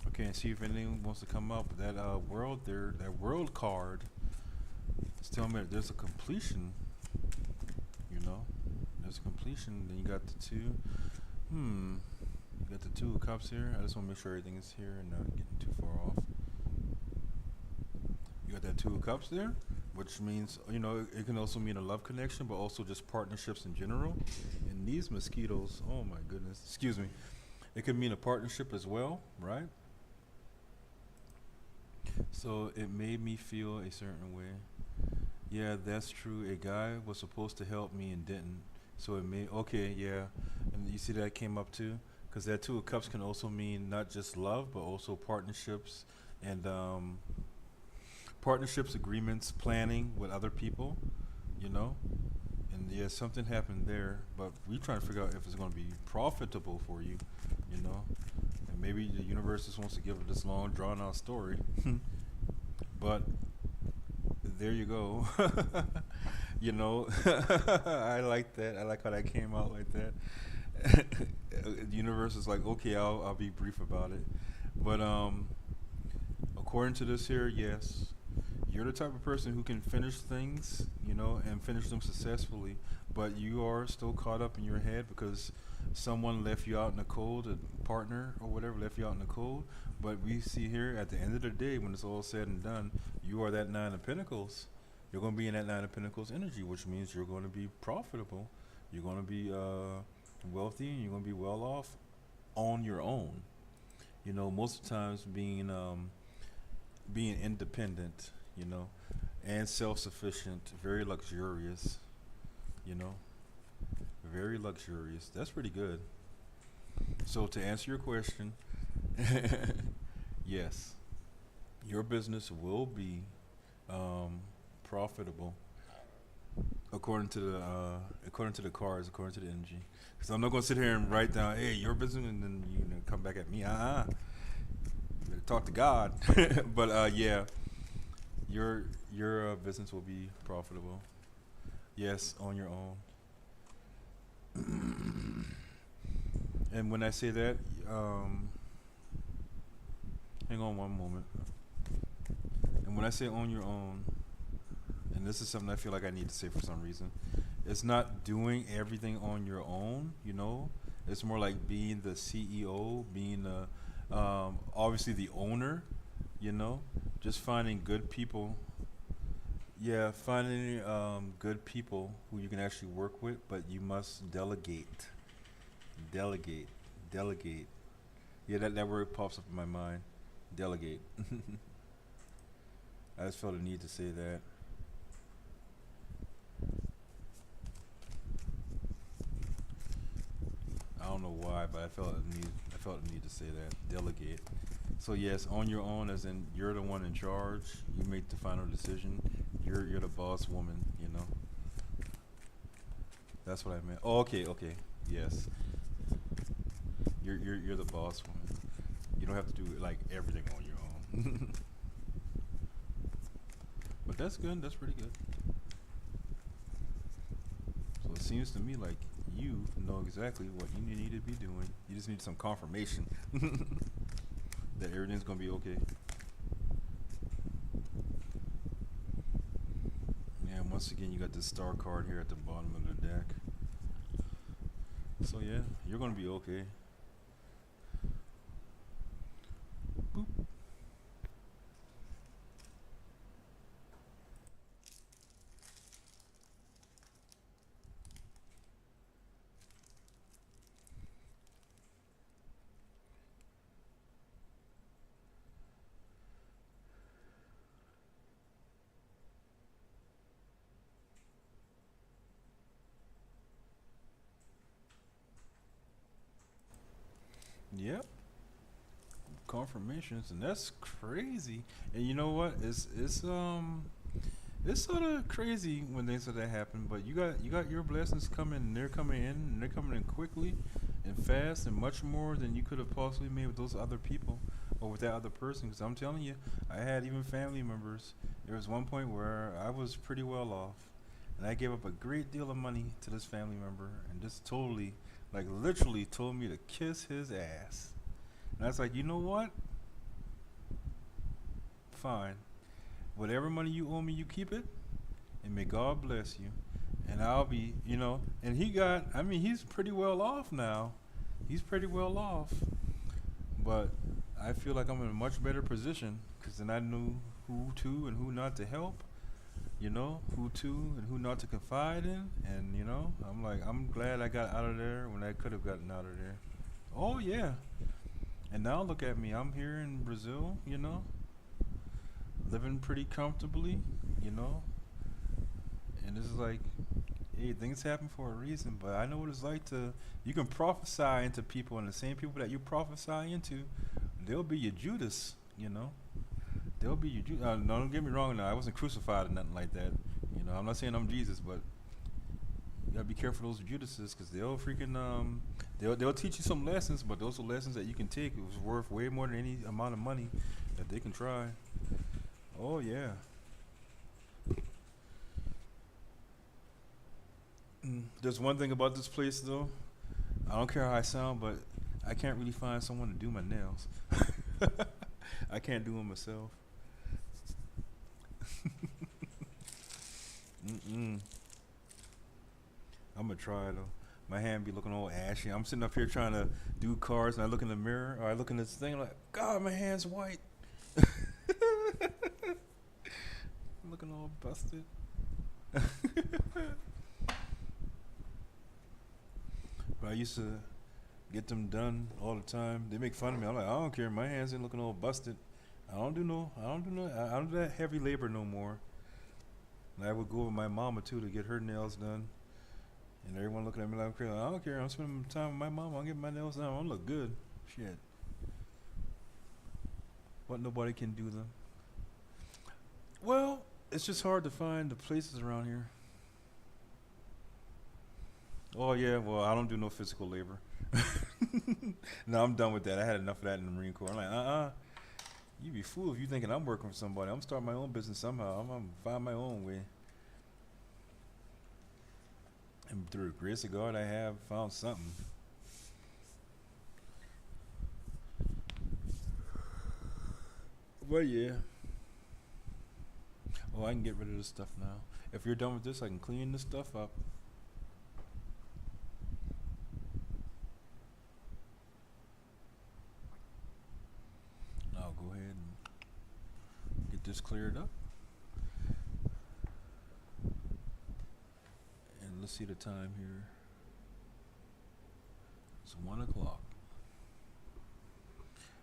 Okay, and see if anything wants to come up. That world there, that world card is telling me that there's a completion. You know, there's a completion. Then you got the two. You got the Two of Cups here. I just want to make sure everything is here and not getting too far off. You got that Two of Cups there, which means, you know, it can also mean a love connection, but also just partnerships in general. And these mosquitoes, oh my goodness, excuse me, it could mean a partnership as well, right? So it made me feel a certain way. Yeah, that's true. A guy was supposed to help me and didn't. So it made, okay, yeah. And you see that came up too? Because that Two of Cups can also mean not just love, but also partnerships and partnerships, agreements, planning with other people, you know. And yeah, something happened there, but we trying to figure out if it's going to be profitable for you, you know. And maybe the universe just wants to give it this long, drawn out story. But there you go. You know, I like that. I like how that came out like that. The universe is like, okay, I'll be brief about it. But according to this here, yes, you're the type of person who can finish things, you know, and finish them successfully. But you are still caught up in your head because someone left you out in the cold, a partner or whatever left you out in the cold. But we see here at the end of the day, when it's all said and done, you are that Nine of Pentacles. You're going to be in that Nine of Pentacles energy, which means you're going to be profitable. You're going to be wealthy, and you're going to be well off on your own. You know, most of the times being independent, you know, and self-sufficient, very luxurious, you know, very luxurious. That's pretty good. So to answer your question, Yes, your business will be um, profitable according to the cards, according to the energy. Because I'm not gonna sit here and write down, "Hey, your business," and then come back at me. You better talk to God. But yeah, your business will be profitable. Yes, on your own. And when I say that, um, hang on one moment. And when I say on your own, and this is something I feel like I need to say for some reason, it's not doing everything on your own. It's more like being the CEO, being the obviously the owner. You know, just finding good people. Yeah, finding good people who you can actually work with, but you must delegate, delegate, delegate. Yeah, that word pops up in my mind. Delegate. I just felt a need to say that. I don't know why, but I felt a need to say that. Delegate. So yes, on your own, as in you're the one in charge. You make the final decision. You're the boss woman. That's what I meant. Oh, okay, okay. Yes, you're the boss woman. You don't have to do like everything on your own. But that's good. That's pretty good. So it seems to me like you know exactly what you need to be doing. You just need some confirmation that everything's gonna be okay. Yeah, and once again, you got this star card here at the bottom of the deck. So yeah, you're gonna be okay. Boop. Yep. Confirmations, and that's crazy. And you know what? It's sort of crazy when things like that happen. But you got your blessings coming. And they're coming in, and they're coming in quickly, and fast, and much more than you could have possibly made with those other people or with that other person. Because I'm telling you, I had even family members. There was one point where I was pretty well off, and I gave up a great deal of money to this family member, and just totally, like literally, told me to kiss his ass. And I was like, you know what? Fine. Whatever money you owe me, you keep it, and may God bless you. And I'll be, and I mean, he's pretty well off now. He's pretty well off. But I feel like I'm in a much better position because then I knew who to and who not to help, who to and who not to confide in. And, I'm like, I'm glad I got out of there when I could have gotten out of there. Oh, yeah. And now look at me. I'm here in Brazil, living pretty comfortably, you know. And it's like, hey, things happen for a reason. But I know what it's like to. You can prophesy into people, and the same people that you prophesy into, they'll be your Judas, They'll be your Judas. No, don't get me wrong. Now, I wasn't crucified or nothing like that. I'm not saying I'm Jesus, but you gotta be careful of those Judases because they'll freaking they'll teach you some lessons, but those are lessons that you can take. It was worth way more than any amount of money that they can try. Oh yeah. There's one thing about this place though. I don't care how I sound, but I can't really find someone to do my nails. I can't do them myself. Mm-mm. I'm gonna try though. My hand be looking all ashy. I'm sitting up here trying to do cards, and I look in the mirror, or I look in this thing, like, God, my hand's white. I'm looking all busted. But I used to get them done all the time. They make fun of me. I'm like, I don't care. My hands ain't looking all busted. I don't do that heavy labor no more. And I would go with my mama too to get her nails done. And everyone looking at me like I'm crazy. I don't care. I'm spending time with my mom. I'll get my nails done. I don't look good. Shit. but nobody can do them. Well, it's just hard to find the places around here. Oh yeah, well I don't do no physical labor. No, I'm done with that. I had enough of that in the Marine Corps. I'm like, you be fool if you thinking I'm working for somebody. I'm starting my own business somehow. I'm gonna find my own way. And through the grace of God, I have found something. But yeah. Oh, I can get rid of this stuff now. If you're done with this, I can clean this stuff up. I'll go ahead and get this cleared up. And let's see the time here. It's 1 o'clock.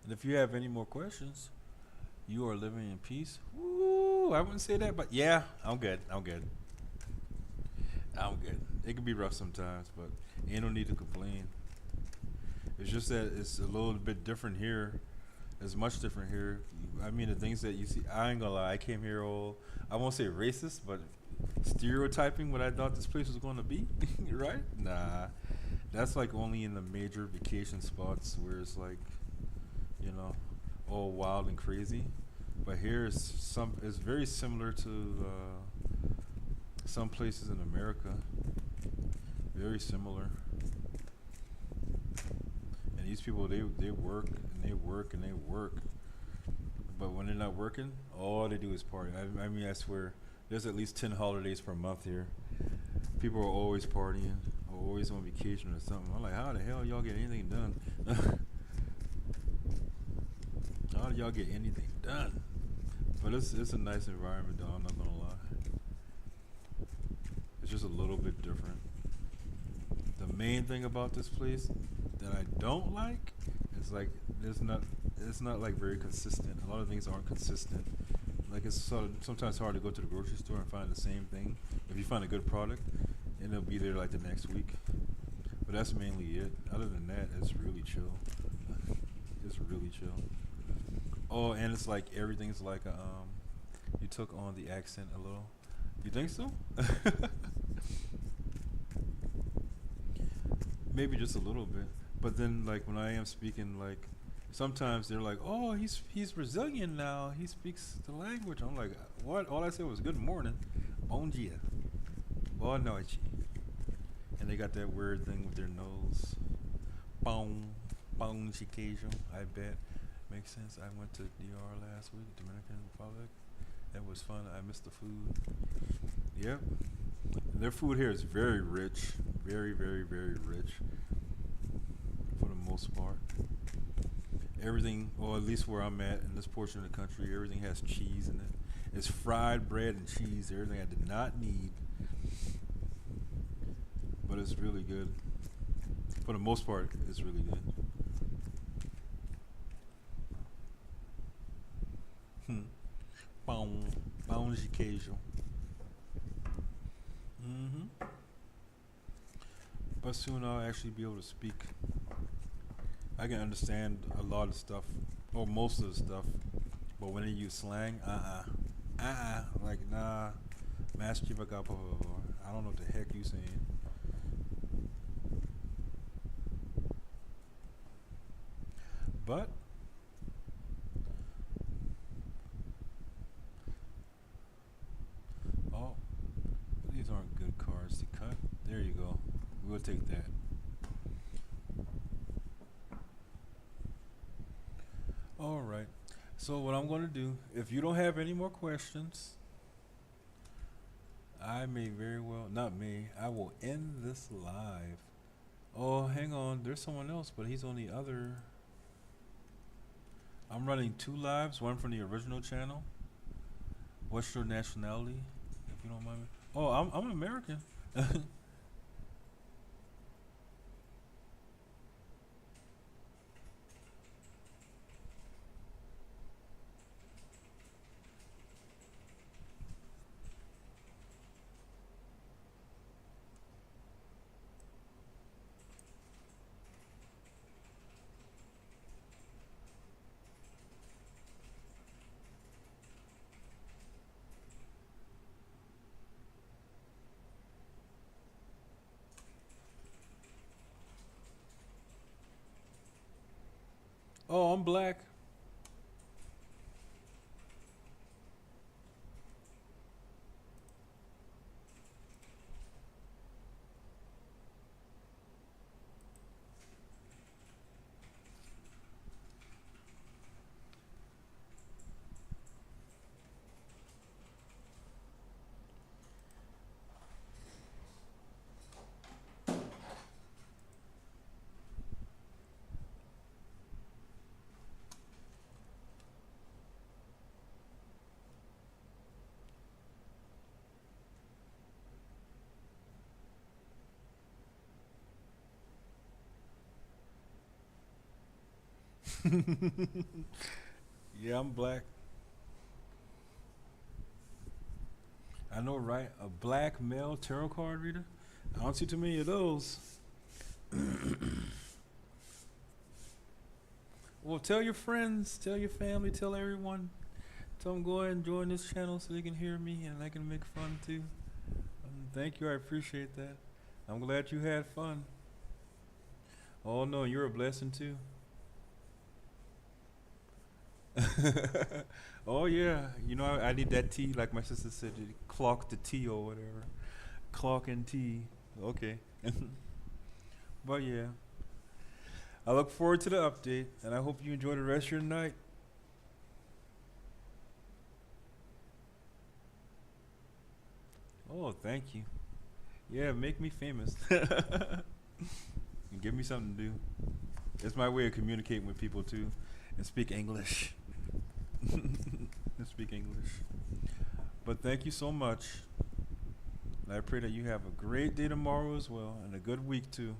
And if you have any more questions, you are living in peace. Woo! I wouldn't say that, but yeah, I'm good. I'm good. I'm good. It can be rough sometimes, but ain't no need to complain. It's just that it's a little bit different here. It's much different here. I mean, the things that you see, I ain't gonna lie. I came here all, I won't say racist, but stereotyping what I thought this place was going to be, right? Nah. That's like only in the major vacation spots where it's like, you know, all wild and crazy. But here is very similar to some places in America. Very similar. And these people, they work and they work and they work. But when they're not working, all they do is party. I mean, I swear, there's at least 10 holidays per month here. People are always partying, or always on vacation or something. I'm like, how the hell y'all get anything done? How do y'all get anything done? But it's a nice environment, though. I'm not gonna lie. It's just a little bit different. The main thing about this place that I don't like is like it's not like very consistent. A lot of things aren't consistent. Like it's sort of sometimes hard to go to the grocery store and find the same thing. If you find a good product, and it'll be there like the next week. But that's mainly it. Other than that, it's really chill. It's really chill. Oh, and it's like everything's like a you took on the accent a little. You think so? Maybe just a little bit. But then like when I am speaking, like sometimes they're like, "Oh, he's Brazilian now. He speaks the language." I'm like, "What?" All I said was "Good morning, bom dia, boa noite," and they got that weird thing with their nose. Pão de queijo. I bet makes sense. I went to DR last week, Dominican Republic. It was fun. I missed the food. Yep. Their food here is very rich, very, very, very rich. For the most part, everything, or at least where I'm at in this portion of the country, everything has cheese in it. It's fried bread and cheese. Everything I did not need, but it's really good. For the most part, it's really good. Pão de queijo. But soon I'll actually be able to speak. I can understand a lot of stuff, or most of the stuff, but when they use slang, like nah, mas que vagar, blah, blah, blah. I don't know what the heck you saying. But oh, these aren't good cards to cut. There you go. We'll take that. All right. So what I'm going to do, if you don't have any more questions, I may very well, not me, I will end this live. Oh, hang on. There's someone else, but he's on the other. I'm running 2 lives, one from the original channel. What's your nationality, if you don't mind me? Oh, I'm American. I'm black. Yeah, I'm black. I know, right? A black male tarot card reader. I don't see too many of those. Well, tell your friends, tell your family, tell everyone. Tell them go ahead and join this channel so they can hear me and I can make fun too. Thank you, I appreciate that. I'm glad you had fun. Oh no, you're a blessing too. Oh yeah, you know I need that tea, like my sister said, to clock the tea or whatever. Clock and tea. Okay. But yeah, I look forward to the update, and I hope you enjoy the rest of your night. Oh, thank you. Yeah, make me famous. And give me something to do. It's my way of communicating with people too, and speak English. And speak English. But thank you so much. And I pray that you have a great day tomorrow as well, and a good week too.